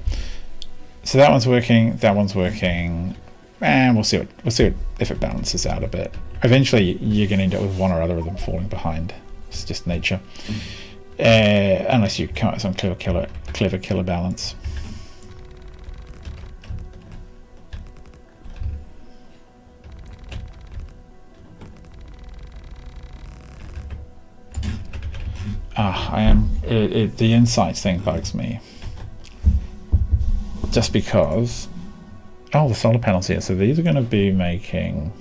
So that one's working, and we'll see if it balances out a bit. Eventually, you're going to end up with one or other of them falling behind. It's just nature. Unless you come up with some clever killer balance. The insights thing bugs me. Just because, oh, the solar panels here. So these are going to be making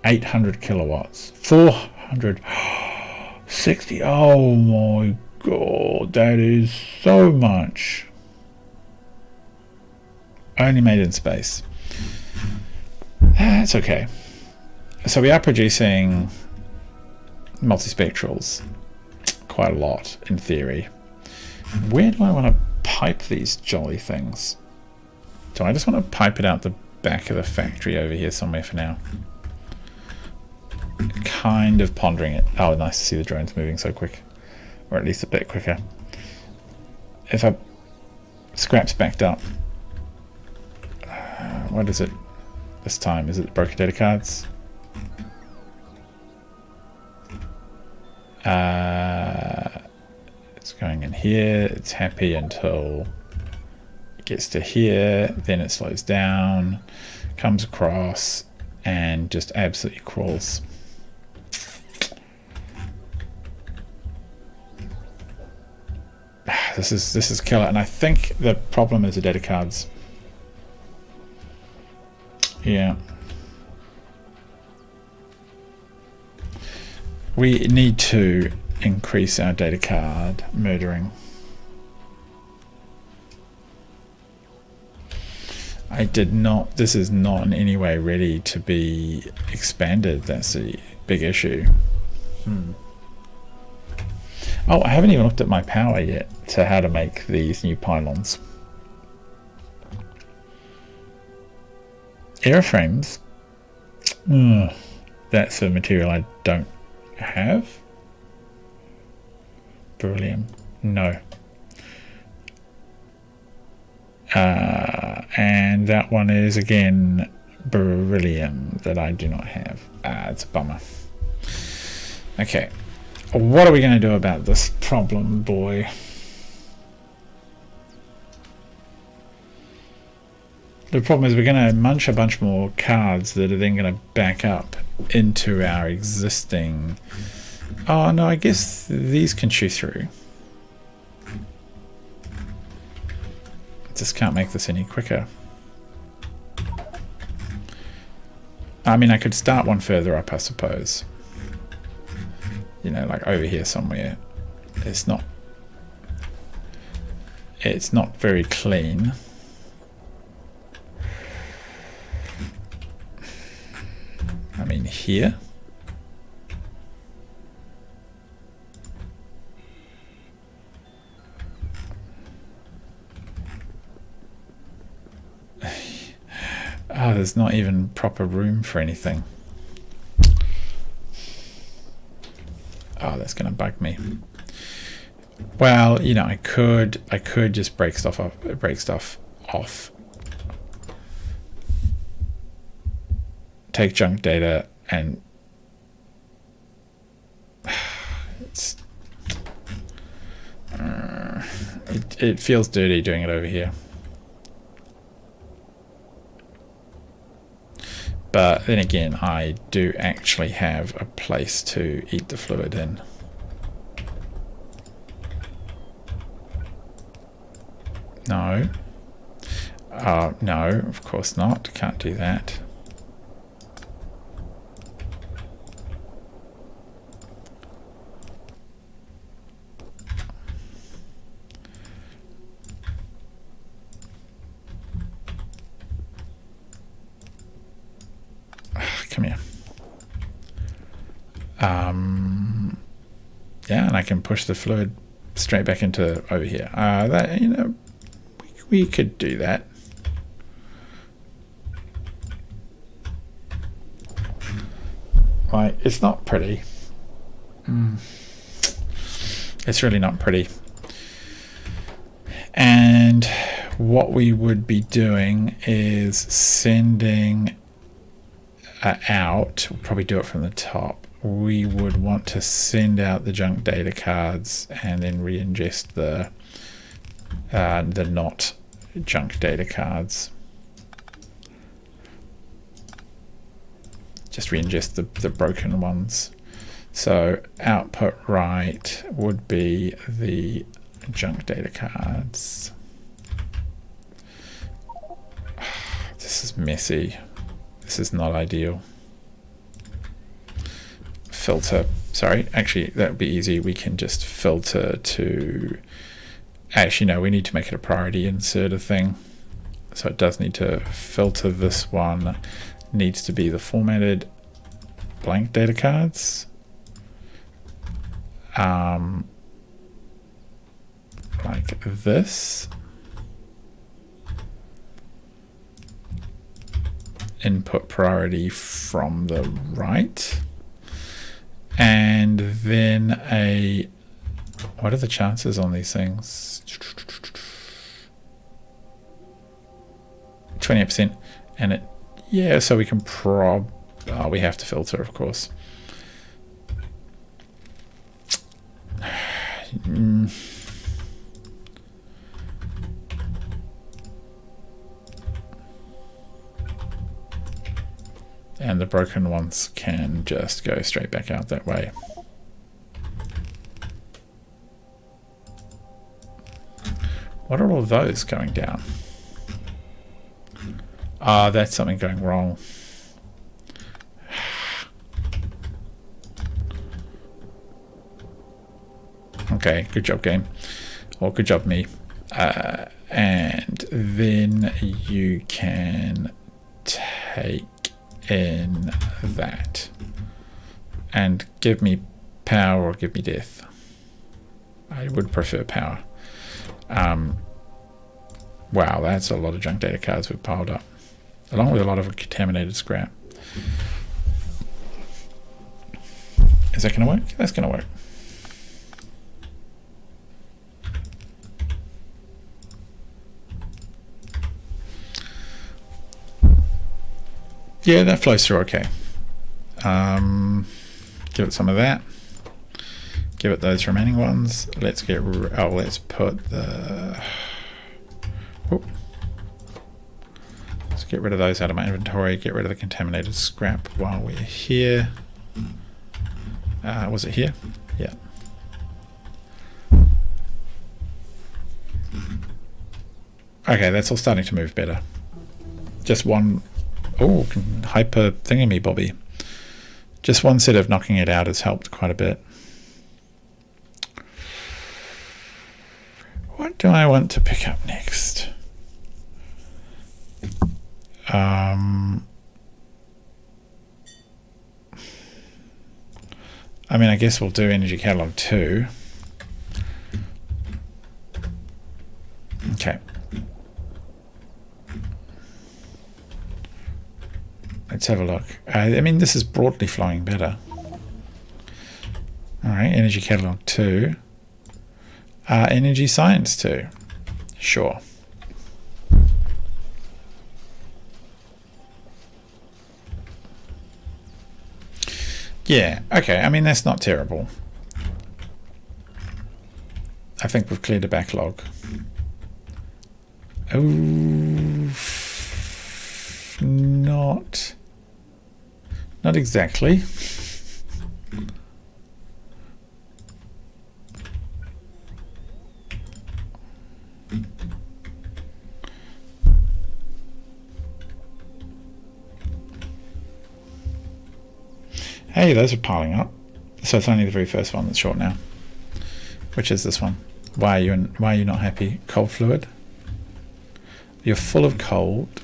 800 kilowatts, 460. Oh my god, that is so much. Only made in space. That's okay. So we are producing multispectrals quite a lot in theory. Where do I want to pipe these jolly things? Do I just want to pipe it out the back of the factory over here somewhere for now? Kind of pondering it. Oh, nice to see the drones moving so quick, or at least a bit quicker. If I scraps backed up, what is it this time? Is it broken data cards? It's going in here, it's happy until it gets to here, then it slows down, comes across, and just absolutely crawls. This is killer, and I think the problem is the data cards. Yeah. We need to increase our data card murdering. I did not, this is not in any way ready to be expanded. That's the big issue. Oh, I haven't even looked at my power yet to how to make these new pylons. Airframes? That's a material I don't have. Beryllium? No. And that one is again beryllium that I do not have. It's a bummer. Okay, what are we going to do about this problem, boy? The problem is we're going to munch a bunch more cards that are then going to back up into our existing... Oh no, I guess these can chew through. Just can't make this any quicker. I mean, I could start one further up, I suppose. You know, like over here somewhere. It's not very clean. I mean, here. Oh, there's not even proper room for anything. Oh, that's gonna bug me. Well, you know, I could just break stuff off. Take junk data and it feels dirty doing it over here. But then again, I do actually have a place to eat the fluid in. No. No, of course not. Can't do that. Come here. Yeah, and I can push the fluid straight back into over here. That, you know, we could do that. Like, it's not pretty. It's really not pretty. And what we would be doing is sending out, we'll probably do it from the top. We would want to send out the junk data cards and then re-ingest the not junk data cards. Just re-ingest the broken ones. So output right would be the junk data cards. This is messy. This is not ideal. Filter, sorry, actually that would be easy. We can just filter to, actually no, we need to make it a priority insert a thing. So it does need to filter this one, needs to be the formatted blank data cards. Like this. Input priority from the right. And then what are the chances on these things? 20%. And it, yeah, so we can we have to filter, of course. And the broken ones can just go straight back out that way. What are all those going down? Ah, that's something going wrong. Okay, good job, game. Or good job, me. And then you can take in that and give me power or give me death. I would prefer power. Wow, that's a lot of junk data cards we've piled up, along with a lot of contaminated scrap. Is that going to work? That's going to work. Yeah, that flows through okay. Give it some of that. Give it those remaining ones. Let's get. Oh, let's put the. Whoop. Let's get rid of those out of my inventory. Get rid of the contaminated scrap while we're here. Was it here? Yeah. Okay, that's all starting to move better. Just one. Oh, hyper thingamy bobby. Just one set of knocking it out has helped quite a bit. What do I want to pick up next? I mean, I guess we'll do energy catalog 2. Okay. Let's have a look. I mean, this is broadly flowing better. All right, energy catalog 2. Energy science 2. Sure. Yeah, okay. I mean, that's not terrible. I think we've cleared a backlog. Oh, not exactly. Hey, those are piling up. So it's only the very first one that's short now. Which is this one. Why are you not happy? Cold fluid? You're full of cold.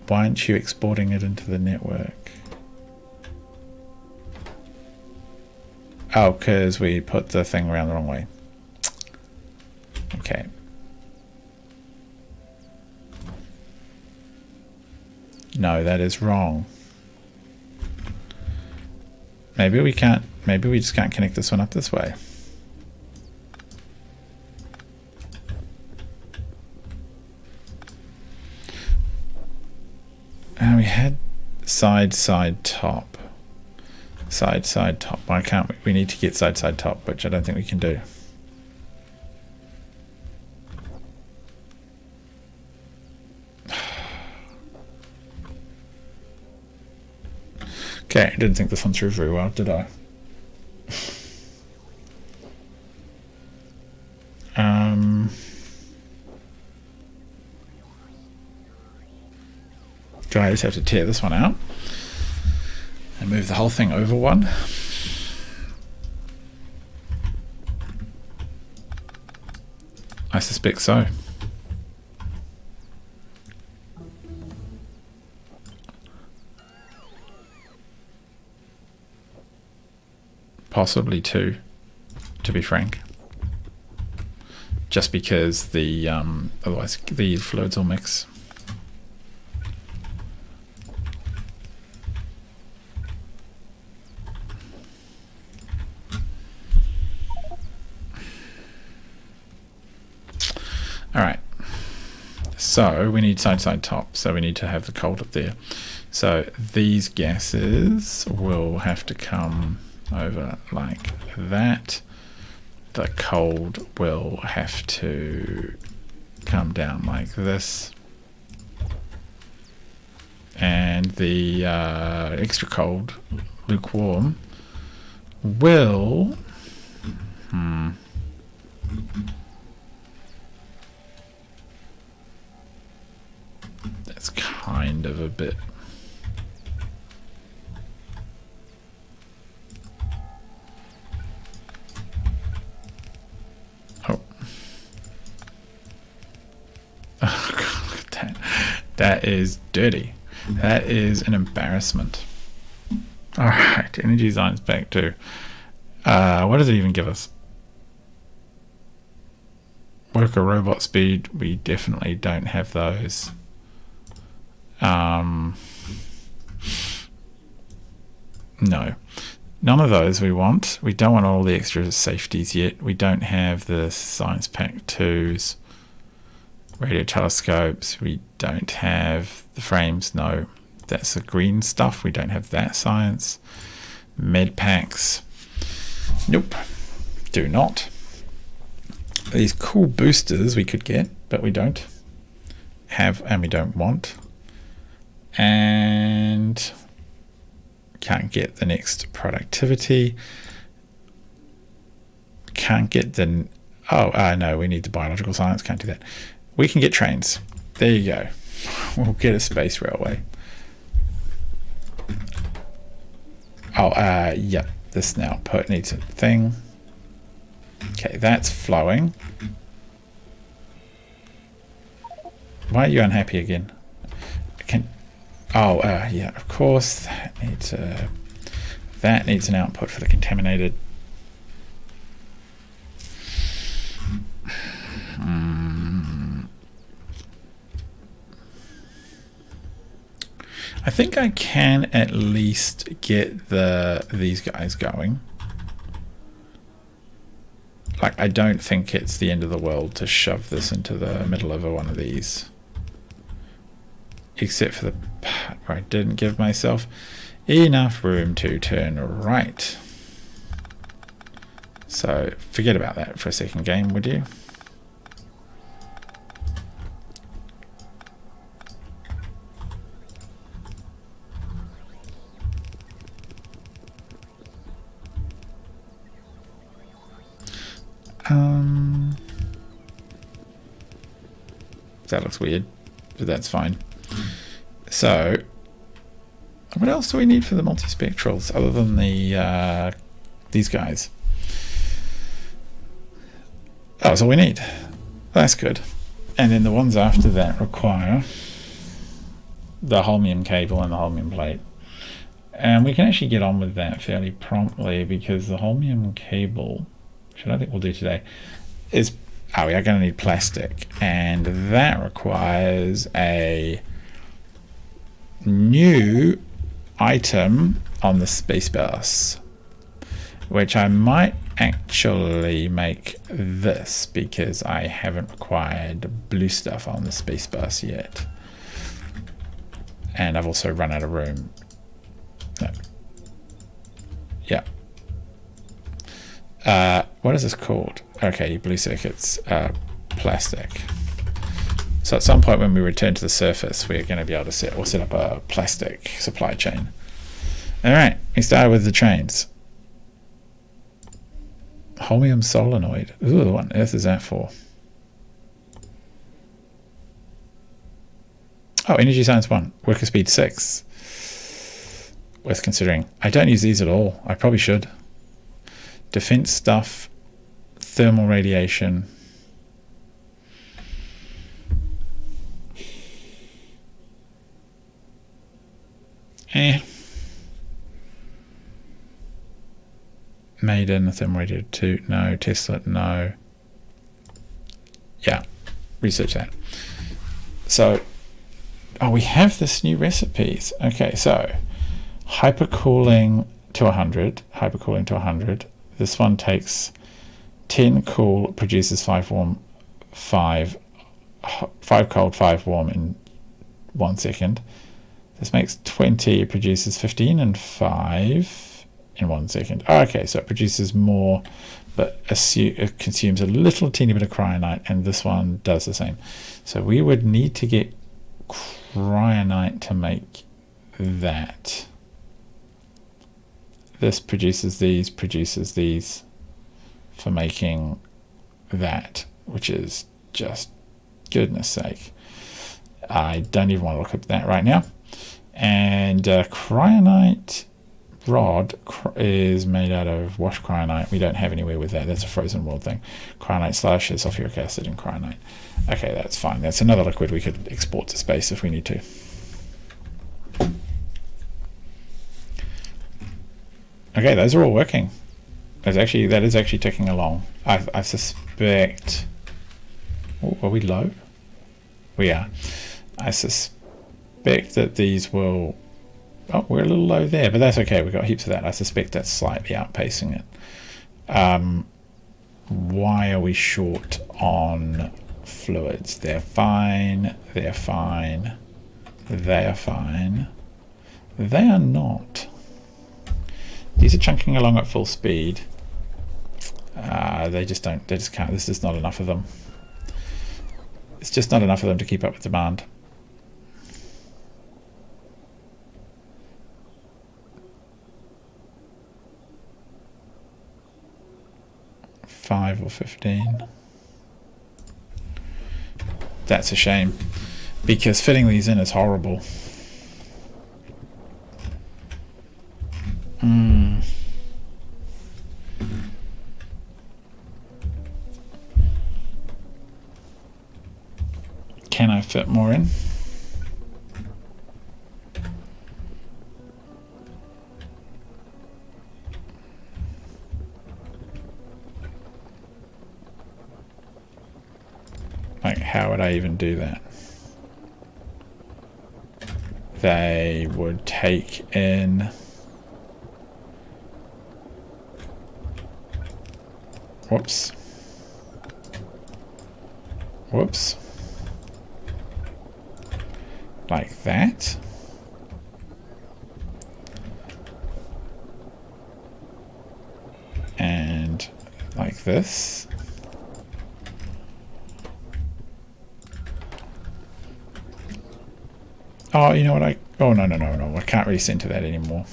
Why aren't you exporting it into the network? Oh, because we put the thing around the wrong way. Okay. No, that is wrong. Maybe we can't, maybe we just can't connect this one up this way. And we had side, top. Side, top. Why can't we? We need to get side, top, which I don't think we can do. Okay, I didn't think this one through very well, did I? Do I just have to tear this one out and move the whole thing over one? I suspect so. Possibly two, to be frank. Just because the otherwise the fluids will mix. All right. So we need side, top. So we need to have the cold up there. So these gases will have to come over like that. The cold will have to come down like this, and the extra cold, lukewarm, will that's kind of a bit. That is dirty. That is an embarrassment. Alright, energy science back to... what does it even give us? Worker robot speed. We definitely don't have those. No. None of those we want. We don't want all the extra safeties yet. We don't have the science pack 2s. Radio telescopes. We don't have the frames. No. That's the green stuff. We don't have that science. Med packs. Nope. Do not. These cool boosters we could get, but we don't have and we don't want. And can't get the next productivity. Can't get the... no, we need the biological science. Can't do that. We can get trains. There you go. We'll get a space railway. Yeah, this now needs a thing. Okay, that's flowing. Why are you unhappy again? Yeah, of course. That needs an output for the contaminated. I think I can at least get these guys going. Like, I don't think it's the end of the world to shove this into the middle of one of these. Except for the part where I didn't give myself enough room to turn right. So forget about that for a second, game, would you? That looks weird, but that's fine. So, what else do we need for the multispectrals other than the these guys? Oh, that's all we need. That's good. And then the ones after that require the holmium cable and the holmium plate. And we can actually get on with that fairly promptly because the holmium cable, which I don't think we'll do today, is... we are going to need plastic, and that requires a new item on the space bus, which I might actually make this because I haven't required blue stuff on the space bus yet, and I've also run out of room. No. Yeah. What is this called? Okay, blue circuits, plastic. So at some point when we return to the surface, we're going to be able to set up a plastic supply chain. All right, we started with the trains. Holmium solenoid. Ooh, what on earth is that for? Oh, energy science 1, worker speed 6. Worth considering. I don't use these at all. I probably should. Defense stuff. Thermal radiation. Maiden, thermal radiator 2, no. Tesla, no. Yeah, research that. So, we have this new recipes. Okay, so hypercooling to 100. Hypercooling to 100. This one takes 10 cool, produces 5 warm, 5 cold, 5 warm in 1 second. This makes 20, it produces 15 and 5 in 1 second. Okay, so it produces more, but it consumes a little teeny bit of cryonite, and this one does the same. So we would need to get cryonite to make that. This produces these for making that, which is just goodness sake. I don't even want to look at that right now. And cryonite rod is made out of washed cryonite. We don't have anywhere with that. That's a frozen world thing. Cryonite slash sulfuric acid and cryonite. Okay, that's fine. That's another liquid we could export to space if we need to. Okay, those are all working. That is actually ticking along. I suspect. Oh, are we low? We are. I suspect that these will. Oh, we're a little low there, but that's okay. We've got heaps of that. I suspect that's slightly outpacing it. Why are we short on fluids? They're fine. They're fine. They are fine. They are not. These are chunking along at full speed. They just don't. They just can't. There's just not enough of them. It's just not enough of them to keep up with demand. $5 or $15. That's a shame, because fitting these in is horrible. Can I fit more in? Like, how would I even do that? They would take in... Whoops. Whoops. Like that. And like this. Oh, you know what oh, no. I can't really center that anymore.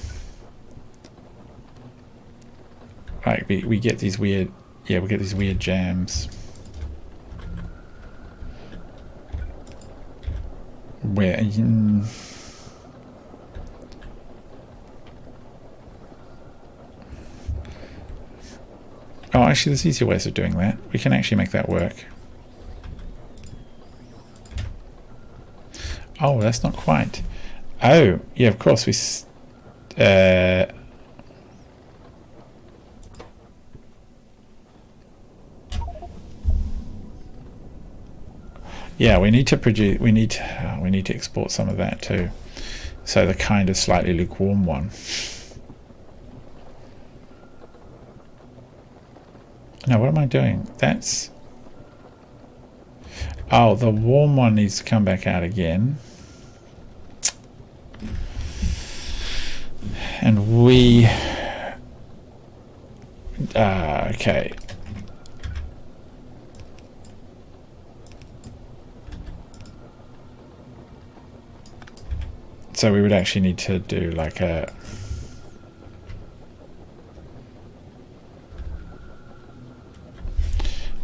Like, we get these weird... Yeah, we get these weird jams. Where... Oh, actually, there's easier ways of doing that. We can actually make that work. Oh, that's not quite. Oh, yeah, of course, yeah, we need to produce. We need to export some of that too. So the kind of slightly lukewarm one. No, what am I doing? That's. Oh, the warm one needs to come back out again. And we. Okay. So we would actually need to do like a...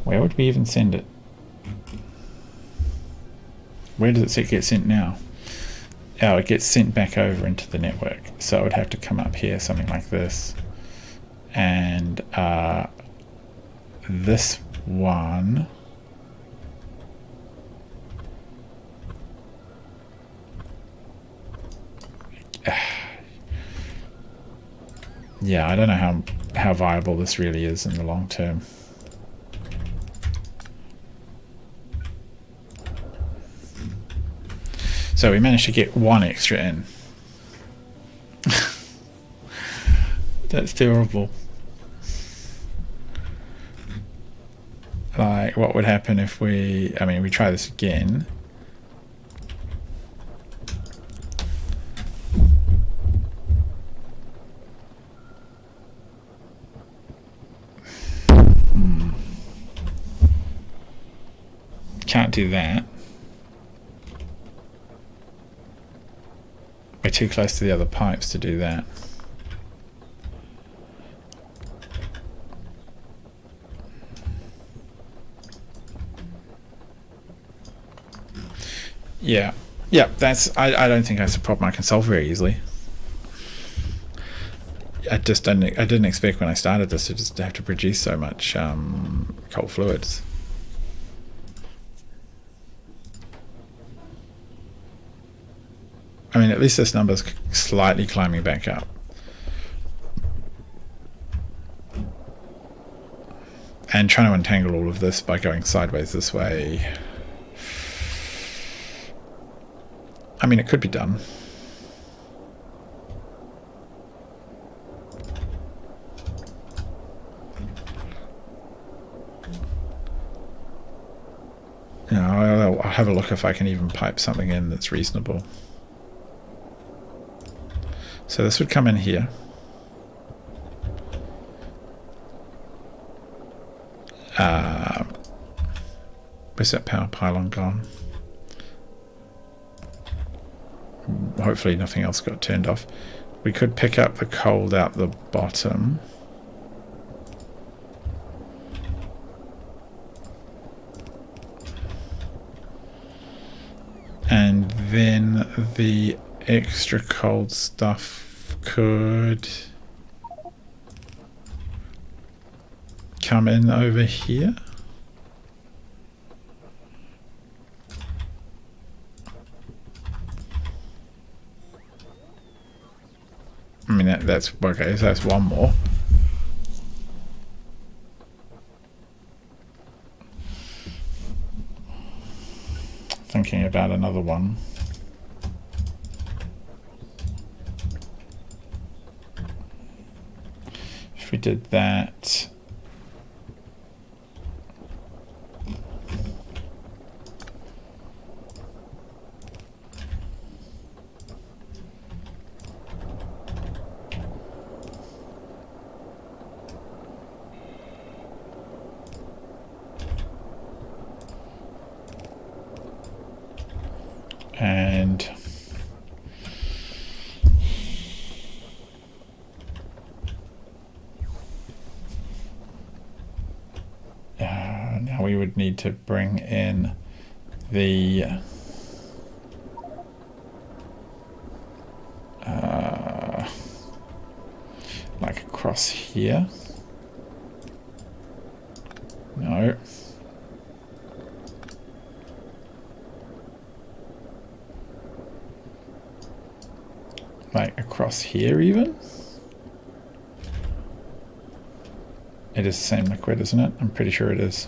Where would we even send it? Where does it get sent now? Oh, it gets sent back over into the network. So it would have to come up here, something like this. And this one... Yeah, I don't know how viable this really is in the long term. So we managed to get one extra in. That's terrible. Like, what would happen if we... I mean, we try this again. Can't do that. We're too close to the other pipes to do that. Yeah. Yeah, that's... I don't think that's a problem I can solve very easily. I didn't expect when I started this to just have to produce so much cold fluids. I mean, at least this number's slightly climbing back up. And trying to untangle all of this by going sideways this way. I mean, it could be done. You know, I'll have a look if I can even pipe something in that's reasonable. So this would come in here. Where's that power pylon gone? Hopefully nothing else got turned off. We could pick up the cold out the bottom. And then the extra cold stuff could come in over here. I mean, that's okay, so that's one more. Thinking about another one. If we did that. And now we would need to bring in the like across here. No. Like across here even? It is the same liquid, isn't it? I'm pretty sure it is.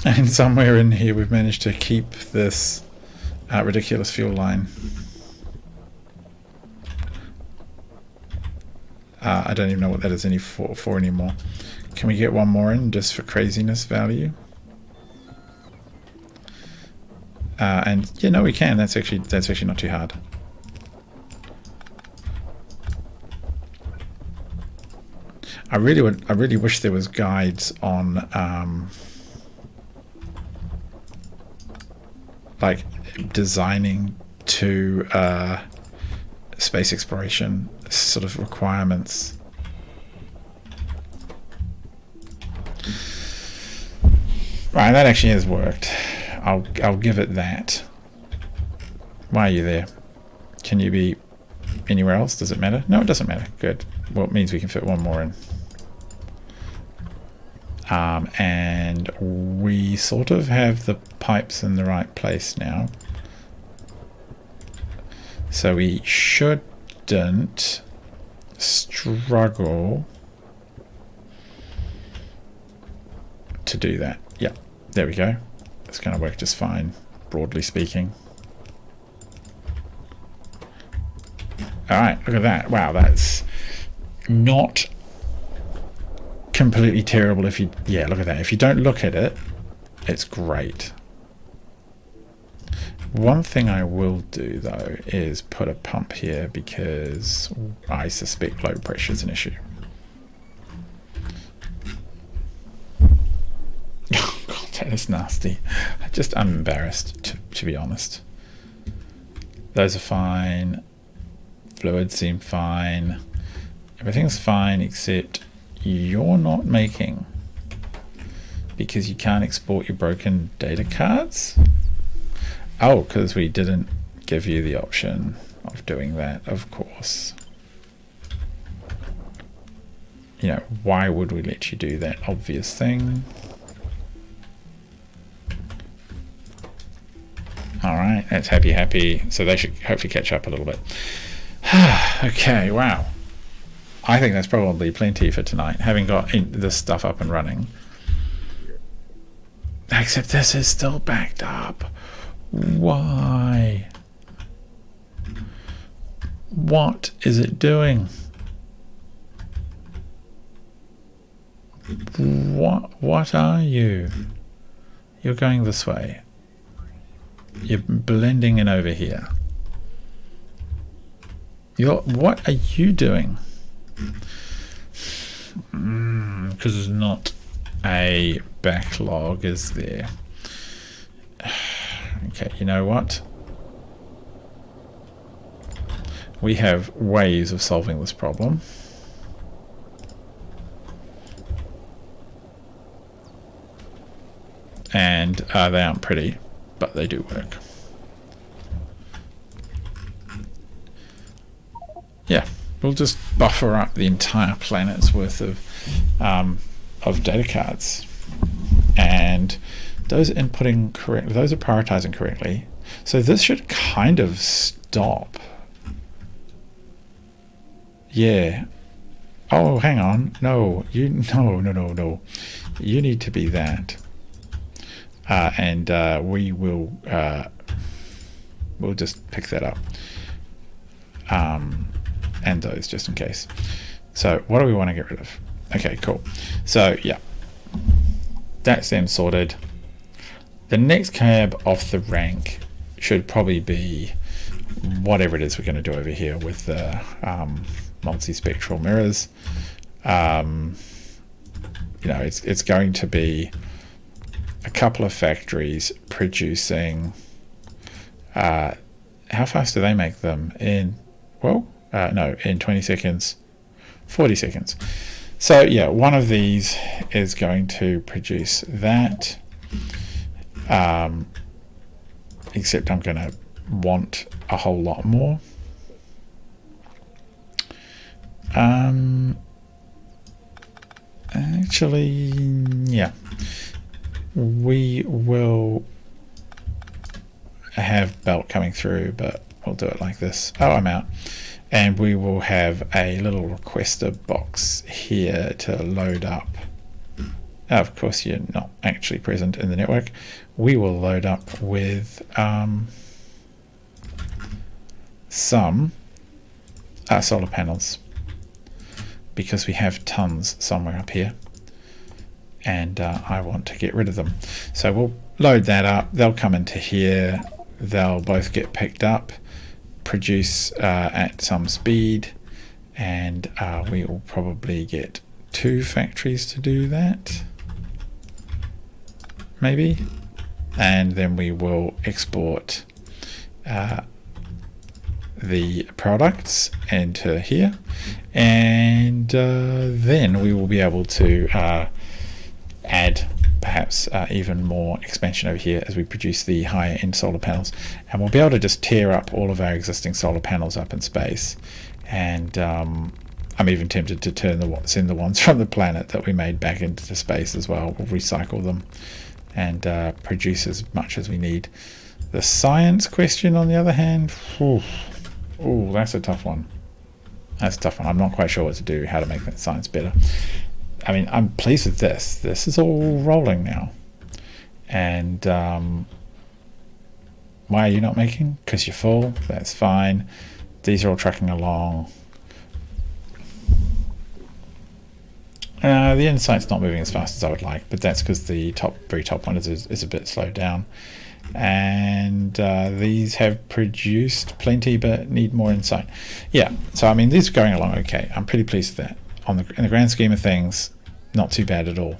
And somewhere in here we've managed to keep this ridiculous fuel line. I don't even know what that is for anymore. Can we get one more in just for craziness value? And yeah, no, we can. That's actually not too hard. I really wish there was guides on like designing to space exploration sort of requirements. Right, that actually has worked. I'll give it that. Why are you there? Can you be anywhere else? Does it matter? No, it doesn't matter. Good. Well, it means we can fit one more in. And we sort of have the pipes in the right place now. So we shouldn't struggle to do that. Yeah, there we go. It's going to work just fine, broadly speaking. Alright, look at that. Wow, that's not completely terrible if you... Yeah, look at that. If you don't look at it, it's great. One thing I will do, though, is put a pump here because I suspect low pressure is an issue. Oh, God, that is nasty. I'm embarrassed, to be honest. Those are fine. Fluids seem fine. Everything's fine except you're not making, because you can't export your broken data cards. Oh, because we didn't give you the option of doing that, of course. You know, why would we let you do that obvious thing? All right, that's happy. So they should hopefully catch up a little bit. Okay, wow. I think that's probably plenty for tonight, having got this stuff up and running. Except this is still backed up. Why? What is it doing? What are you? You're going this way. You're blending in over here. What are you doing? Because there's not a backlog, is there? Okay, you know what? We have ways of solving this problem. And they aren't pretty, but they do work. Yeah, we'll just buffer up the entire planet's worth of data cards, and those are inputting correctly, those are prioritizing correctly. So this should kind of stop. Yeah. Oh, hang on. No, no. You need to be that. And we will we'll just pick that up. And those just in case. So what do we want to get rid of? Okay, cool. So yeah, that's them sorted. The next cab off the rank should probably be whatever it is we're going to do over here with the multispectral mirrors. You know, it's going to be a couple of factories producing. How fast do they make them? In, well, no, in 20 seconds, 40 seconds. So yeah, one of these is going to produce that. Except I'm going to want a whole lot more. Actually, yeah, we will have belt coming through, but we'll do it like this. Oh, I'm out. And we will have a little requester box here to load up. Of course, you're not actually present in the network. We will load up with some solar panels, because we have tons somewhere up here, and I want to get rid of them. So we'll load that up. They'll come into here. They'll both get picked up, produce at some speed, and we will probably get 2 factories to do that, maybe, and then we will export the products into here, and then we will be able to add perhaps even more expansion over here as we produce the higher end solar panels, and we'll be able to just tear up all of our existing solar panels up in space. And I'm even tempted to send the ones from the planet that we made back into space as well. We'll recycle them and produce as much as we need. The science question, on the other hand, that's a tough one. That's a tough one. I'm not quite sure what to do, how to make that science better. I mean, I'm pleased with this. This is all rolling now. And why are you not making? Because you're full. That's fine. These are all trucking along. The insight's not moving as fast as I would like, but that's because the very top one is a bit slowed down. And these have produced plenty but need more insight. Yeah, so I mean, these are going along okay. I'm pretty pleased with that. In the grand scheme of things, not too bad at all.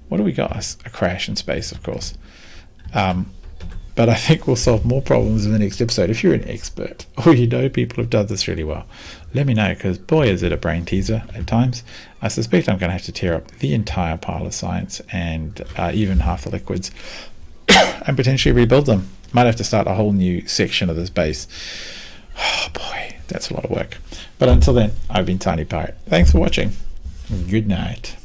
What do we got? A crash in space, of course. But I think we'll solve more problems in the next episode. If you're an expert, or you know people have done this really well, let me know, because boy is it a brain teaser at times. I suspect I'm going to have to tear up the entire pile of science and even half the liquids and potentially rebuild them. Might have to start a whole new section of this base. Oh boy, that's a lot of work. But until then, I've been Tiny Pirate. Thanks for watching. Good night.